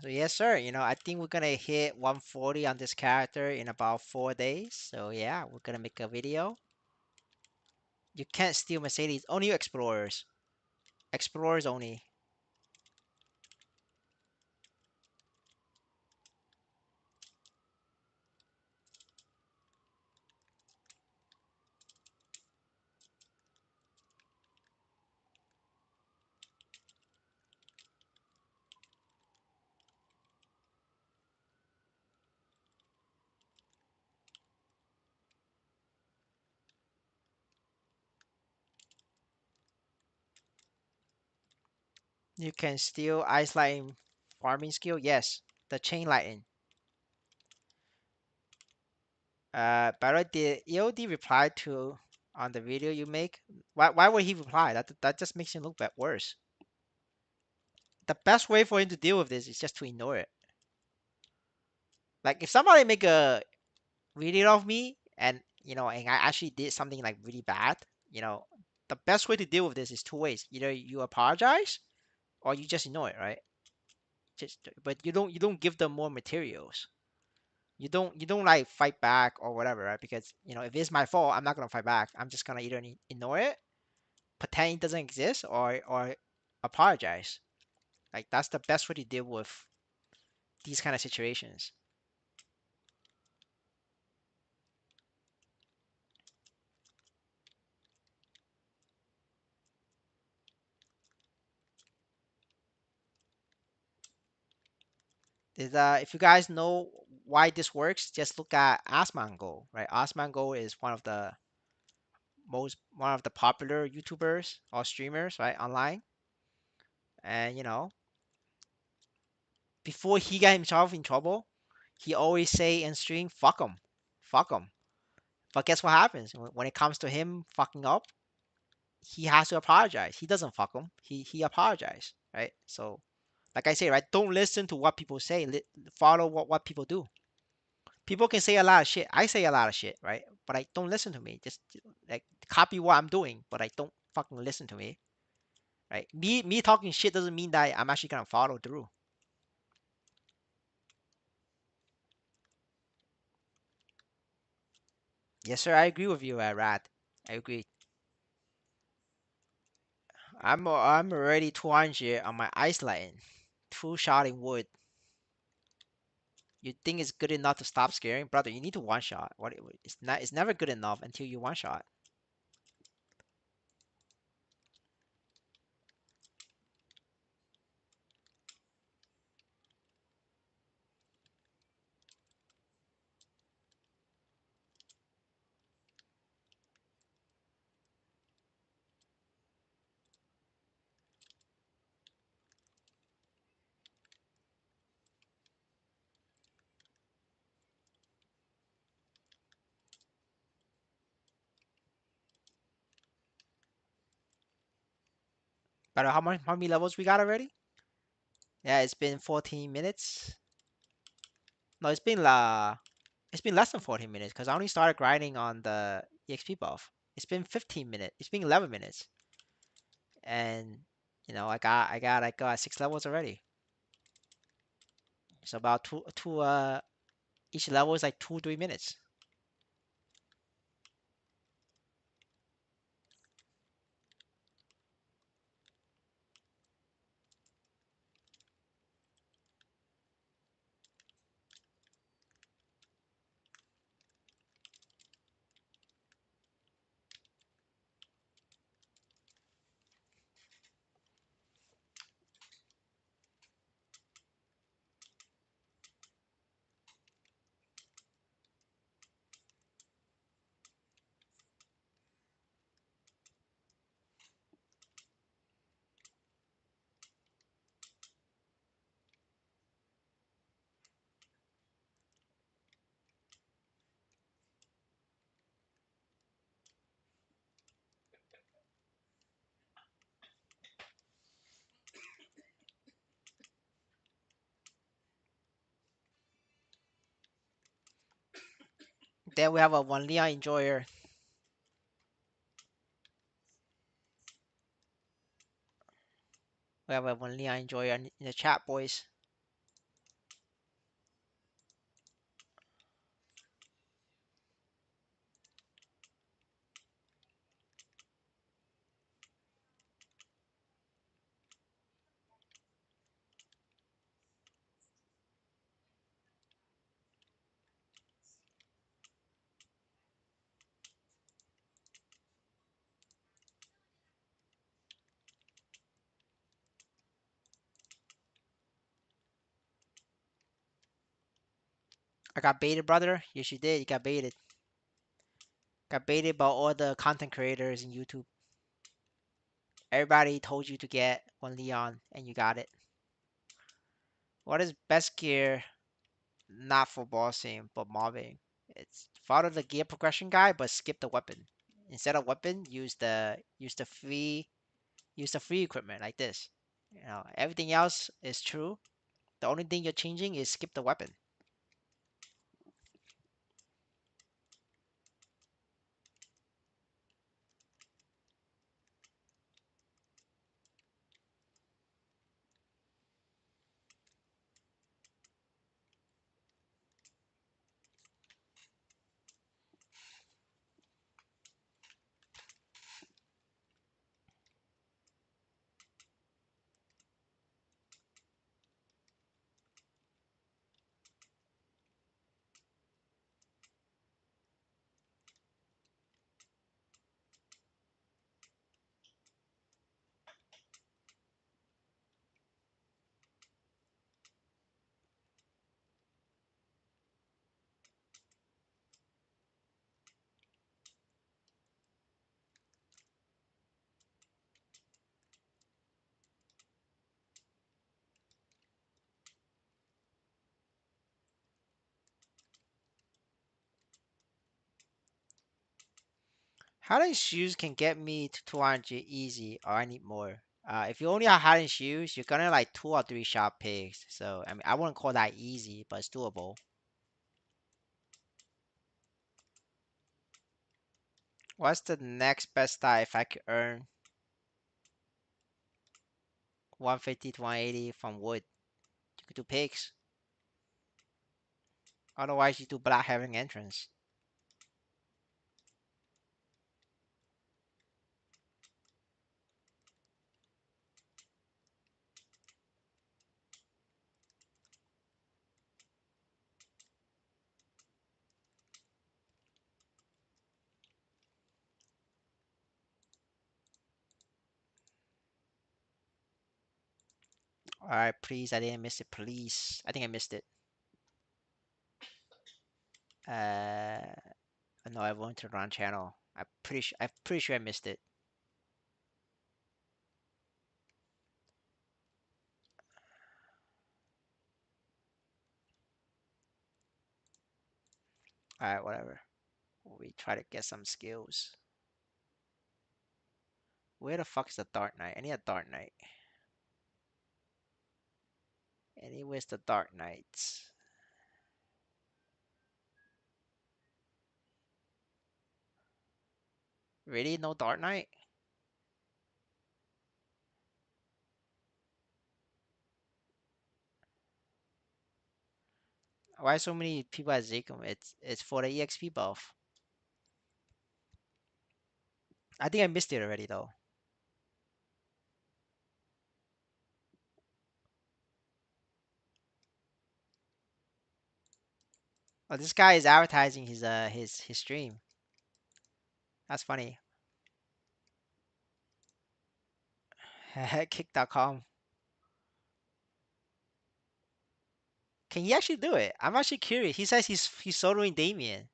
So yes, sir. I think we're gonna hit 140 on this character in about 4 days. So yeah, we're gonna make a video. You can't steal Mercedes. Only explorers. Explorers only. You can steal Ice Light farming skill. Yes, the chain lightning. By the way, did EOD reply to on the video you make? Why would he reply? That just makes him look bad worse. The best way for him to deal with this is just to ignore it. Like if somebody make a video of me and I actually did something like really bad, you know, the best way to deal with this is two ways. Either you apologize or you just ignore it, right? But you don't give them more materials. You don't like fight back or whatever, right? Because if it's my fault, I'm not gonna fight back. I'm just gonna either ignore it, pretend it doesn't exist, or apologize. Like that's the best way to deal with these kind of situations. If you guys know why this works, just look at Asmongo, right? Asmongo is one of the popular YouTubers or streamers, right, online. And before he got himself in trouble, he always say in stream, "Fuck him, fuck him." But guess what happens when it comes to him fucking up? He has to apologize. He doesn't fuck him. He apologized, right? So, like I say, right, don't listen to what people say. Follow what people do. People can say a lot of shit. I say a lot of shit, right? But I don't listen to me. Just like copy what I'm doing, but I don't fucking listen to me, right? Me talking shit doesn't mean that I'm actually gonna follow through. Yes, sir. I agree with you, Rat. I agree. I'm already 200 on my ice lighting. Two shot in wood. You think it's good enough to stop scaring, brother? You need to one shot. What? It's not. It's never good enough until you one shot. But how many levels we got already? Yeah, it's been 14 minutes. No, it's been less than 14 minutes because I only started grinding on the EXP buff. It's been 15 minutes. It's been 11 minutes, and I got 6 levels already. It's about two each level is like 2 3 minutes. Then we have a one Leon enjoyer. We have a one Leon enjoyer in the chat, boys. I got baited, brother. Yes, you did. You got baited. Got baited by all the content creators in YouTube. Everybody told you to get one Leon, and you got it. What is best gear? Not for bossing, but mobbing. It's follow the gear progression guide, but skip the weapon. Instead of weapon, use the free equipment like this. Everything else is true. The only thing you're changing is skip the weapon. Hidden shoes can get me to 200 easy, or I need more. If you only have hidden shoes, you're gonna like 2 or 3 shot picks. So I mean, I wouldn't call that easy, but it's doable. What's the next best die if I could earn 150 to 180 from wood? You could do picks. Otherwise, you do black having entrance. All right, please. I didn't miss it. Please. I think I missed it. Uh, no, I went to the wrong channel. I'm pretty sure I missed it. All right, whatever. We try to get some skills. Where the fuck is the Dark Knight? I need a Dark Knight. Where's the Dark Knights? Really? No Dark Knight? Why so many people at Zacom? It's for the EXP buff. I think I missed it already though. Oh, this guy is advertising his stream. That's funny. Kick.com. Can he actually do it? I'm actually curious. He says he's soloing Damien.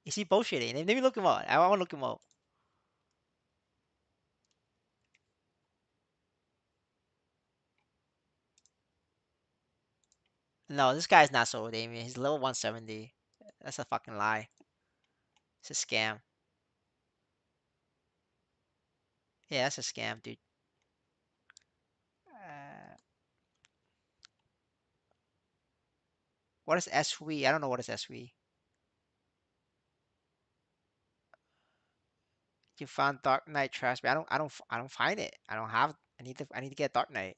Is he bullshitting? Let me look him up. I want to look him up. No, this guy's not solo Damien. He's level 170. That's a fucking lie. It's a scam. Yeah, that's a scam, dude. Uh, what is SW? I don't know what is SW. You found Dark Knight trash, but I don't find it. I don't have. I need to get Dark Knight.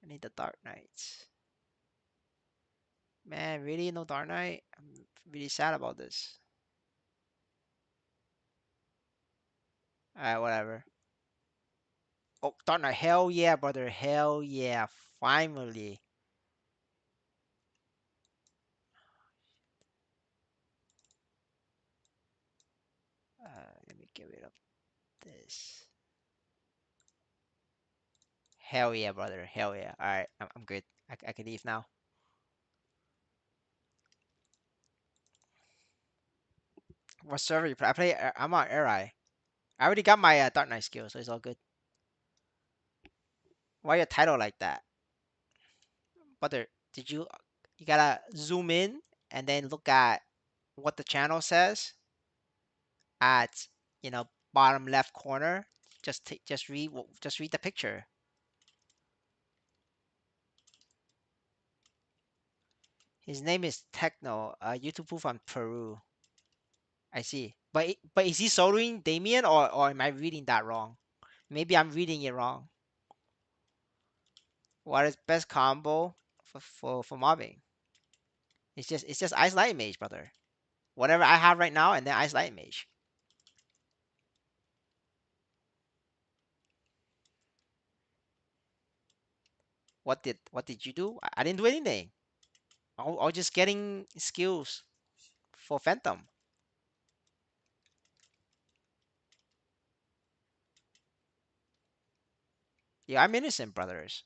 I need the Dark Knights. Man, really no Dark Knight? I'm really sad about this. Alright, whatever. Oh, Dark Knight, hell yeah, brother, hell yeah, finally. Let me get rid of this. Hell yeah, brother, hell yeah. Alright, I'm good. I can leave now. What server you play? I play. I'm on Air. I already got my Dark Knight skill, so it's all good. Why your title like that? Brother, did you gotta zoom in and then look at what the channel says at bottom left corner. Just read the picture. His name is Techno, YouTube from Peru. I see. But is he soloing Damien, or am I reading that wrong? Maybe I'm reading it wrong. What is best combo for mobbing? It's just Ice Light Mage, brother. Whatever I have right now, and then Ice Light Mage. What did you do? I didn't do anything. I was just getting skills for Phantom. Yeah, I'm innocent, brothers.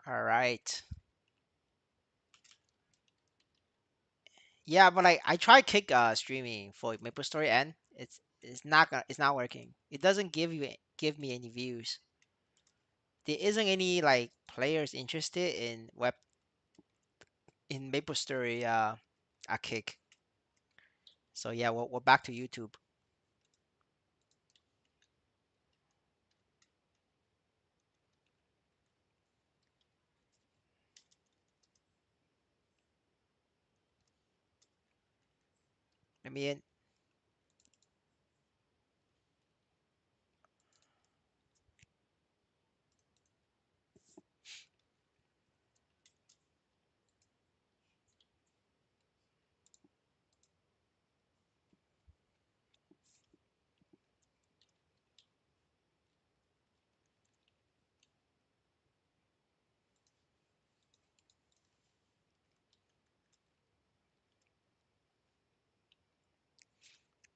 All right. Yeah, but like I tried kick streaming for MapleStory and it's not working. It doesn't give me any views. There isn't any like players interested in web in MapleStory a kick. So yeah, we're back to YouTube. Let me in.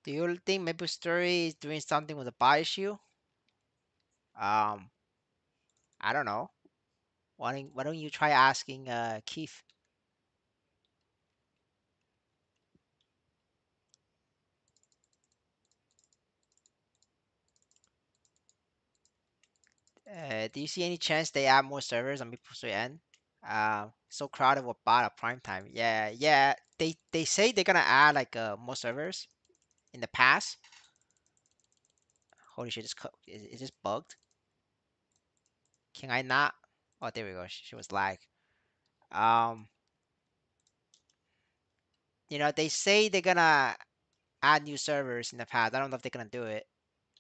Do you think MapleStory is doing something with a bot issue? Um, I don't know. Why don't you try asking Keith? Do you see any chance they add more servers on MapleStory N? So crowded with bot at prime time. Yeah, yeah. They say they're gonna add like more servers in the past. Holy shit, is this bugged? Can I not? Oh, there we go. She was lag. Um, they say they're gonna add new servers in the past. I don't know if they're gonna do it.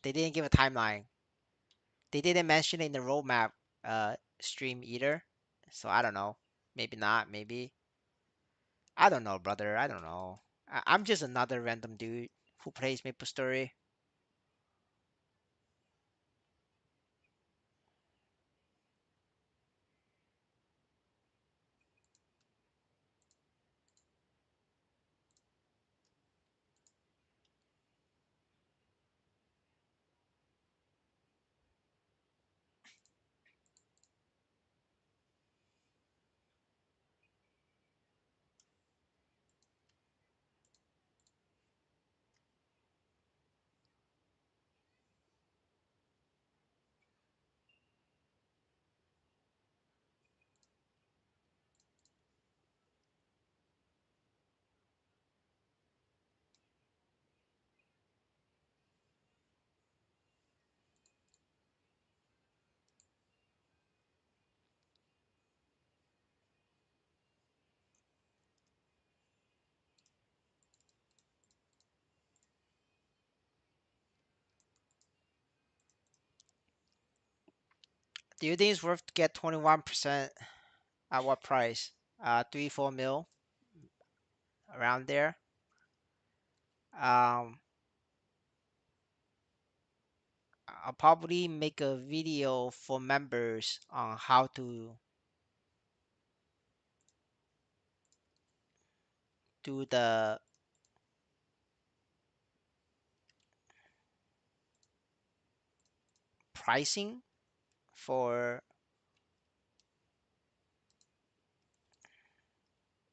They didn't give a timeline. They didn't mention it in the roadmap stream either. So I don't know. Maybe not. Maybe. I don't know, brother. I don't know. I'm just another random dude who plays MapleStory. Do you think it's worth to get 21% at what price? 3 4 mil around there. Um, I'll probably make a video for members on how to do the pricing for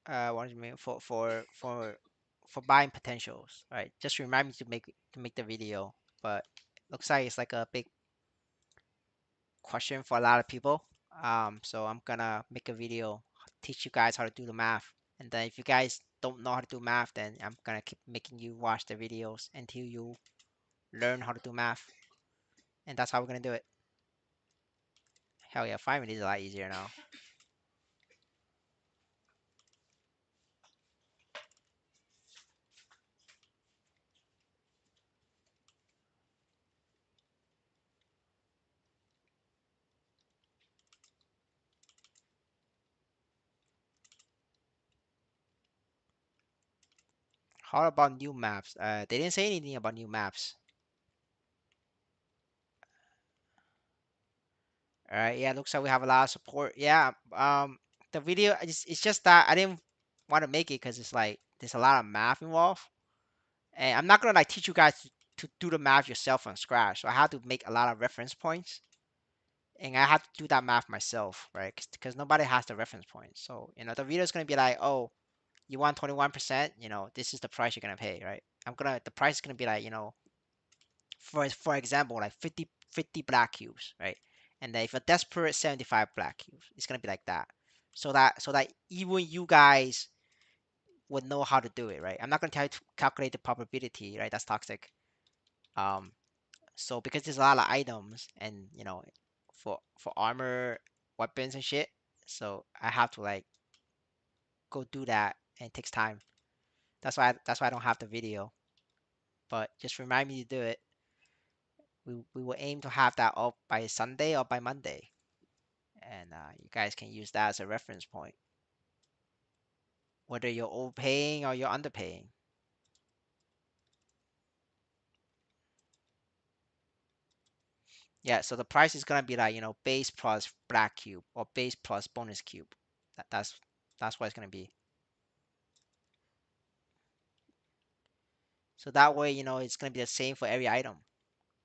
what do you mean for buying potentials, right? Just remind me to make the video, but looks like it's like a big question for a lot of people. So I'm gonna make a video teach you guys how to do the math, and then if you guys don't know how to do math, then I'm gonna keep making you watch the videos until you learn how to do math, and that's how we're gonna do it. Hell yeah, 5 minutes is a lot easier now. How about new maps? They didn't say anything about new maps. All right, yeah, looks like we have a lot of support. Yeah, the video it's just that I didn't want to make it because it's like there's a lot of math involved, and I'm not gonna like teach you guys to do the math yourself from scratch. So I have to make a lot of reference points, and I have to do that math myself, right? Because nobody has the reference point. So, the video is gonna be like, oh, you want 21%, this is the price you're gonna pay, right? The price is gonna be like, for example, like 50 black cubes, right? And then if a desperate 75 black cubes, it's gonna be like that. So that even you guys would know how to do it, right? I'm not gonna tell you to calculate the probability, right? That's toxic. Um, so because there's a lot of items and for armor, weapons and shit, so I have to like go do that and it takes time. That's why I don't have the video. But just remind me to do it. We will aim to have that up by Sunday or by Monday, and you guys can use that as a reference point, whether you're overpaying or you're underpaying. Yeah, so the price is gonna be like base plus black cube or base plus bonus cube. That's what it's gonna be. So that way it's gonna be the same for every item.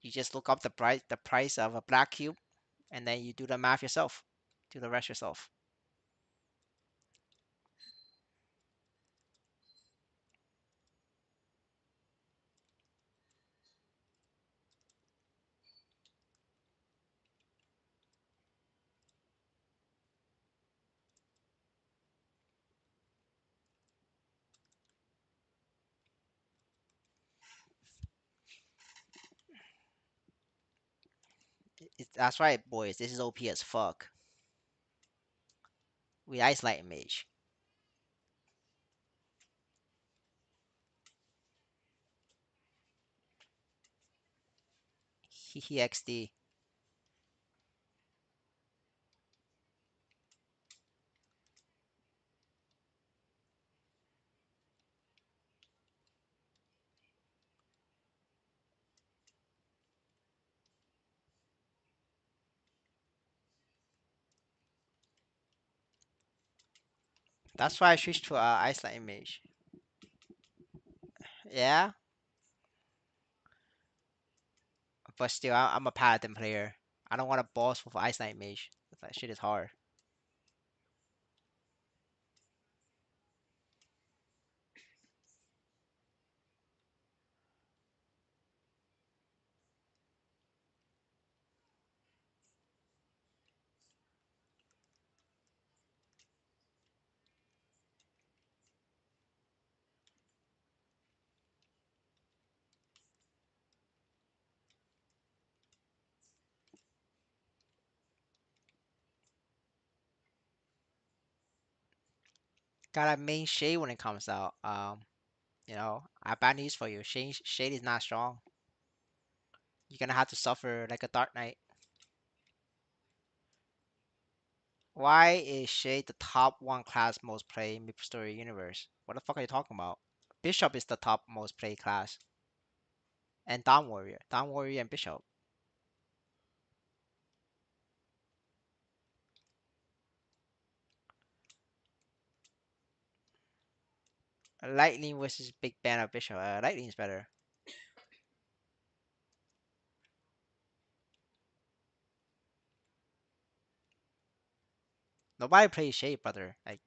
You just look up the price of a black cube, and then you do the math yourself. Do the rest yourself. That's right, boys. This is OP as fuck. We isolate mage. Hehe XD. That's why I switched to isolate mage. Yeah, but still, I'm a paladin player. I don't want a boss with isolate mage. That shit is hard. Got a main shade when it comes out. I have bad news for you. Shade is not strong. You're gonna have to suffer like a Dark Knight. Why is Shade the top one class most played in Story universe? What the fuck are you talking about? Bishop is the top most played class, and Dawn Warrior and Bishop. Lightning versus Big Banner Bishop. Lightning is better. Nobody plays Shade, brother. Like,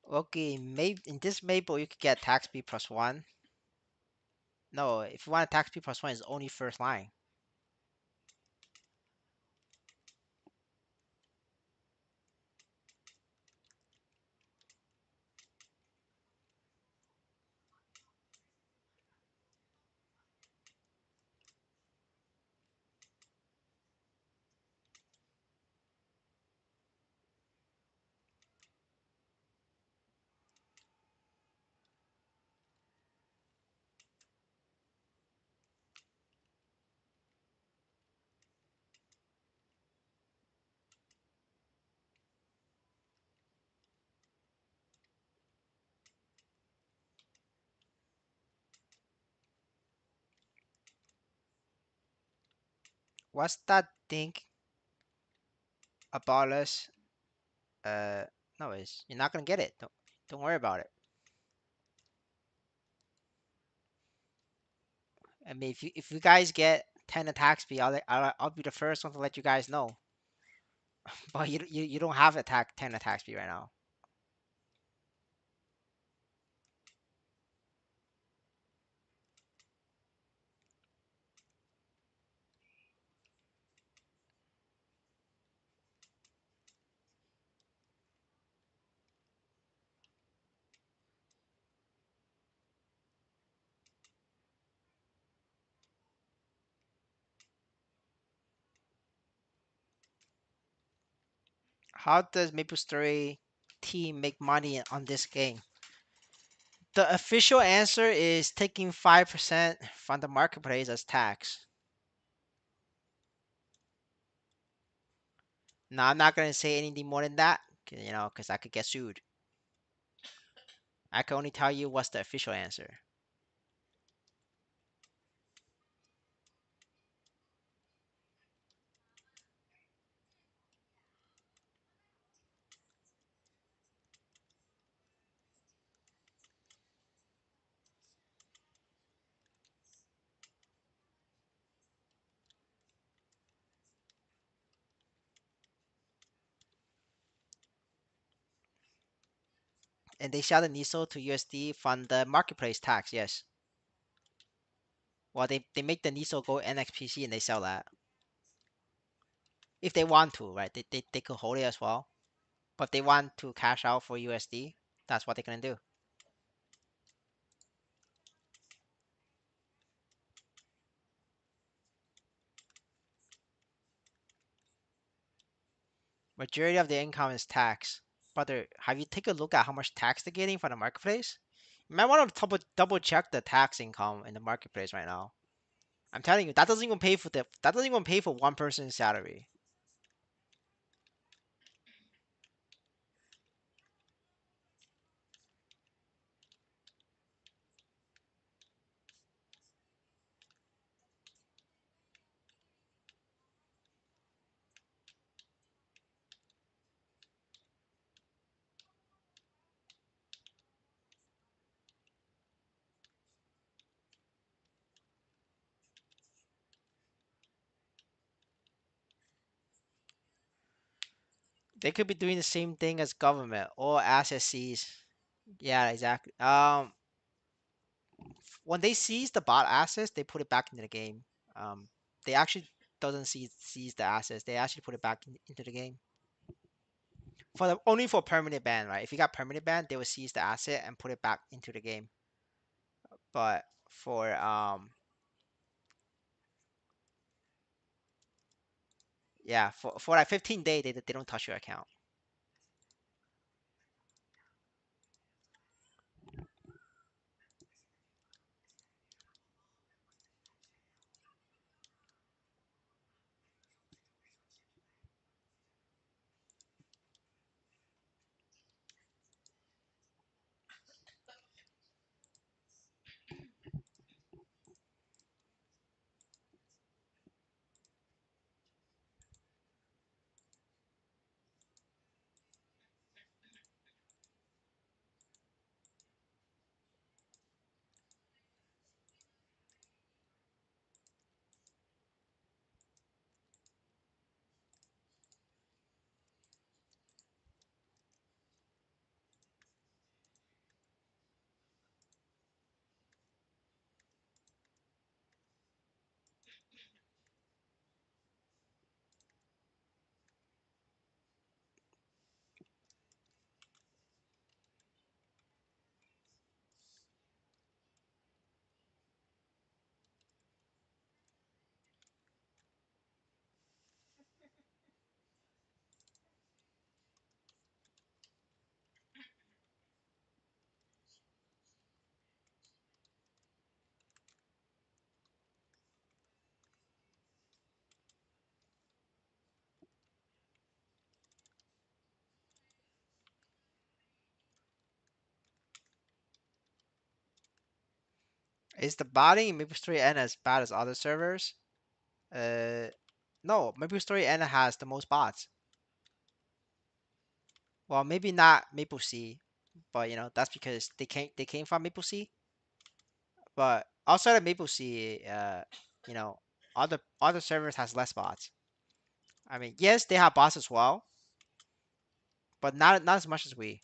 okay, maybe in this Maple you could get attack speed plus one. No, if you want attack speed plus one, it's only first line. what's that thing about us? No, it's you're not gonna get it. Don't worry about it. I mean, if you guys get 10 attack speed, I'll be the first one to let you guys know. But you don't have 10 attack speed right now. How does MapleStory team make money on this game? The official answer is taking 5% from the marketplace as tax. Now I'm not gonna say anything more than that, because I could get sued. I can only tell you what's the official answer. And they sell the NISO to USD from the marketplace tax, yes. Well, they make the NISO go NXPC and they sell that. If they want to, right? They could hold it as well. But if they want to cash out for USD, that's what they're gonna do. Majority of the income is tax. Brother, have you take a look at how much tax they're getting from the marketplace? You might want to double check the tax income in the marketplace right now. I'm telling you, that doesn't even pay for one person's salary. They could be doing the same thing as government or asset seize. Yeah, exactly. When they seize the bot assets, they put it back into the game. They actually doesn't seize the assets. They actually put it back into the game for the only for permanent ban, right? If you got permanent ban, they will seize the asset and put it back into the game. But for yeah, for like 15 days, they don't touch your account. Is the botting in MapleStory N as bad as other servers? Uh, No, MapleStory N has the most bots. Well, maybe not Maple Sea, but that's because they came from Maple Sea. But outside of Maple Sea, you know, other servers has less bots. I mean, yes, they have bots as well, but not as much as we.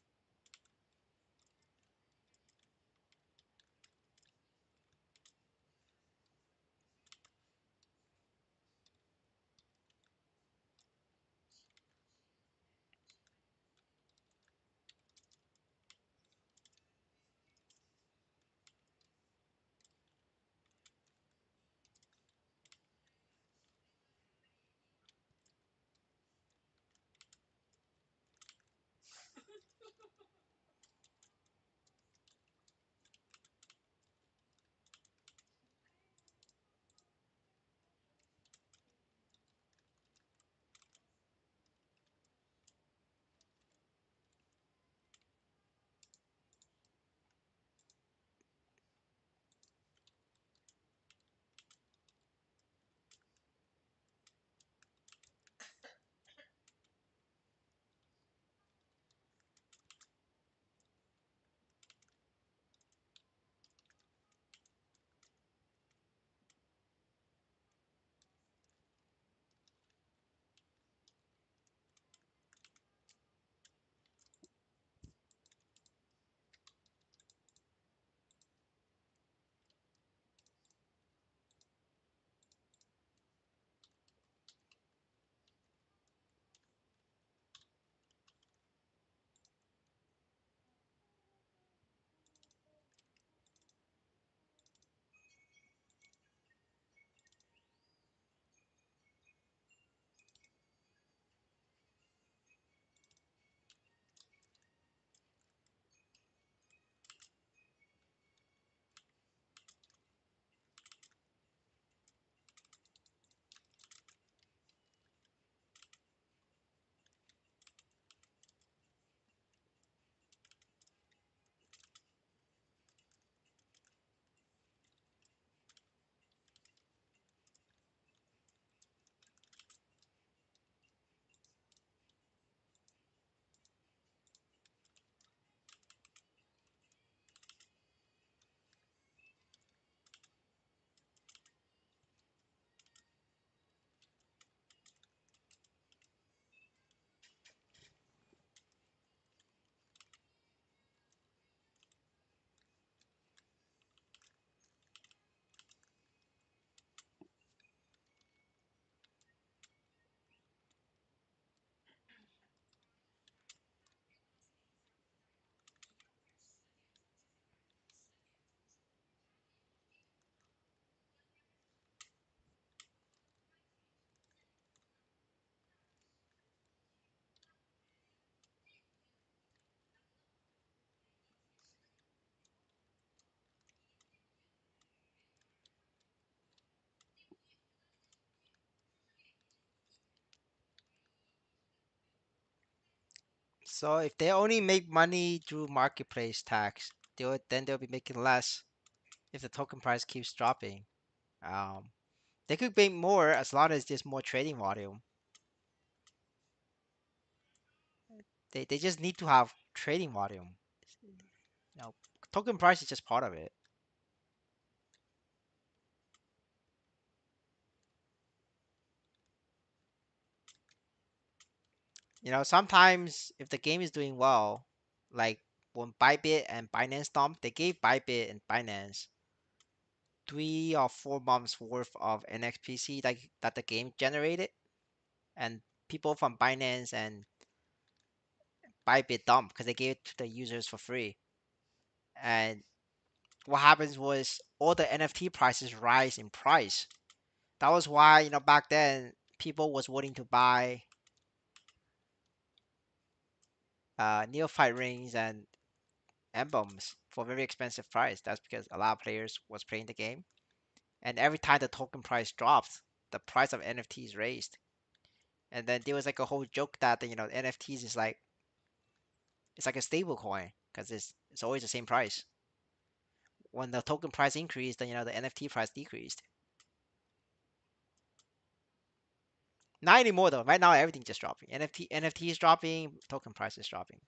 So if they only make money through marketplace tax, they'll be making less if the token price keeps dropping. Um, they could make more as long as there's more trading volume. They just need to have trading volume. You know, token price is just part of it. Sometimes if the game is doing well, like when Bybit and Binance dumped, they gave Bybit and Binance 3 or 4 months worth of NXPC that the game generated, and people from Binance and Bybit dumped because they gave it to the users for free. And what happens was all the NFT prices rise in price. That was why back then people was willing to buy neophyte rings and emblems for very expensive price. That's because a lot of players was playing the game, and every time the token price drops, the price of NFTs raised. And then there was like a whole joke that NFTs is like it's like a stable coin because it's always the same price. When the token price increased, then the NFT price decreased. Not anymore though. Right now everything's just dropping. NFT is dropping, token price is dropping.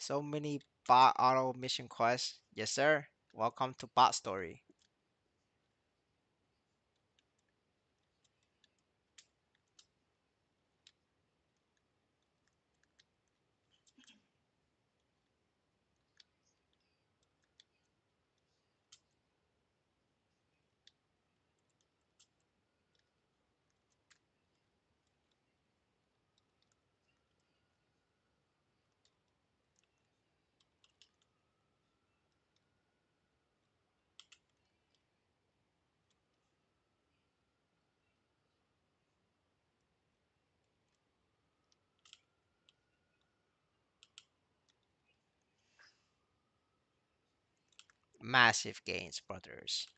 So many bot auto mission quests. Yes, sir. Welcome to bot story. Massive gains, brothers.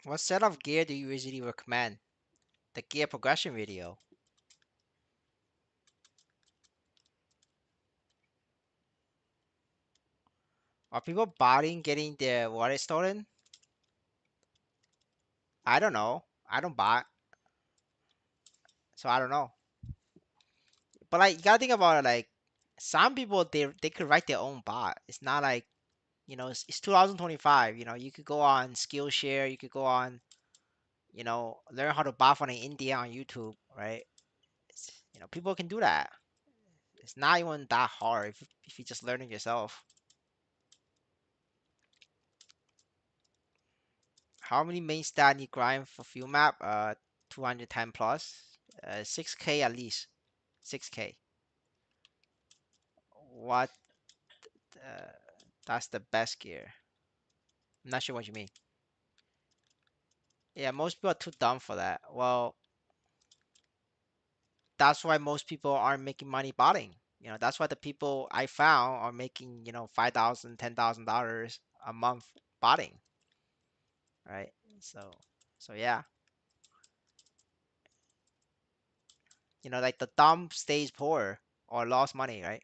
What set of gear do you usually recommend? The gear progression video. Are people botting getting their wallet stolen? I don't know. I don't bot, so I don't know. But like you gotta think about it like some people they could write their own bot. It's not like it's 2025. You could go on Skillshare, you could go on learn how to bot from India on YouTube, right? People can do that. It's not even that hard if you just learn it yourself. How many main stat need grind for fuel map? 210 plus. 6K at least. 6K. What? Uh, that's the best gear. I'm not sure what you mean. Yeah, most people are too dumb for that. Well, that's why most people aren't making money botting. That's why the people I found are making, 5,000, $10,000 a month botting, right? So, so yeah, like the dumb stays poor or lost money, right?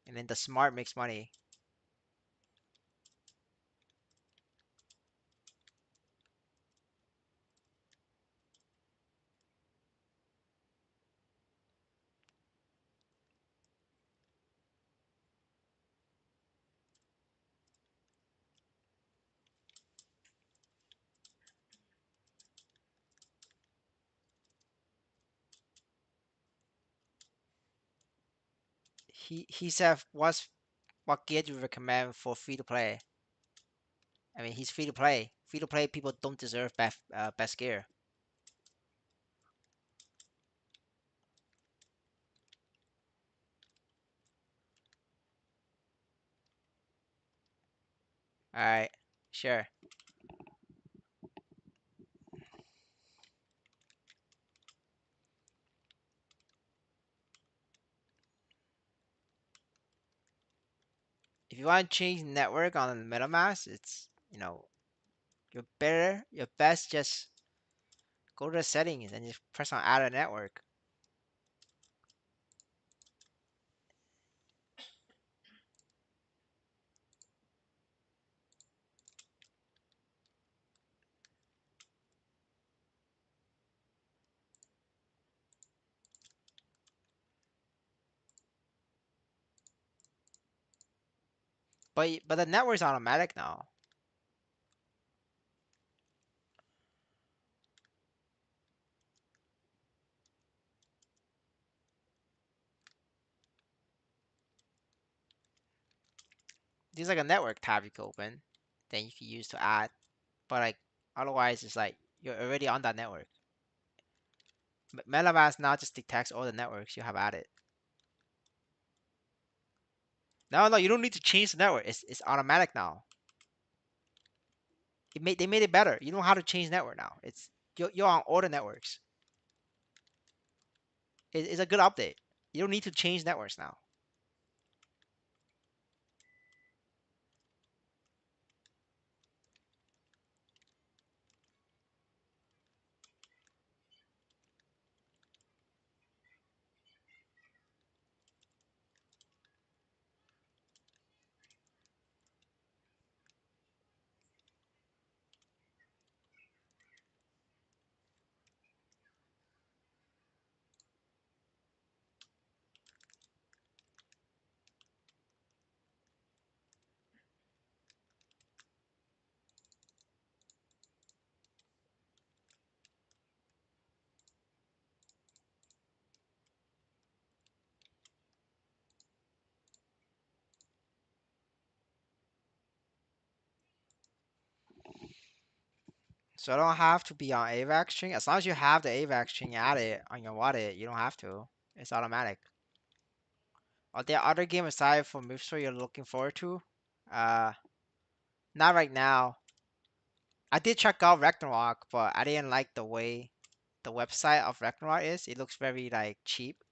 And then the smart makes money. he said what gear do you recommend for free to play? I mean, he's free to play. Free to play people don't deserve best gear. All right, sure. If you want to change network on the MetaMask, it's your best just go to the settings and just press on add a network. But the network's automatic now. There's like a network tab you can open, then you can use to add. But like otherwise, it's like you're already on that network. MetaMask now just detects all the networks you have added. No, you don't need to change the network. It's automatic now. They made it better. You know how to change network now. You're on all the networks. It's a good update. You don't need to change networks now. So I don't have to be on AVAX string. As long as you have the AVAX string added on your wallet, you don't have to. It's automatic. Are there other game aside from maplestory you're looking forward to? Uh, Not right now. I did check out Ragnarok, but I didn't like the way the website of Ragnarok is. It looks very like cheap,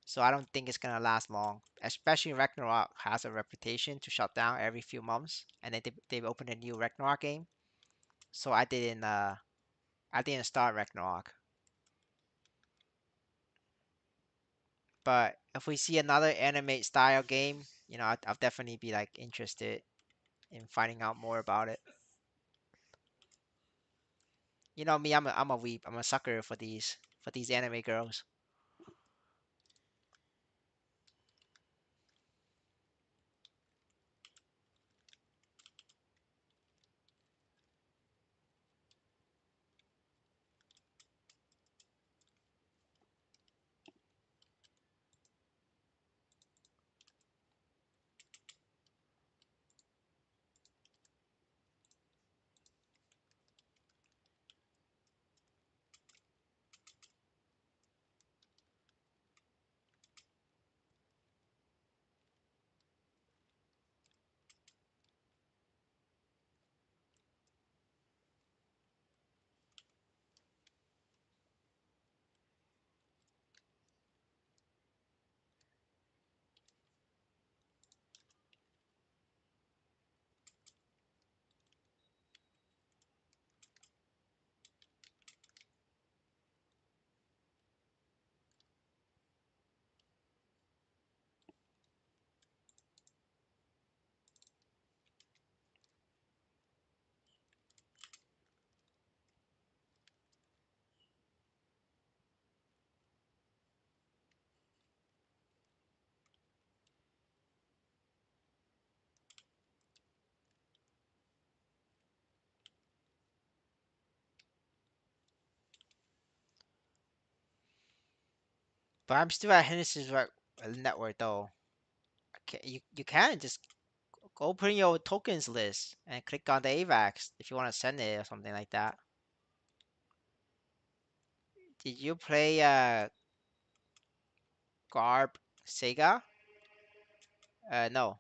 so I don't think it's gonna last long. Especially Ragnarok has a reputation to shut down every few months, and then they've opened a new Ragnarok game. So I didn't start Ragnarok. But if we see another anime style game, I'll definitely be like interested in finding out more about it. You know me, I'm a weep. I'm a sucker for these anime girls. But I'm still at Henderson's network though. You can just open your tokens list and click on the AVAX if you want to send it or something like that. Did you play Garb Sega? No.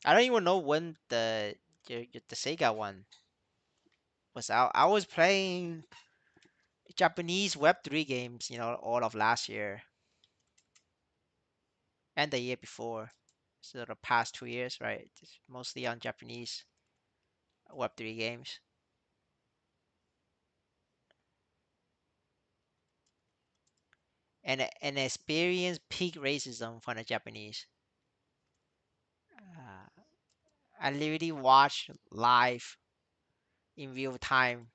I don't even know when the Sega one was out. I was playing Japanese Web3 games, all of last year and the year before. So the past 2 years, right? Just mostly on Japanese Web3 games. And experience peak racism from the Japanese. Uh, I literally watched live in real time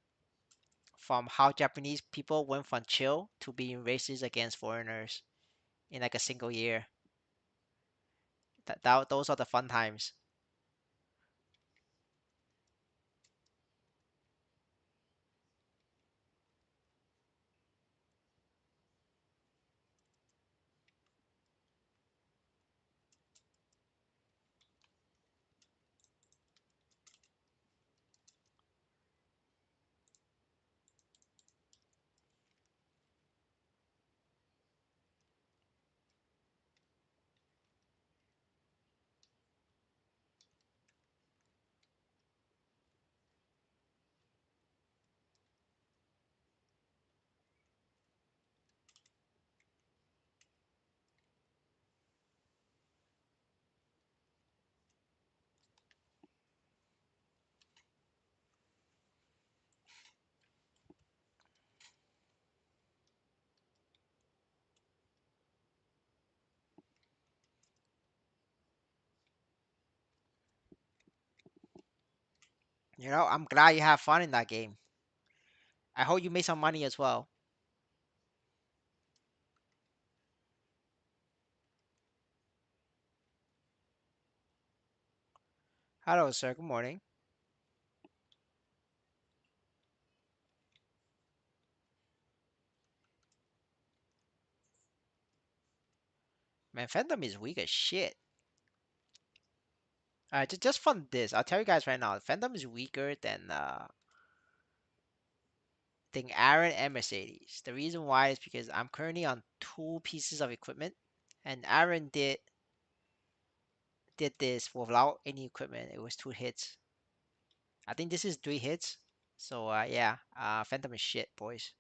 from how Japanese people went from chill to being racist against foreigners in like a single year. Those are the fun times. I'm glad you have fun in that game. I hope you made some money as well. Hello, sir. Good morning. Man, Phantom is weak as shit. Just from this, I'll tell you guys right now, Phantom is weaker than Aaron and Mercedes. The reason why is because I'm currently on two pieces of equipment, and Aaron did this without any equipment. It was 2 hits. I think this is 3 hits. So yeah, Phantom is shit, boys.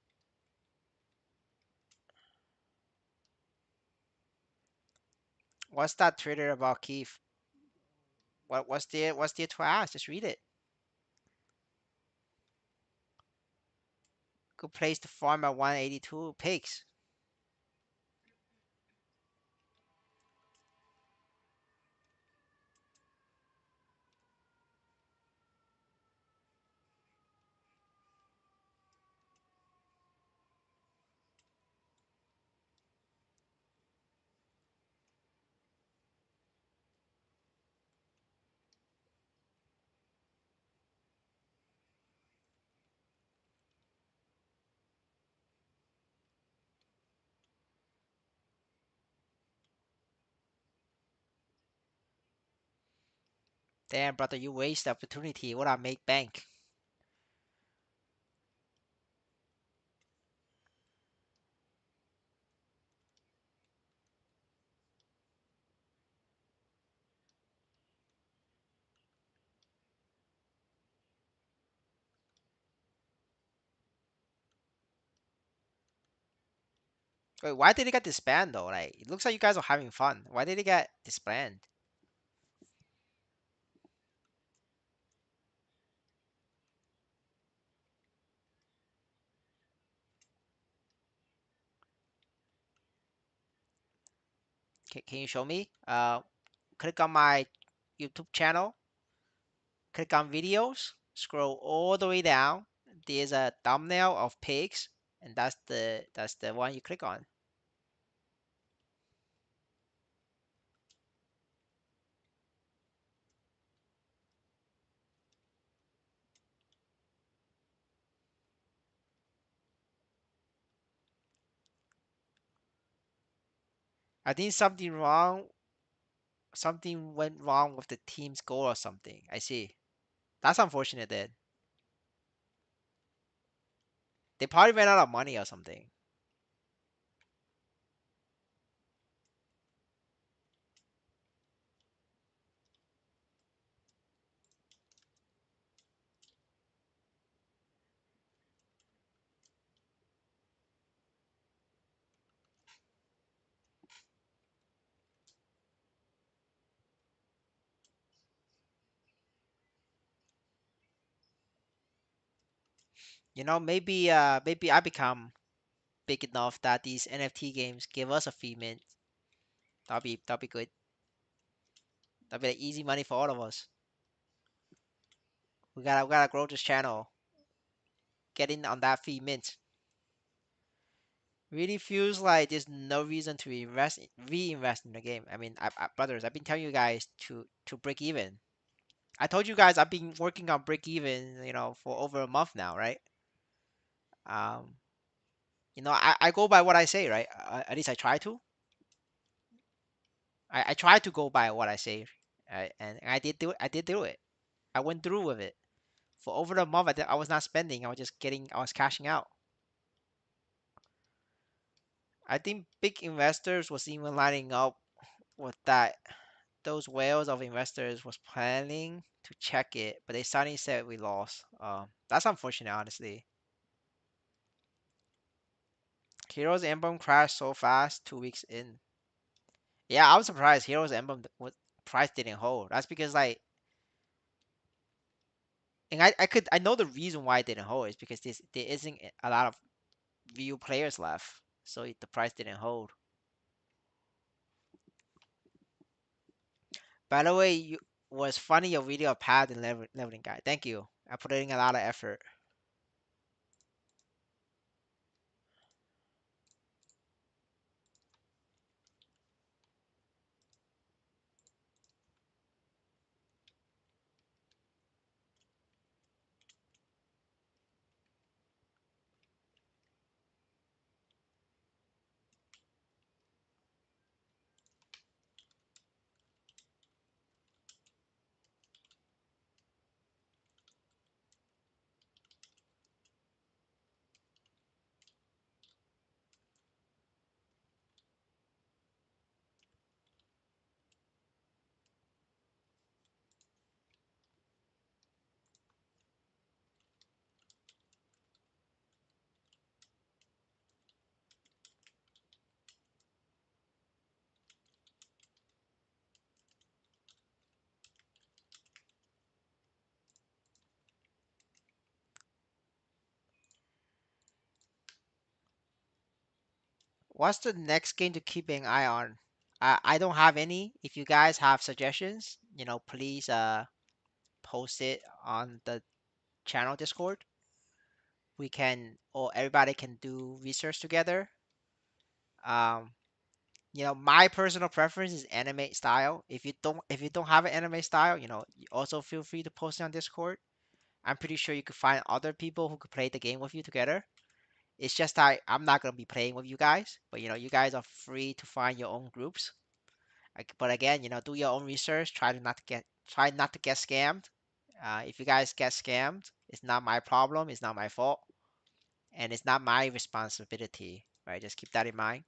What's that Twitter about Keith? What's there to ask? Just read it. Good place to farm at 182 pigs. Damn, brother, you waste the opportunity. What I make bank? Wait, why did it get disbanded though? Like, it looks like you guys are having fun. Why did it get disbanded? Can you show me? Click on my YouTube channel. Click on videos. Scroll all the way down. There's a thumbnail of pigs. and that's the one you click on. I think something went wrong with the team's goal or something. I see. That's unfortunate then. They probably ran out of money or something. Maybe I become big enough that these NFT games give us a free mint. That'll be good. That'll be like easy money for all of us. We gotta grow this channel. Get in on that free mint. Really feels like there's no reason to reinvest in the game. I mean, brothers, I've been telling you guys to break even. I told you guys I've been working on break even, for over a month now, right? Um, I go by what I say, right? At least I try to. I try to go by what I say, and I did do it. I did do it. I went through with it for over a month. I was not spending. I was cashing out. I think big investors was even lining up with that. Those whales of investors was planning to check it, but they suddenly said we lost. That's unfortunate, honestly. Heroes Emblem crashed so fast 2 weeks in. Yeah, I was surprised Heroes Emblem price didn't hold. That's because like, and I know the reason why it didn't hold is because there isn't a lot of view players left, so the price didn't hold. By the way, you was funny your video of path and leveling guide. Thank you. I put in a lot of effort. What's the next game to keep an eye on? I don't have any. If you guys have suggestions, please post it on the channel Discord. We can, or everybody can do research together. Um, my personal preference is anime style. If you don't have an anime style, you also feel free to post it on Discord. I'm pretty sure you could find other people who could play the game with you together. It's just that I'm not gonna be playing with you guys, but you guys are free to find your own groups. But again, do your own research. Try not to get scammed. If you guys get scammed, it's not my problem. It's not my fault, and it's not my responsibility. Right? Just keep that in mind.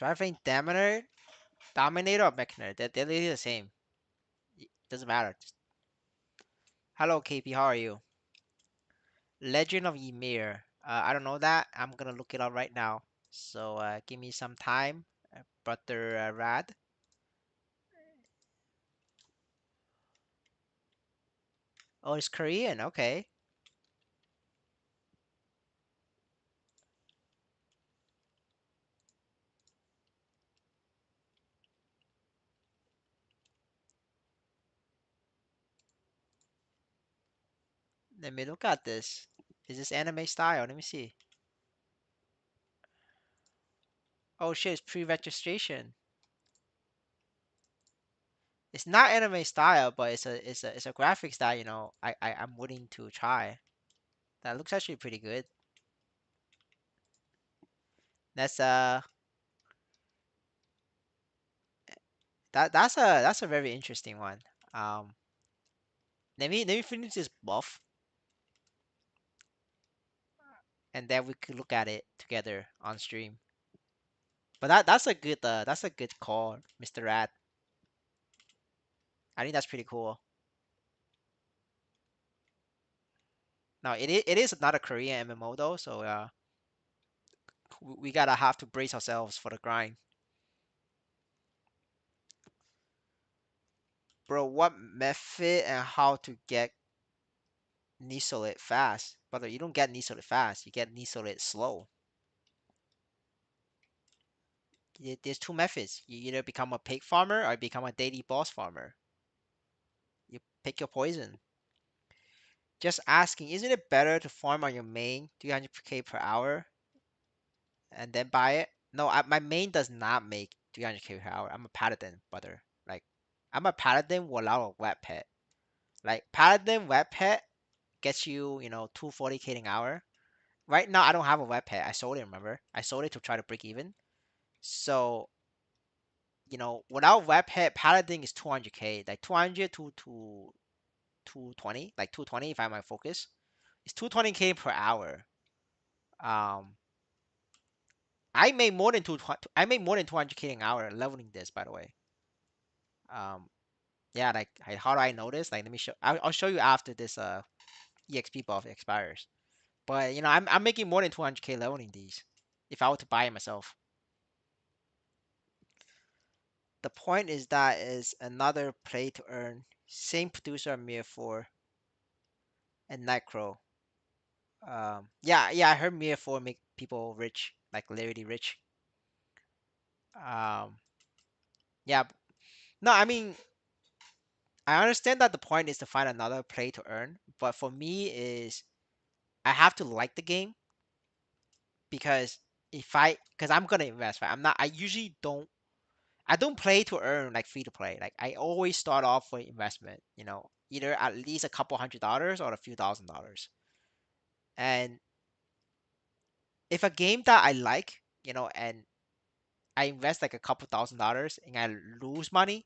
Traveling Dominator or Mechner? They're literally the same. Doesn't matter. Hello, KP. How are you? Legend of Ymir. I don't know that. I'm gonna look it up right now. So give me some time, brother Rad. Oh, it's Korean. Okay. Let me look at this. Is this anime style? Let me see. Oh shit, it's pre-registration. It's not anime style, but it's a graphics that I'm willing to try. That looks actually pretty good. That's that's a very interesting one. Um, let me finish this buff, and then we could look at it together on stream. But that's a good call, Mr. Rat. I think that's pretty cool. Now it is not a Korean MMO though, so we gotta have to brace ourselves for the grind. Bro, what method and how to get Nisolit fast? Brother, you don't get Nisolit fast, you get Nisolit slow. There's two methods. You either become a pig farmer or become a daily boss farmer. You pick your poison. Just asking, isn't it better to farm on your main 300k per hour and then buy it? No, my main does not make 300k per hour. I'm a paladin, brother. Like, I'm a paladin without a web pet. Like, paladin web pet gets you, 240k an hour. Right now, I don't have a web pet. I sold it, remember? I sold it to try to break even. So, without web pet, paladin is 200k. Like, 200 to 220, like 220 if I might focus. It's 220k per hour. Um, I made more than 220. I made more than 200k an hour leveling this, by the way. Um, yeah, like how do I know this? Like, let me show. I'll show you after this EXP buff expires. But I'm making more than 200k leveling these. If I were to buy it myself, the point is that is another play to earn. Same producer Mir 4 and Nightcrow. Yeah, I heard Mir 4 make people rich, like literally rich. Um, yeah, no, I mean I understand that the point is to find another play to earn, but for me is I have to like the game because because I'm gonna invest, right? I don't play to earn like free to play. Like I always start off with investment, either at least a couple $100 or a few $1,000. And if a game that I like, and I invest like a couple $1,000 and I lose money,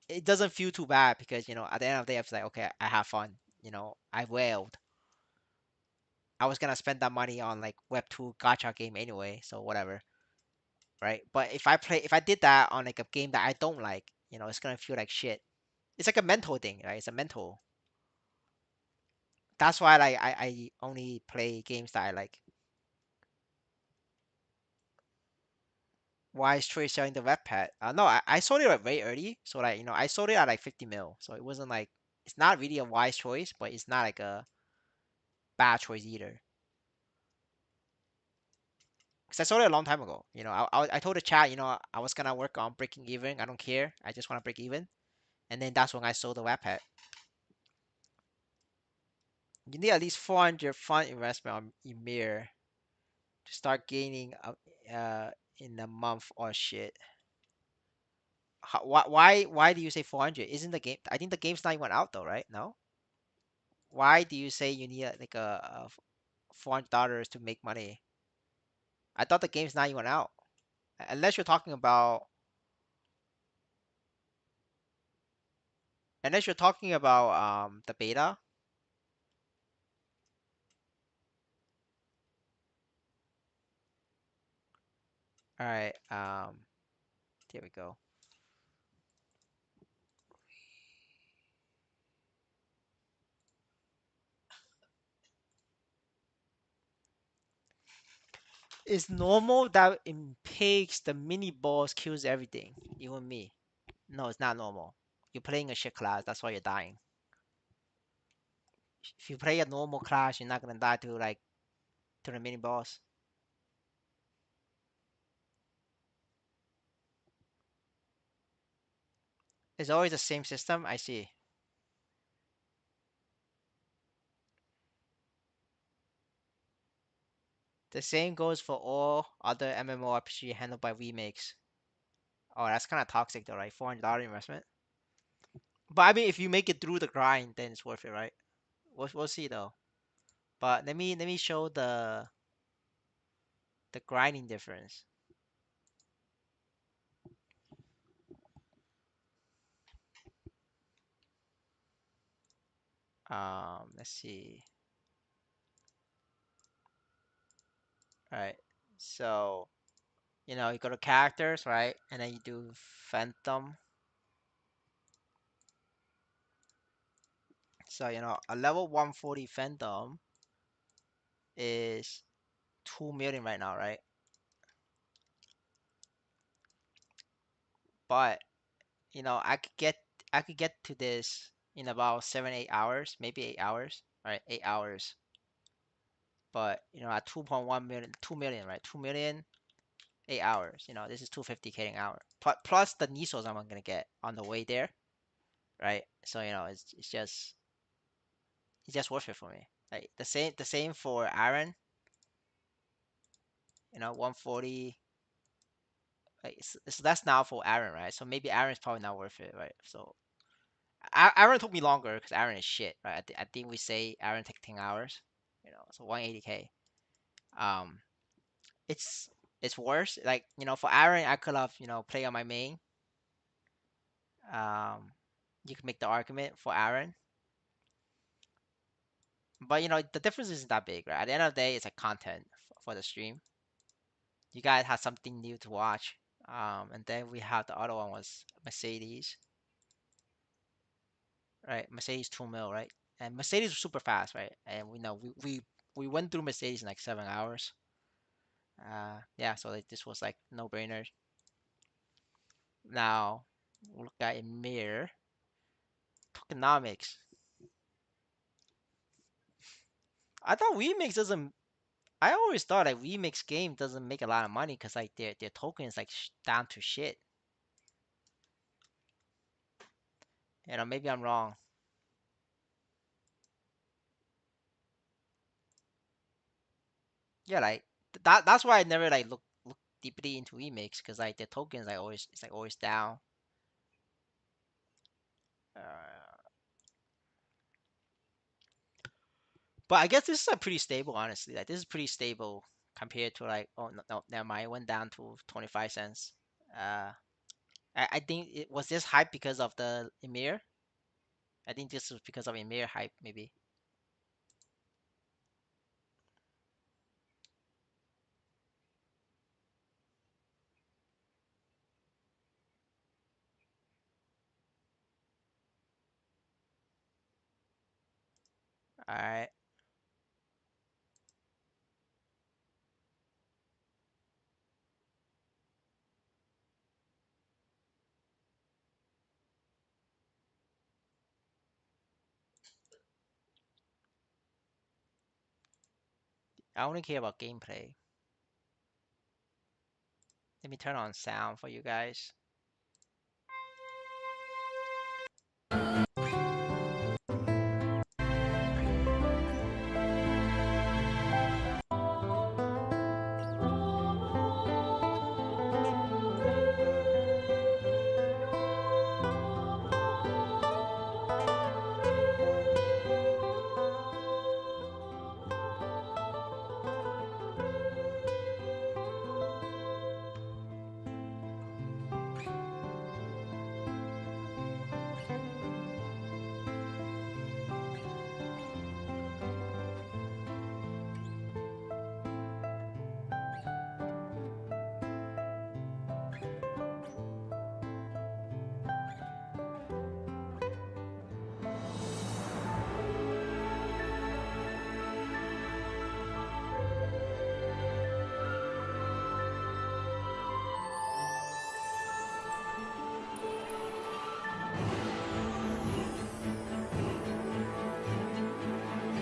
it doesn't feel too bad because at the end of the day, I was like, okay, I have fun. I wailed. I was gonna spend that money on like Web 2 gacha game anyway, so whatever, right? But if I did that on like a game that I don't like, it's gonna feel like shit. It's like a mental thing, right? It's a mental. That's why like I only play games that I like. Why is Troy selling the web pad? No, I sold it very early, so like I sold it at like 50 mil, so it wasn't like it's not really a wise choice, but it's not like a bad choice either. Because I sold it a long time ago. I told the chat, I was gonna work on breaking even. I don't care. I just want to break even. And then that's when I sold the web pad. You need at least 400 fund investment on Emir to start gaining in a month or shit. Why do you say 400? Isn't the game? I think the game's not even out though, right? No. Why do you say you need like a $400 to make money? I thought the game's not even out. Unless you're talking about the beta. All right. There we go. It's normal that in pigs the mini boss kills everything, even me. No, it's not normal. You're playing a shit class, that's why you're dying. If you play a normal class, you're not gonna die to the mini boss. It's always the same system. I see. The same goes for all other MMORPG handled by remakes. Oh, that's kind of toxic though, right? $400 investment. But I mean, if you make it through the grind, then it's worth it, right? We'll see though. But let me show the grinding difference. Let's see. All right. So you go to characters, right? And then you do Phantom. So a level 140 Phantom is 2 million right now, right? But I could get to this in about 7 8 hours, maybe 8 hours. All right, 8 hours. But at 2.1 million, 2 million, right? 2 million, 8 hours. This is 250K an hour. Plus the Nisos I'm gonna get on the way there, right? So it's just worth it for me. Like the same for Aaron. 140. Like so that's now for Aaron, right? So maybe Aaron's probably not worth it, right? So Aaron took me longer because Aaron is shit, right? I think we say Aaron take 10 hours, so 180K. Um, it's it's worse. Like for Aaron, I could have play on my main. Um, you could make the argument for Aaron, but the difference isn't that big, right? At the end of the day, it's like content for the stream. You guys have something new to watch. And then we have the other one was Mercedes, right? Mercedes 2 mil, right? And Mercedes was super fast, right? And we know we went through Mercedes in like 7 hours. Yeah, so like, this was like no brainer. Now we'll look at Emir tokenomics. I thought Remix doesn't. I always thought like Remix game doesn't make a lot of money because like their token is like down to shit. Maybe I'm wrong. Yeah, like that's why I never like look deeply into Remix because like their tokens like always down. Uh, but I guess this is a pretty stable, honestly. Like this is pretty stable compared to like oh no, no never mind, it went down to 25 cents. Uh, I think it was this hype because of the Emir. I think this was because of Emir hype maybe. All right, I only care about gameplay. Let me turn on sound for you guys.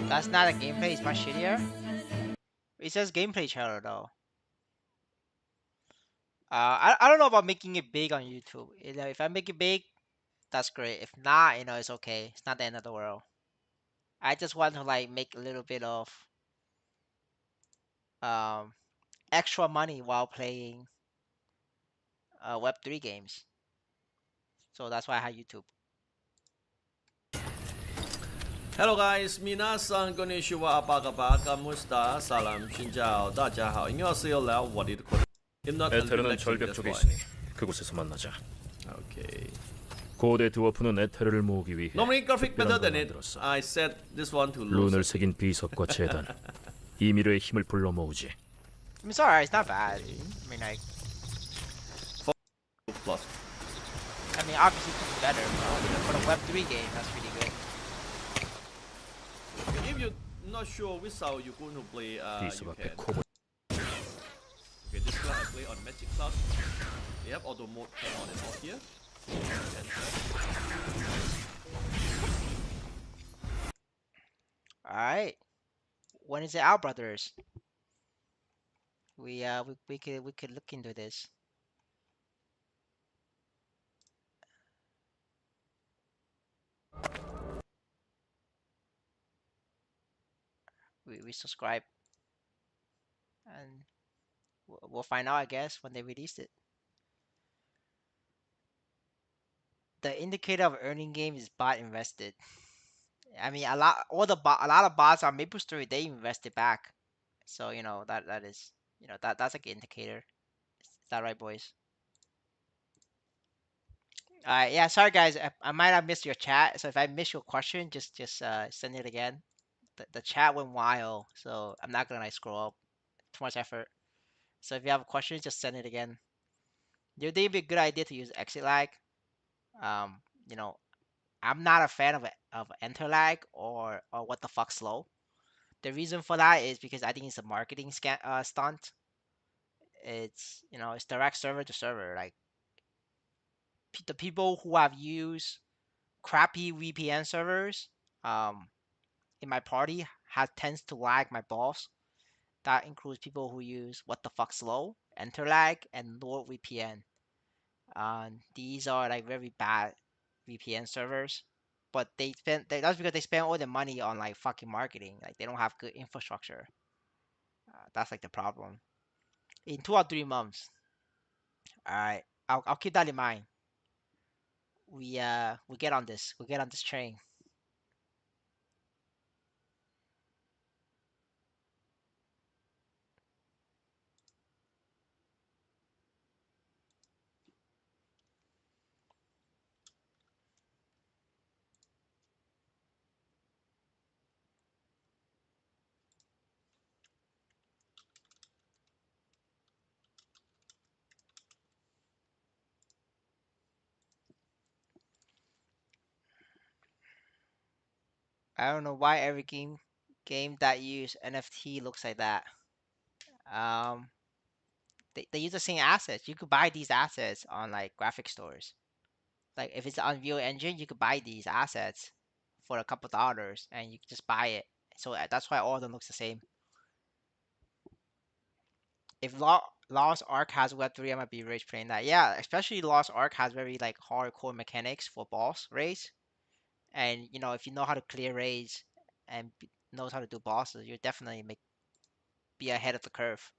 That's not a gameplay. It's much shittier. It says gameplay trailer though. I don't know about making it big on YouTube. If I make it big, that's great. If not, it's okay. It's not the end of the world. I just want to like make a little bit of um extra money while playing Web3 games. So that's why I have YouTube. Hello guys, minasan konnichiwa, apa kabar, kamusta, salam, xin chào, 大家好，안녕하세요, what did you I'm not 에테르는 relaxing 절벽 this 쪽에 one. 있으니 그곳에서 만나자. Okay. 고대 드워프는 에테르를 모으기 위해 Normally graphic better 특별한 than 걸 it. 만들었어. I set this one to low. 룬을 새긴 비석과 재단, 이미르의 힘을 불러 모으지. I mean, it's alright. It's not bad. I mean, like, Plus. I mean, obviously it could be better, but for the Web3 game, that's really good. If you're not sure which how you're going to play, you 비석 앞에 can. 코보. Okay, this one I play on Magic Cloud. They have auto mode turn on and off here. Alright. When is it out, brothers? We could look into this. We subscribe, and we'll find out, I guess, when they release it. The indicator of earning game is bot invested. I mean, a lot of bots on maplestory, they invested back. So that is that's like an indicator. Is that right, boys? Yeah. Sorry, guys. I might have missed your chat. So if I miss your question, just send it again. The chat went wild, so I'm not gonna like scroll up. Too much effort. So if you have questions, just send it again. Do you think it'd be a good idea to use exit lag? Um, you know, I'm not a fan of enter lag or what the fuck slow. The reason for that is because I think it's a marketing stunt. It's direct server to server. Like the people who have used crappy VPN servers in my party tends to lag my boss. That includes people who use what the fuck slow, enter lag, and NordVPN. These are like very bad VPN servers, but that's because they spend all the money on like fucking marketing. Like they don't have good infrastructure. That's like the problem. In 2 or 3 months, all right, I'll keep that in mind. We get on this. We get on this train. I don't know why every game that use NFT looks like that. Um, they use the same assets. You could buy these assets on like graphic stores. Like if it's on Unreal Engine, you could buy these assets for a couple dollars, and you can just buy it. So that's why all of them looks the same. If Lost Ark has Web3, I might be rage playing that. Yeah, especially Lost Ark has very like hardcore mechanics for boss raids, and if you know how to clear raids and knows how to do bosses, you definitely be ahead of the curve.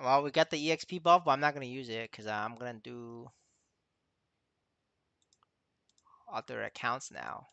Well, we got the EXP buff, but I'm not gonna use it because I'm gonna do other accounts now.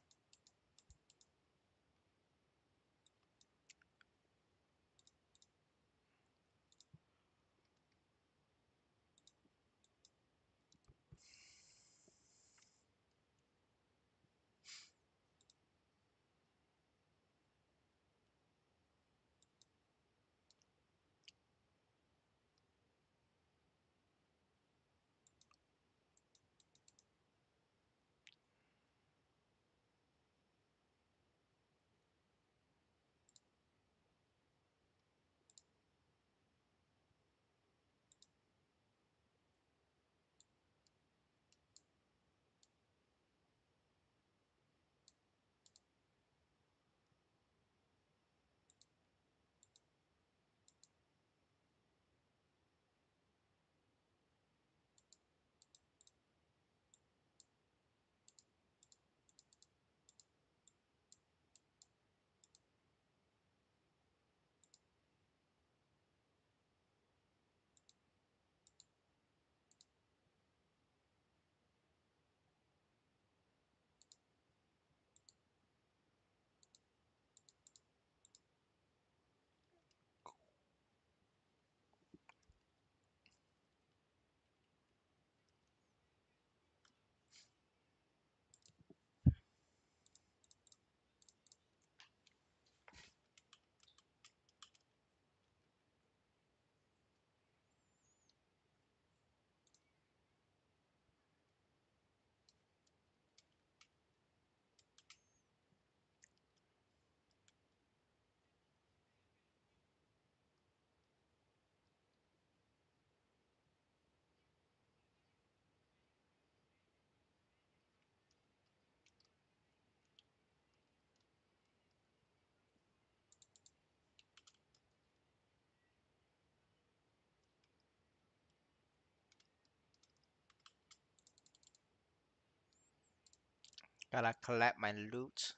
Gotta collect my loot.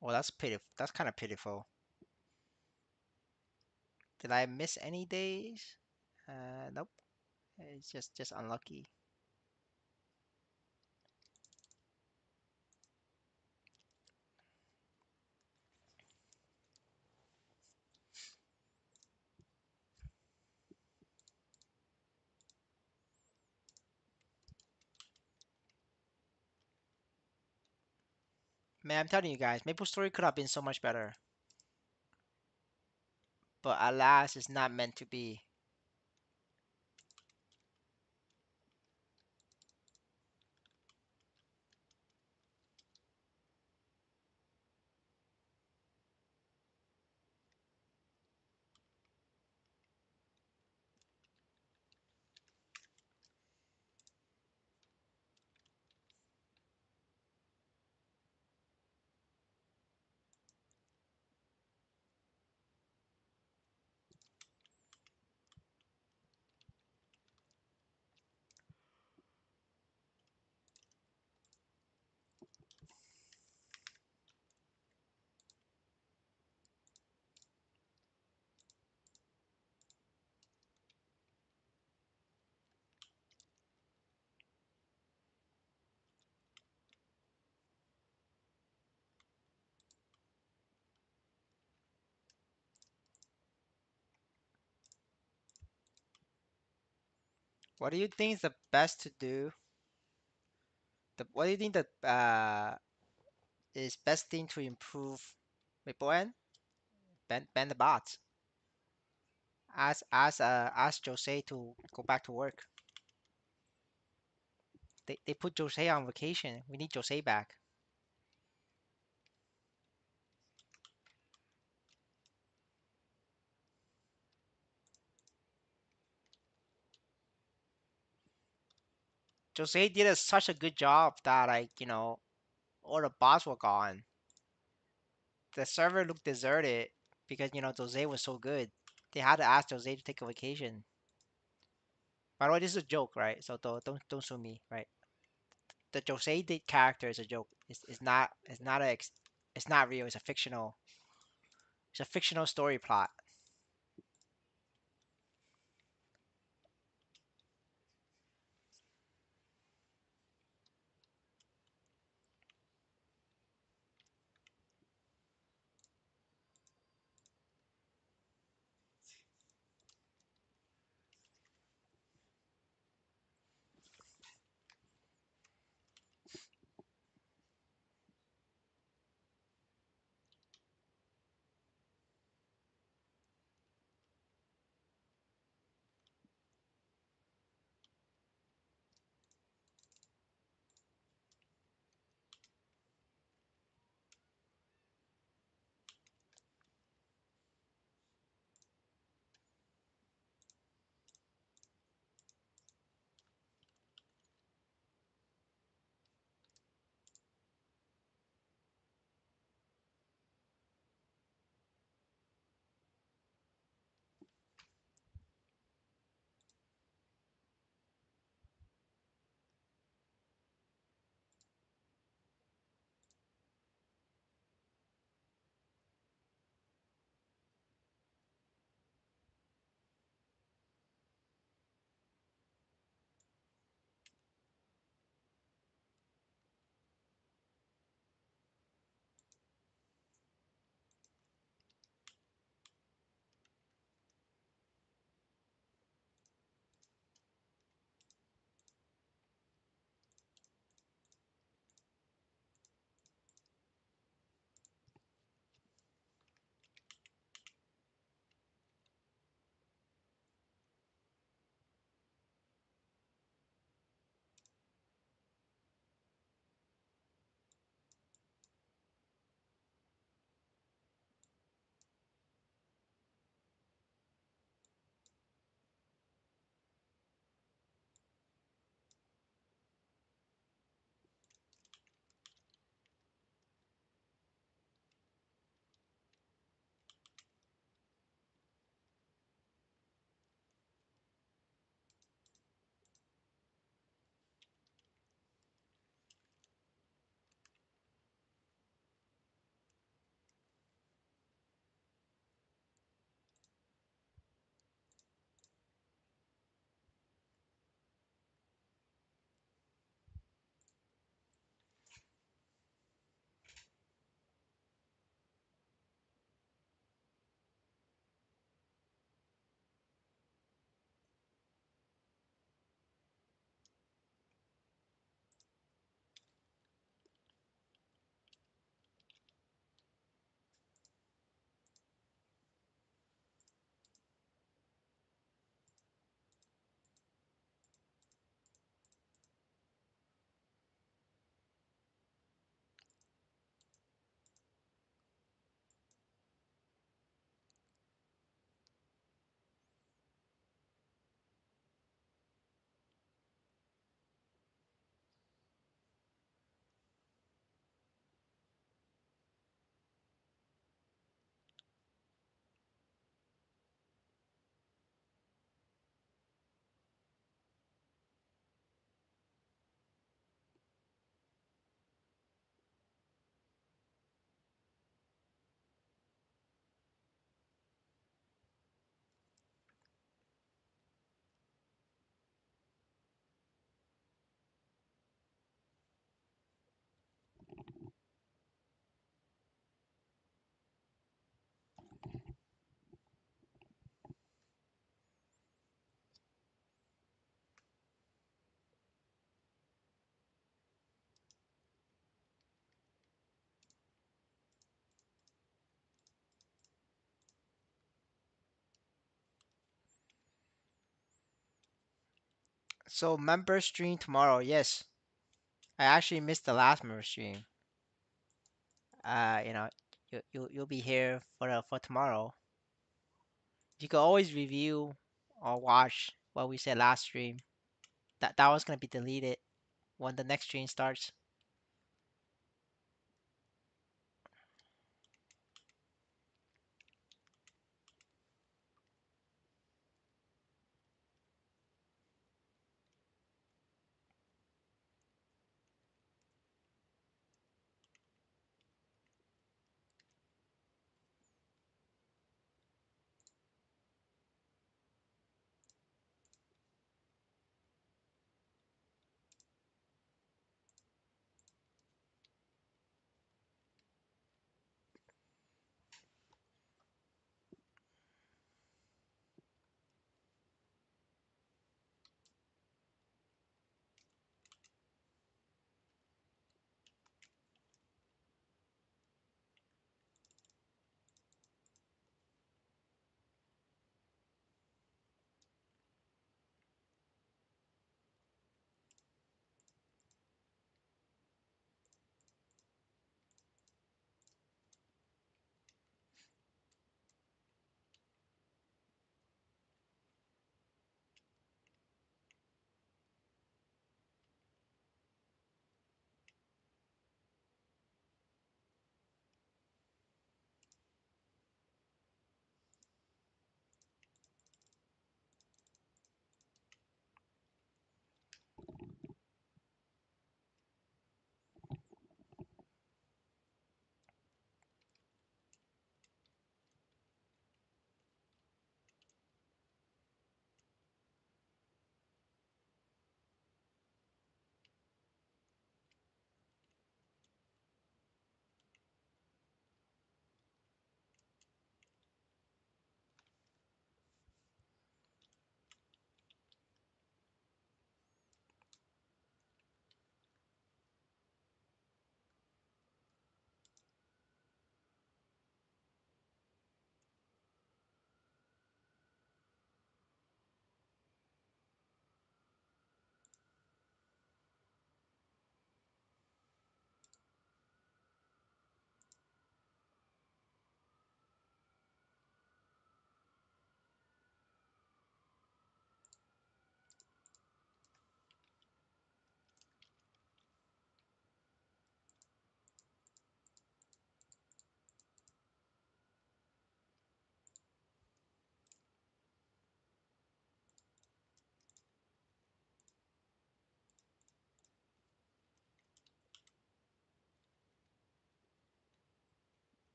Well, that's pitiful. That's kind of pitiful. Did I miss any days? Nope. It's just unlucky. Man, I'm telling you guys, MapleStory could have been so much better. But alas, it's not meant to be. What do you think is the best to do? What do you think that is best thing to improve MapleN? Ban the bots. Ask Jose to go back to work. They put Jose on vacation. We need Jose back. Jose did such a good job that all the bots were gone. The server looked deserted because Jose was so good. They had to ask Jose to take a vacation. By the way, this is a joke, right? So don't sue me, right? The Jose did character is a joke. It's not real. It's a fictional story plot. So member stream tomorrow. Yes, I actually missed the last member stream. You know, you'll be here for tomorrow. You can always review or watch what we said last stream. That was gonna be deleted when the next stream starts.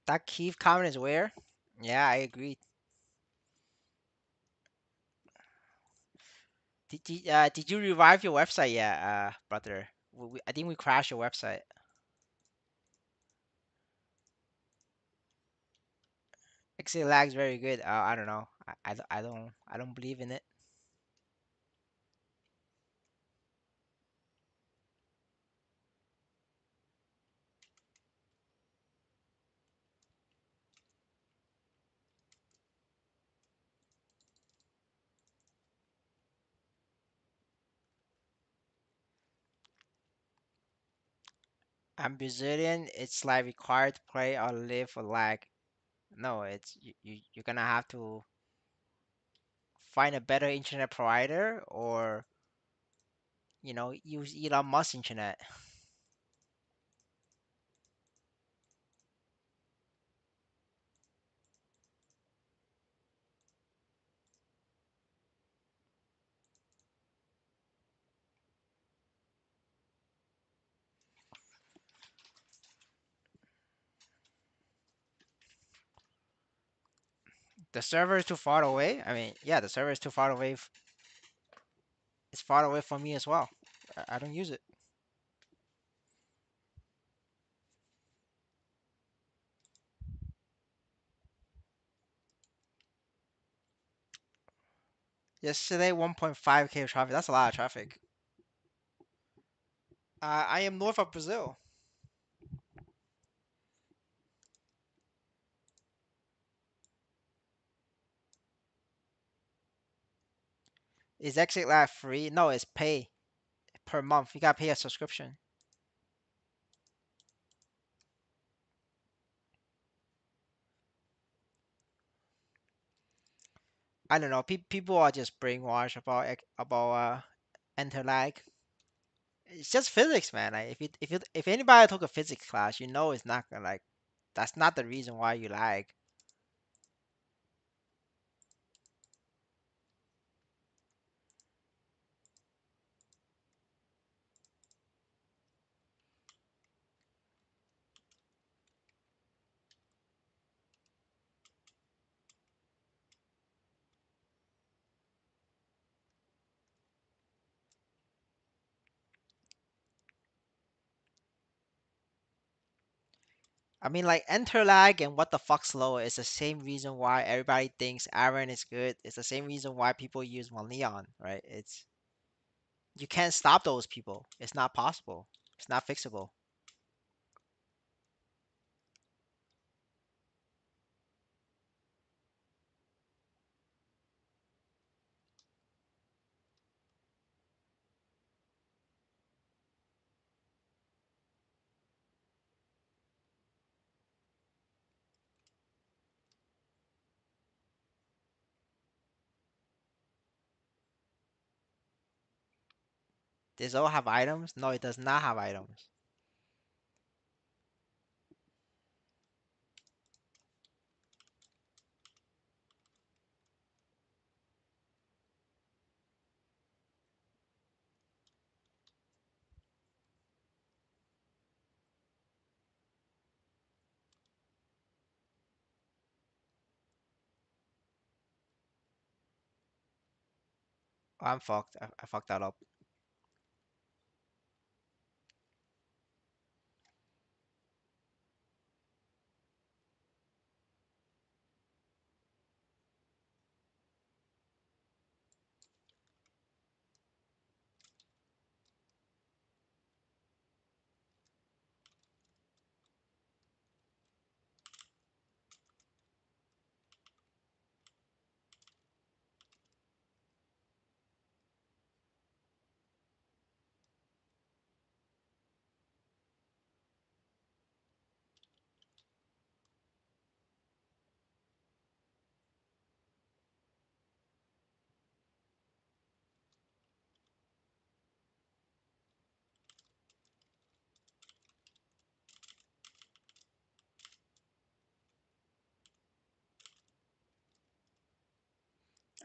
That Keith comment is where? Yeah, I agree. Did you revive your website yet, brother? I think we crashed your website. Exit lag's very good. I don't know. I don't believe in it. I'm Brazilian. It's like required to play or live for lag. No, it's you're gonna have to find a better internet provider or use Elon Musk internet. The server is too far away. I mean, yeah, the server is too far away. It's far away from me as well. I don't use it. Yesterday, 1.5K traffic. That's a lot of traffic. I am north of Brazil. Is Exit Lab free? No, it's pay per month. You gotta pay a subscription. I don't know. People are just brainwashed about enter lag. It's just physics, man. Like if anybody took a physics class, it's not gonna like that's not the reason why you lag. I mean, like enter lag and what the fuck slow is the same reason why everybody thinks Aaron is good. It's the same reason why people use Leon, right? You can't stop those people. It's not possible. It's not fixable. Does all have items? No, it does not have items. Oh, I'm fucked. I fucked that up.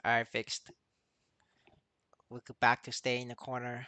All right, fixed. We go back to stay in the corner.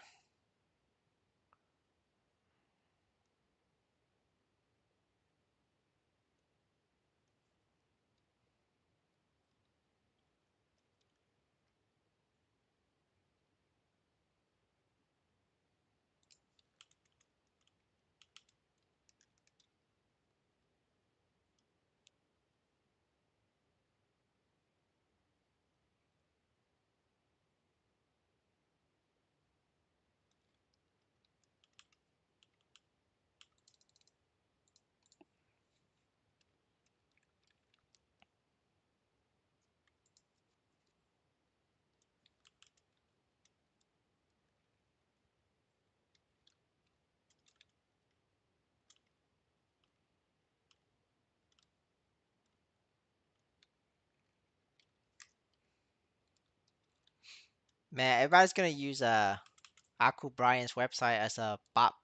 Man, everybody's gonna use Aku Brian's website as a bot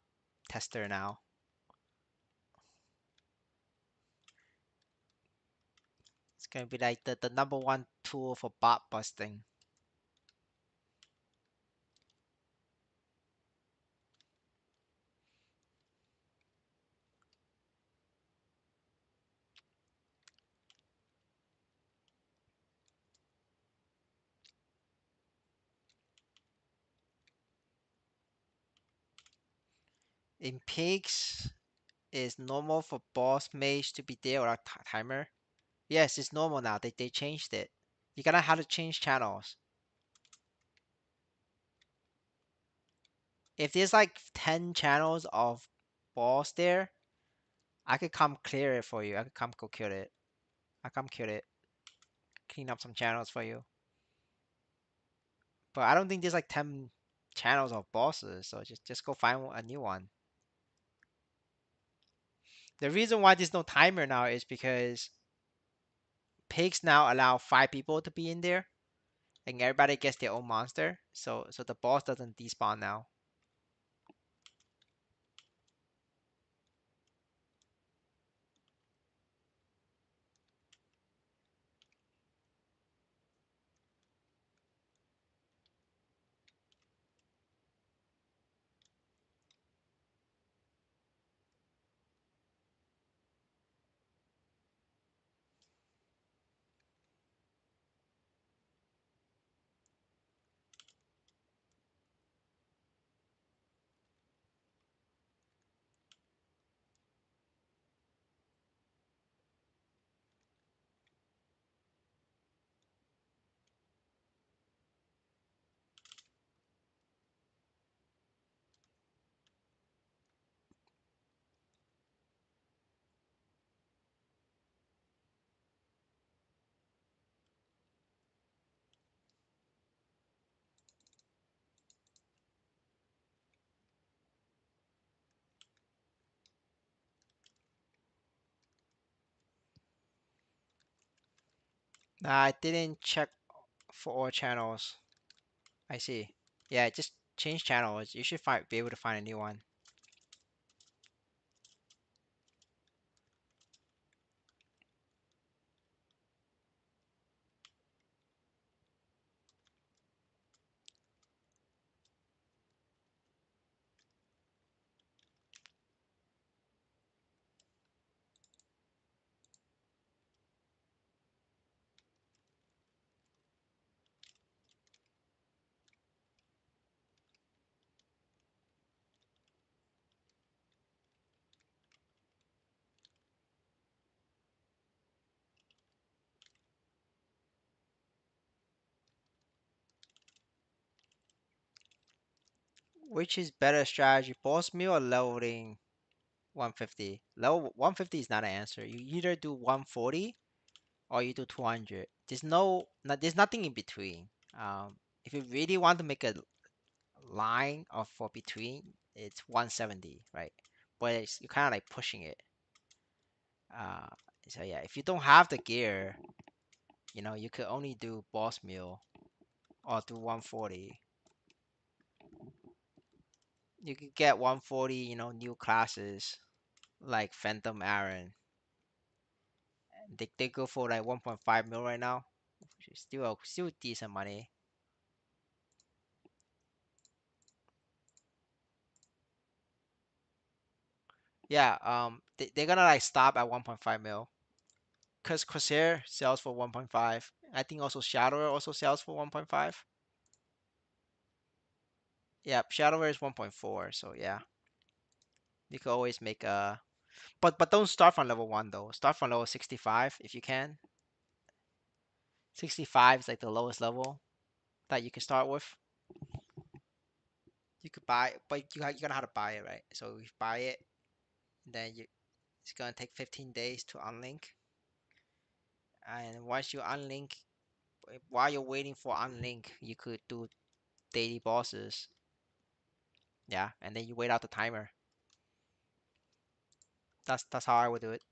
tester now. It's gonna be like the number one tool for bot busting. In pigs, is normal for boss mage to be there without timer? Yes, it's normal now. They changed it. You're gonna have to change channels. If there's like 10 channels of boss there, I could come clear it for you. I could come go kill it. I come kill it. Clean up some channels for you. But I don't think there's like 10 channels of bosses, so just go find a new one. The reason why there's no timer now is because pigs now allow 5 people to be in there, and everybody gets their own monster. So the boss doesn't despawn now. Nah, I didn't check for all channels. I see. Yeah, just change channels. You should be able to find a new one. Which is better strategy, boss meal or leveling 150? Level 150 is not an answer. You either do 140 or you do 200. There's nothing in between. If you really want to make a line of for between, it's 170, right? But you're kind of like pushing it. Uh, so yeah, if you don't have the gear, you could only do boss meal or do 140. You could get 140, new classes like Phantom Aaron. They go for like 1.5 mil right now, which is still decent money. Yeah, they're gonna like stop at 1.5 mil because Corsair sells for 1.5. I think also Shadower also sells for 1.5. Yeah, Shadower is 1.4. So yeah, you could always make a. But don't start from level one though. Start from level 65 if you can. 65 is like the lowest level that you can start with. You could buy, but you gotta know how to buy it, right? So you buy it, then it's gonna take 15 days to unlink. And once you unlink, while you're waiting for unlink, you could do daily bosses. Yeah, and then you wait out the timer. That's how I would do it.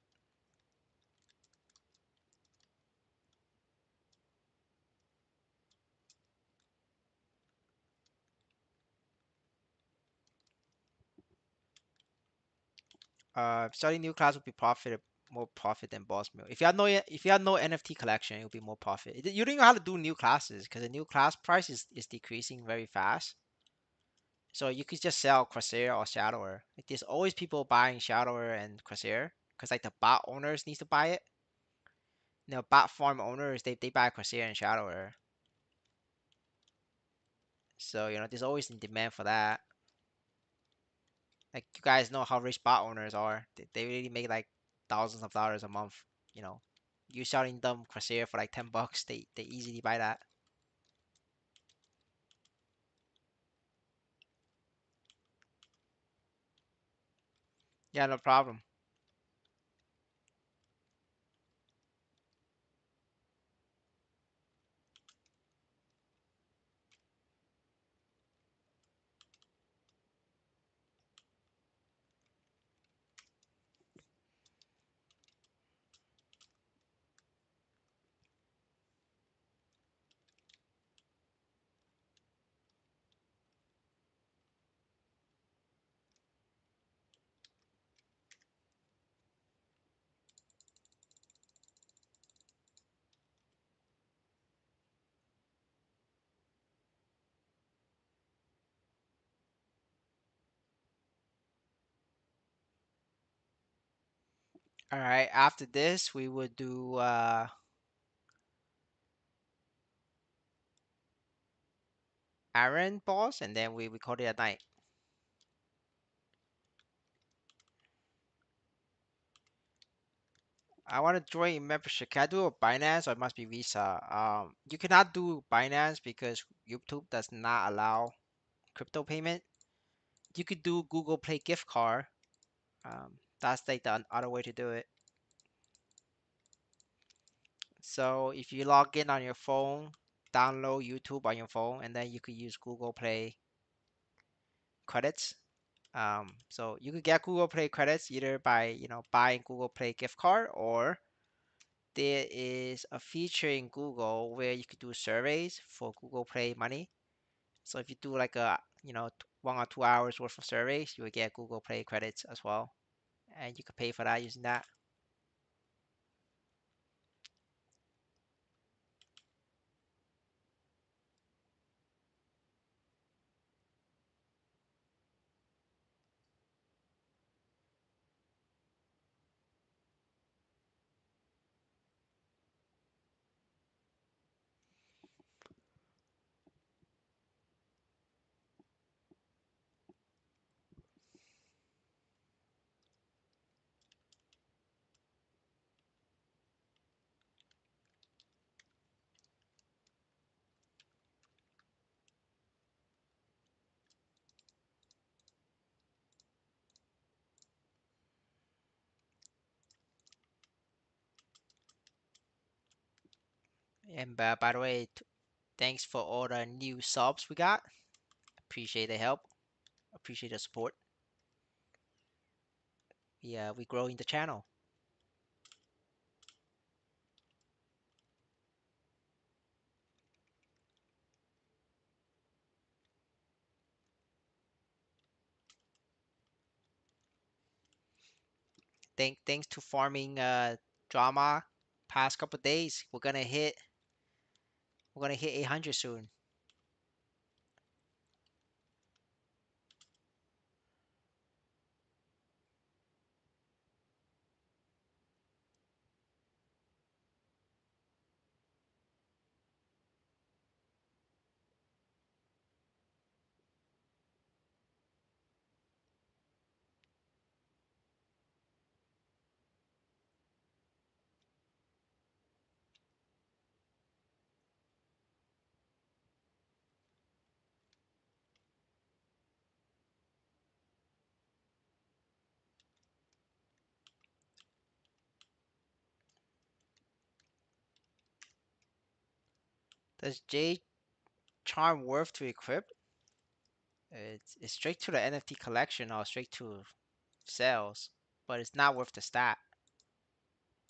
Starting new class would be more profit than boss mill. If you have no NFT collection, it will be more profit. You don't know how to do new classes because the new class price is decreasing very fast. So you could just sell Corsair or Shadower. Like there's always people buying Shadower and Corsair because like the bot owners needs to buy it. Bot farm owners they buy Corsair and Shadower. So there's always in demand for that. Like you guys know how rich bot owners are. They really make like thousands of dollars a month. You know, you selling them Corsair for like $10, they easily buy that. Yeah, no problem. All right. After this, we would do Aaron boss, and then we call it a night. I want to join membership. Can I do a Binance or it must be Visa? You cannot do Binance because YouTube does not allow crypto payment. You could do Google Play gift card. That's like the other way to do it. So if you log in on your phone, download YouTube on your phone, and then you could use Google Play credits. So you could get Google Play credits either by buying Google Play gift card, or there is a feature in Google where you could do surveys for Google Play money. So if you do like a 1 or 2 hours worth of surveys, you will get Google Play credits as well, and you could pay for that using that. And by the way, thanks for all the new subs we got. Appreciate the help. Appreciate the support. Yeah, we growing the channel. Thanks to farming drama past couple days, we're gonna hit 800 soon. Does J Charm worth to equip? It's straight to the NFT collection or straight to sales, but it's not worth the stat.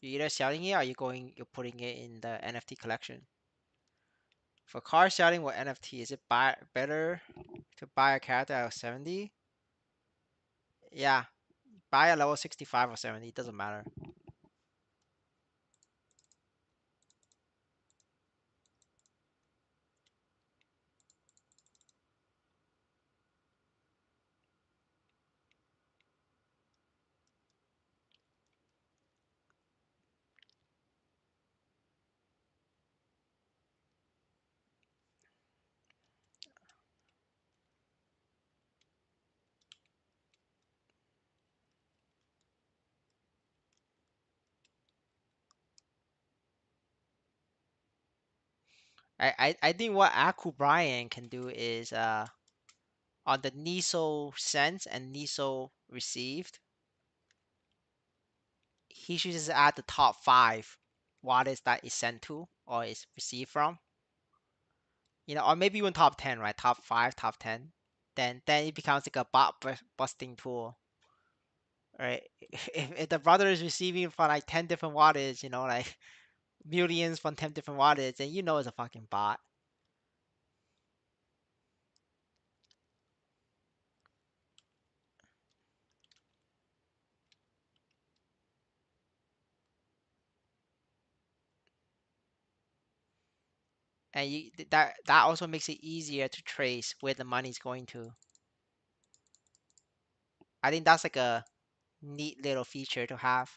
You're either selling it or you're putting it in the NFT collection. For car selling with NFT, is it better to buy a character at 70? Yeah, buy a level 65 or 70. It doesn't matter. I think what Aku Brian can do is on the NISO sent and NISO received, he should just add the top 5 wattage that is sent to or is received from. Or maybe even top 10, right? Top 5, top 10. Then it becomes like a bot busting tool, right? If the brother is receiving from like 10 different wattage, like millions from 10 different wattage, then it's a fucking bot. And that also makes it easier to trace where the money's going to. I think that's like a neat little feature to have.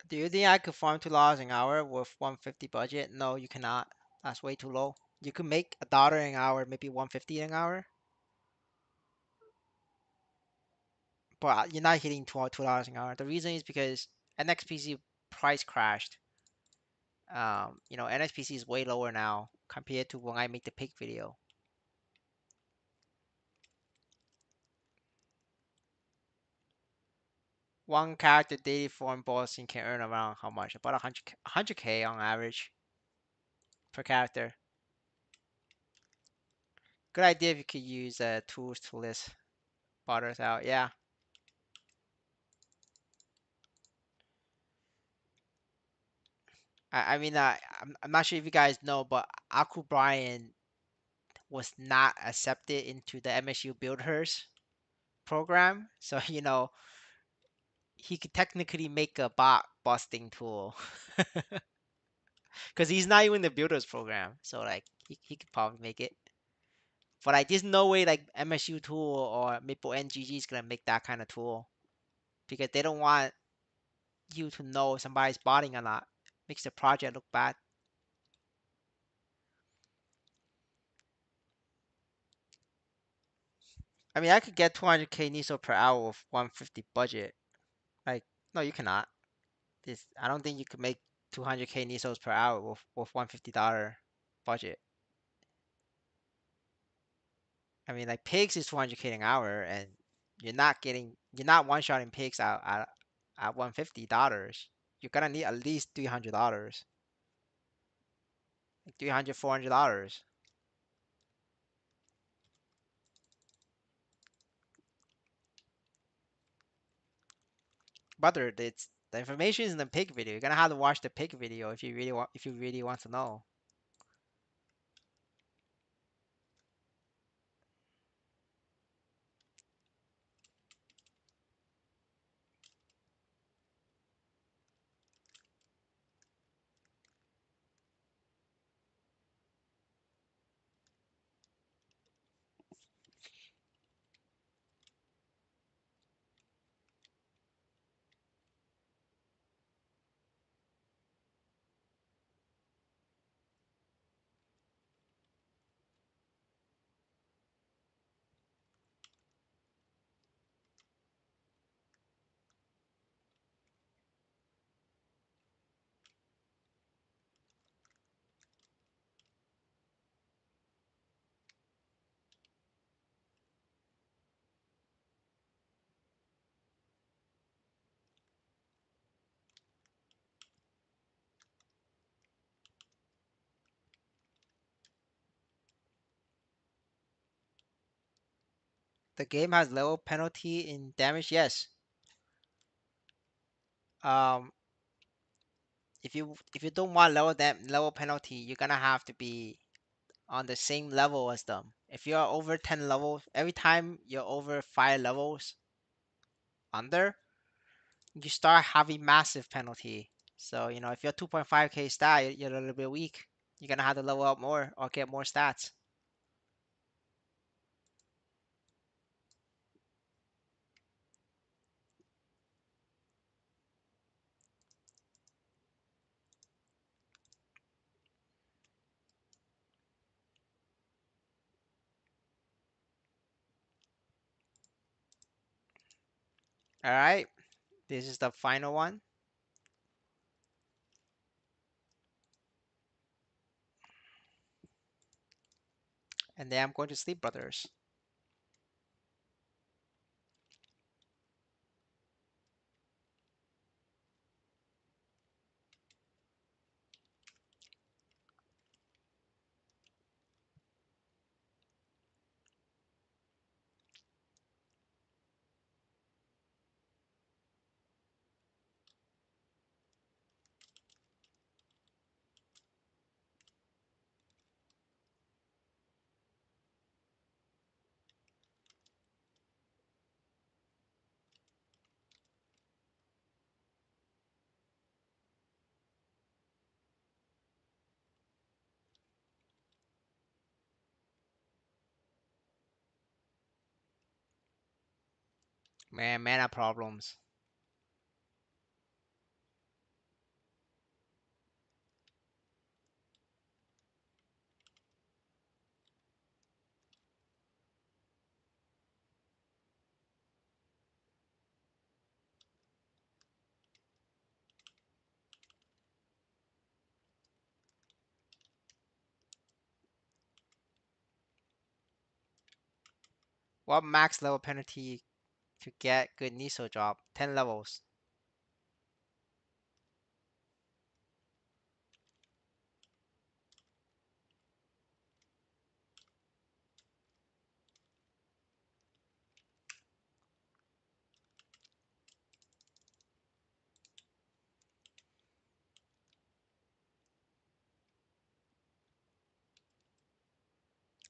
Do you think I could farm $2 an hour with 150 budget? No, you cannot. That's way too low. You could make $1 an hour, maybe 150 an hour, but you're not hitting $2 an hour. The reason is because NXPC price crashed. NXPC is way lower now compared to when I make the pick video. One character daily form bossing can earn around how much? About 100K on average per character. Good idea if you could use tools to list botters out. Yeah. I mean, I'm not sure if you guys know, but Aku Brian was not accepted into the MSU Builders program. So, he could technically make a bot busting tool because he's not even in the Builders program. So, like, he could probably make it. But like, there's no way like MSU tool or Maple NGG is gonna make that kind of tool because they don't want you to know if somebody's botting or not. Makes the project look bad. I mean, I could get 200K NISO per hour with 150 budget. Like, no, you cannot. I don't think you could make 200K NISOs per hour with $150 budget. I mean, like pigs is 200K an hour, and you're not one shotting pigs out at $150. You're gonna need at least $300, like 300, $400. Brother, it's the information is in the pig video. You're gonna have to watch the pig video if you really want to know. The game has level penalty in damage. Yes. Um, if you don't want level penalty, you're gonna have to be on the same level as them. If you're over 10 levels, every time you're over 5 levels under, you start having massive penalty. So, if you're 2.5k stat, you're a little bit weak. You're gonna have to level up more or get more stats. All right, this is the final one, and then I'm going to sleep, brothers. Man, mana problems. What max level penalty to get good Niso drop? 10 levels.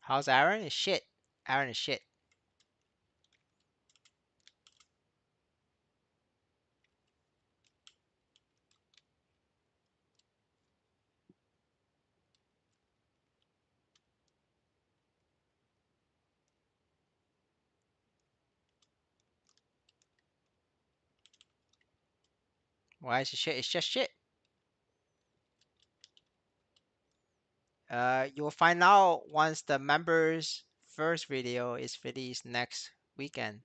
How's Aaron? Is shit. Aaron is shit. Why is it shit? It's just shit. You'll find out once the members' first video is released next weekend.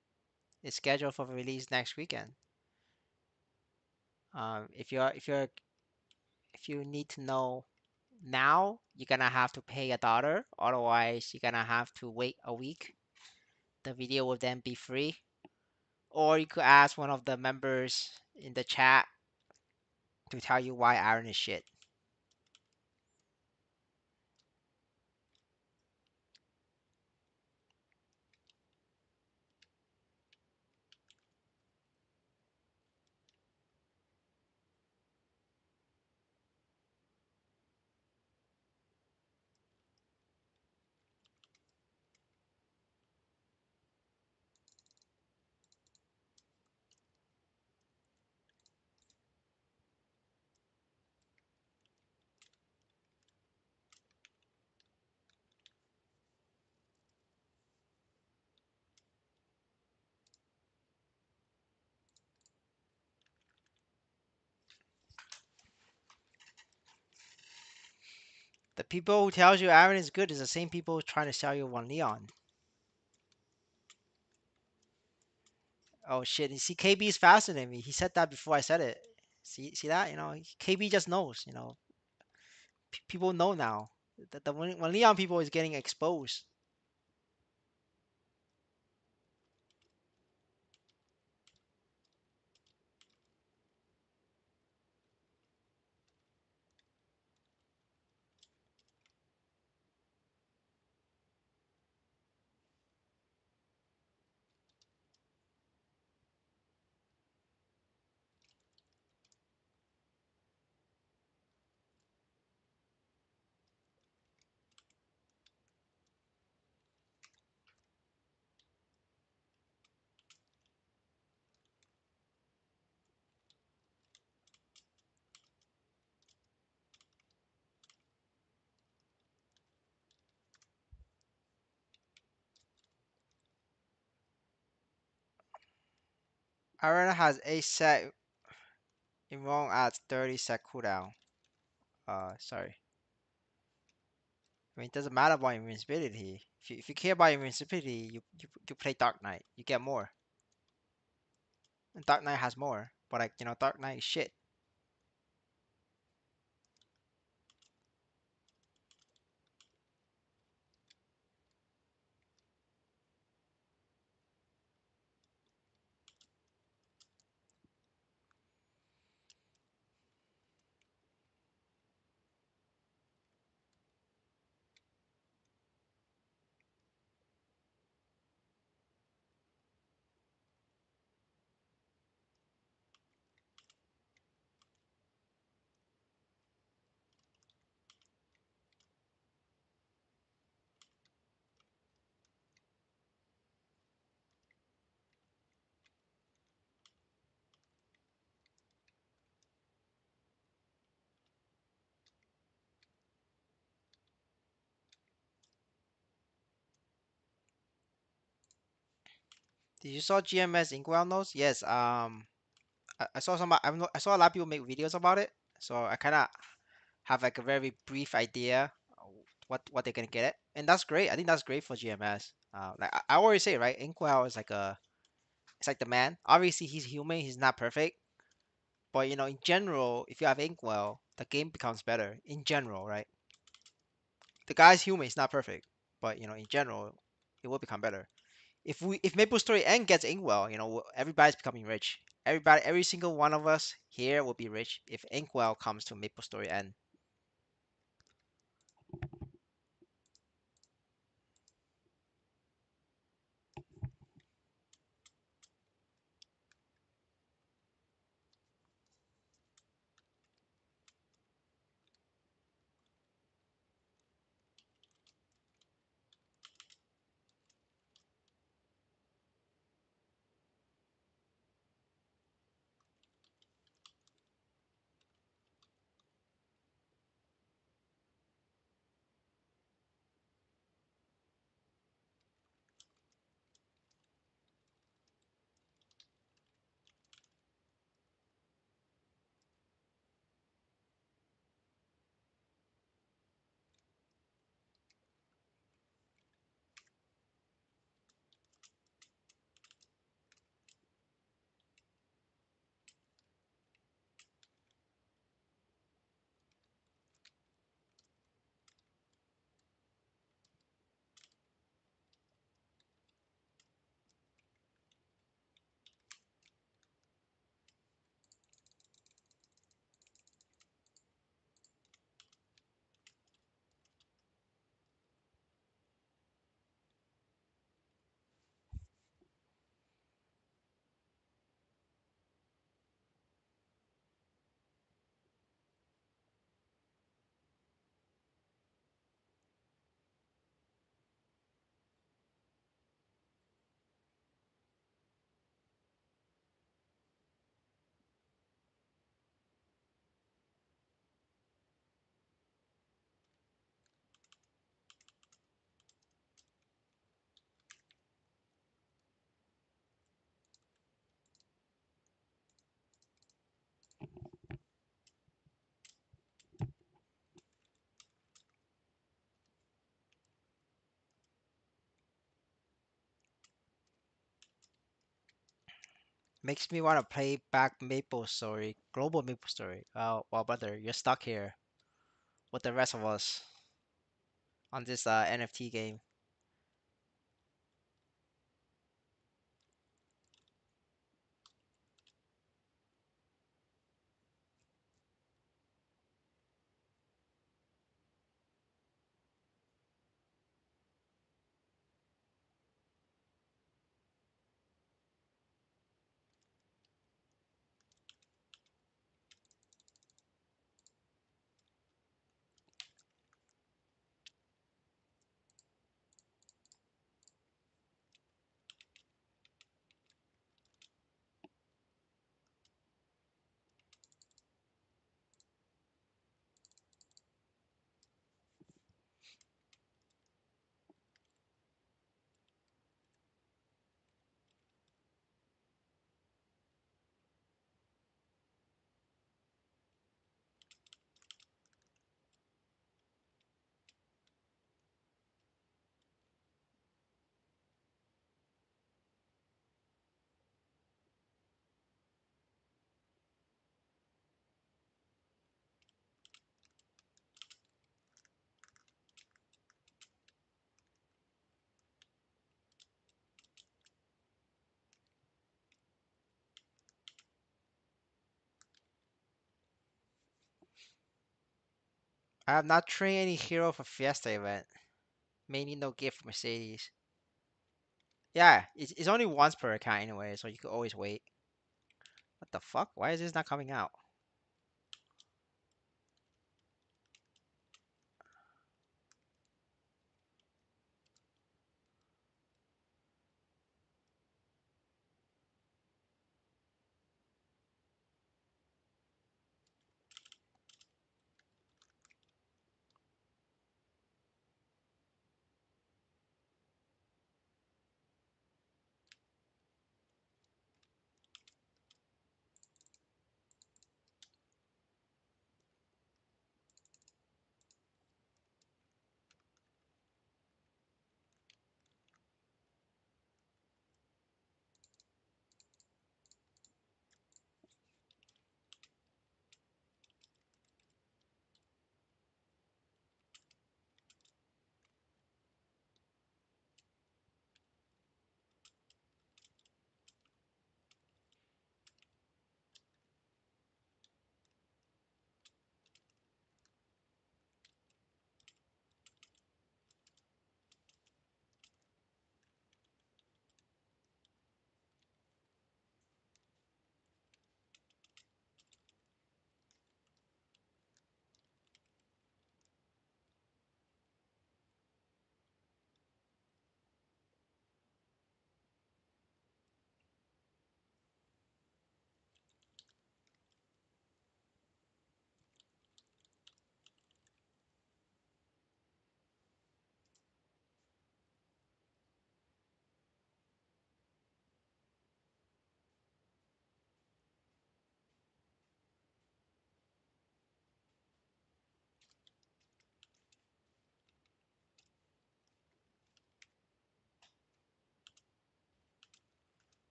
It's scheduled for release next weekend. If you need to know now, you're gonna have to pay $1. Otherwise, you're gonna have to wait a week. The video will then be free. Or you could ask one of the members in the chat to tell you why Aaron is shit. The people who tells you Aaron is good is the same people trying to sell you one Leon. Oh shit! You see, KB is faster than me. He said that before I said it. See that? KB just knows. People know now. That the when Leon people is getting exposed. Arena has 8 sec. Invuln adds 30 sec cooldown. Sorry. I mean, it doesn't matter about invincibility. If you care about invincibility, you play Dark Knight. You get more. And Dark Knight has more. But like, Dark Knight is shit. Did you saw GMS Inkwell notes? Yes. I saw I saw a lot of people make videos about it. So I kind of have like a very brief idea what they're gonna get it, and that's great. I think that's great for GMS. Like I always say, right? Inkwell is like it's like the man. Obviously, he's human. He's not perfect, but in general, if you have Inkwell, the game becomes better. In general, right? The guy's human. He's not perfect, but in general, it will become better. If MapleStory N gets Inkwell, everybody's becoming rich. Every single one of us here will be rich if Inkwell comes to MapleStory N. Makes me want to play back MapleStory, global MapleStory. Well, brother, you're stuck here with the rest of us on this NFT game. I have not trained any hero for Fiesta event. Mainly no gift for Mercedes. Yeah, it's only once per account anyway, so you could always wait. What the fuck? Why is this not coming out?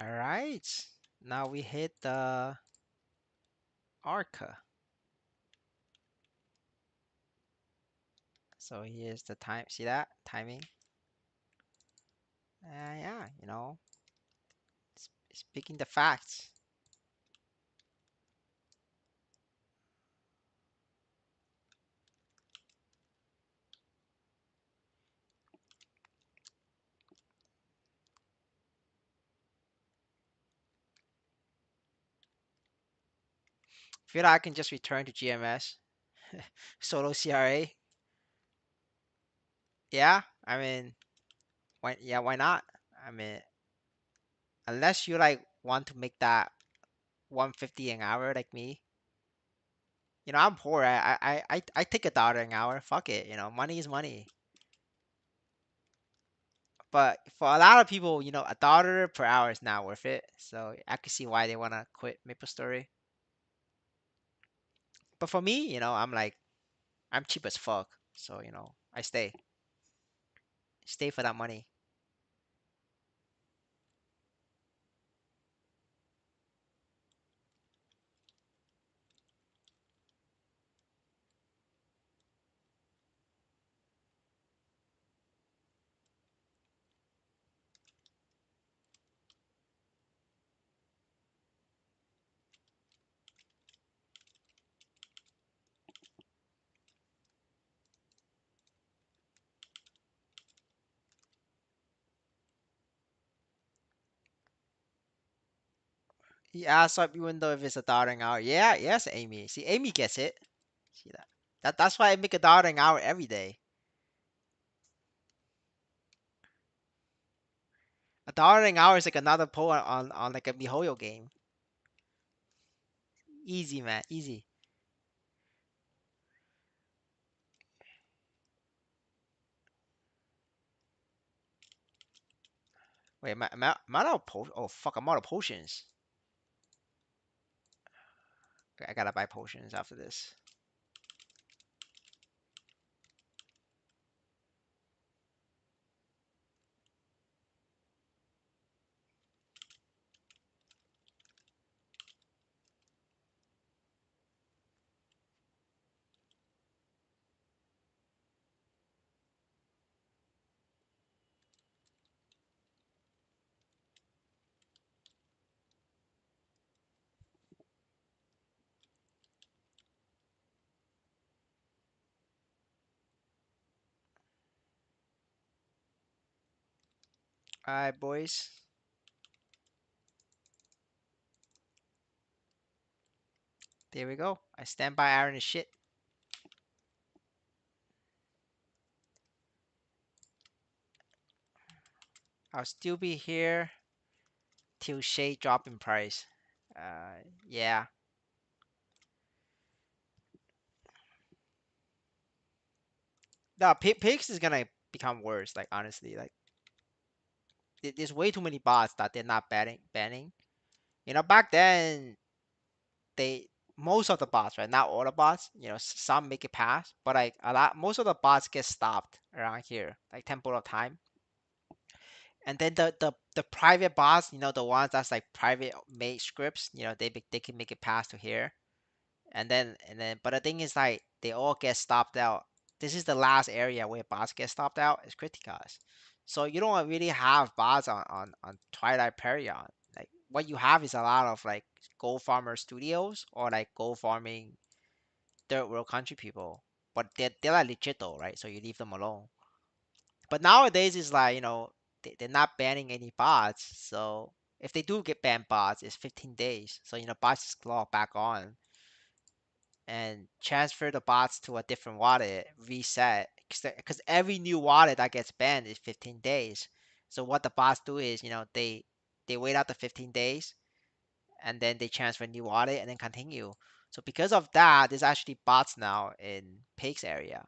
All right. Now we hit the Arca. So here's the time. See that? Timing. Yeah, speaking the facts. Feel like I can just return to GMS. Solo CRA. Yeah, I mean, why not? I mean, unless you like want to make that 150 an hour like me. I'm poor. I take $1 an hour. Fuck it. Money is money. But for a lot of people, $1 per hour is not worth it. So I can see why they wanna quit MapleStory. But for me, I'm cheap as fuck. So I stay for that money. Yeah, so even though if it's $1 an hour, yeah, yes, Amy. See, Amy gets it. See that? That's why I make $1 an hour every day. $1 an hour is like another pull on like a MiHoYo game. Easy, man, easy. Wait, am I out of po Oh fuck, I'm out of potions. Okay, I gotta buy potions after this. Alright, boys. There we go. I stand by Aaron as shit. I'll still be here till Shade drop in price. Yeah. No, Pix is gonna become worse. Like honestly, like there's way too many bots that they're not banning. You know, back then they most of the bots, right? Not all the bots. You know, some make it pass, but like most of the bots get stopped around here, like Temple of Time. And then the private bots, you know, the ones that's like private made scripts, you know, they can make it pass to here. And then but the thing is like they all get stopped out. This is the last area where bots get stopped out is Criticas. So you don't really have bots on Twilight Period. Like what you have is a lot of like gold farmer studios or like gold farming third world country people. But they're like legit though, right? So you leave them alone. But nowadays it's like, you know, they're not banning any bots. So if they do get banned bots, it's 15 days. So you know bots just log back on and transfer the bots to a different wallet, reset. Because every new wallet that gets banned is 15 days. So what the bots do is, you know, they wait out the 15 days and then they transfer a new wallet and then continue. So because of that, there's actually bots now in Pig's area.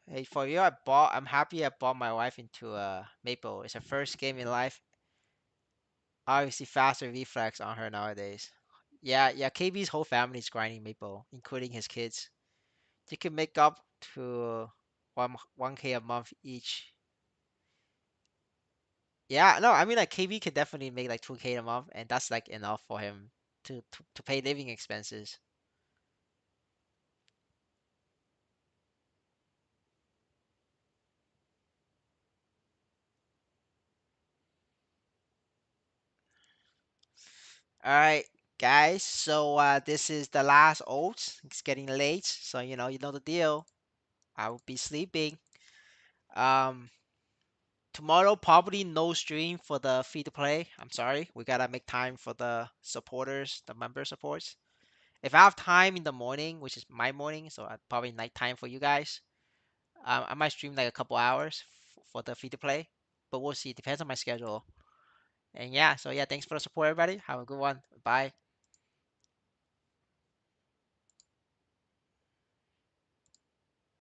Hey, for you, I'm happy I bought my wife into Maple. It's her first game in life. Obviously, faster reflex on her nowadays. Yeah, KB's whole family is grinding Maple, including his kids. You can make up to 1K a month each. Yeah, no, I mean like KB could definitely make like 2K a month, and that's like enough for him to pay living expenses. All right, guys. So this is the last oats. It's getting late, so you know the deal. I will be sleeping. Um, Tomorrow probably no stream for the free to play. I'm sorry, we gotta make time for the supporters, the member supports. If I have time in the morning, which is my morning, so probably nighttime for you guys, I might stream like a couple hours for the free to play, but we'll see. Depends on my schedule. And yeah, so yeah, thanks for the support, everybody. Have a good one. Bye.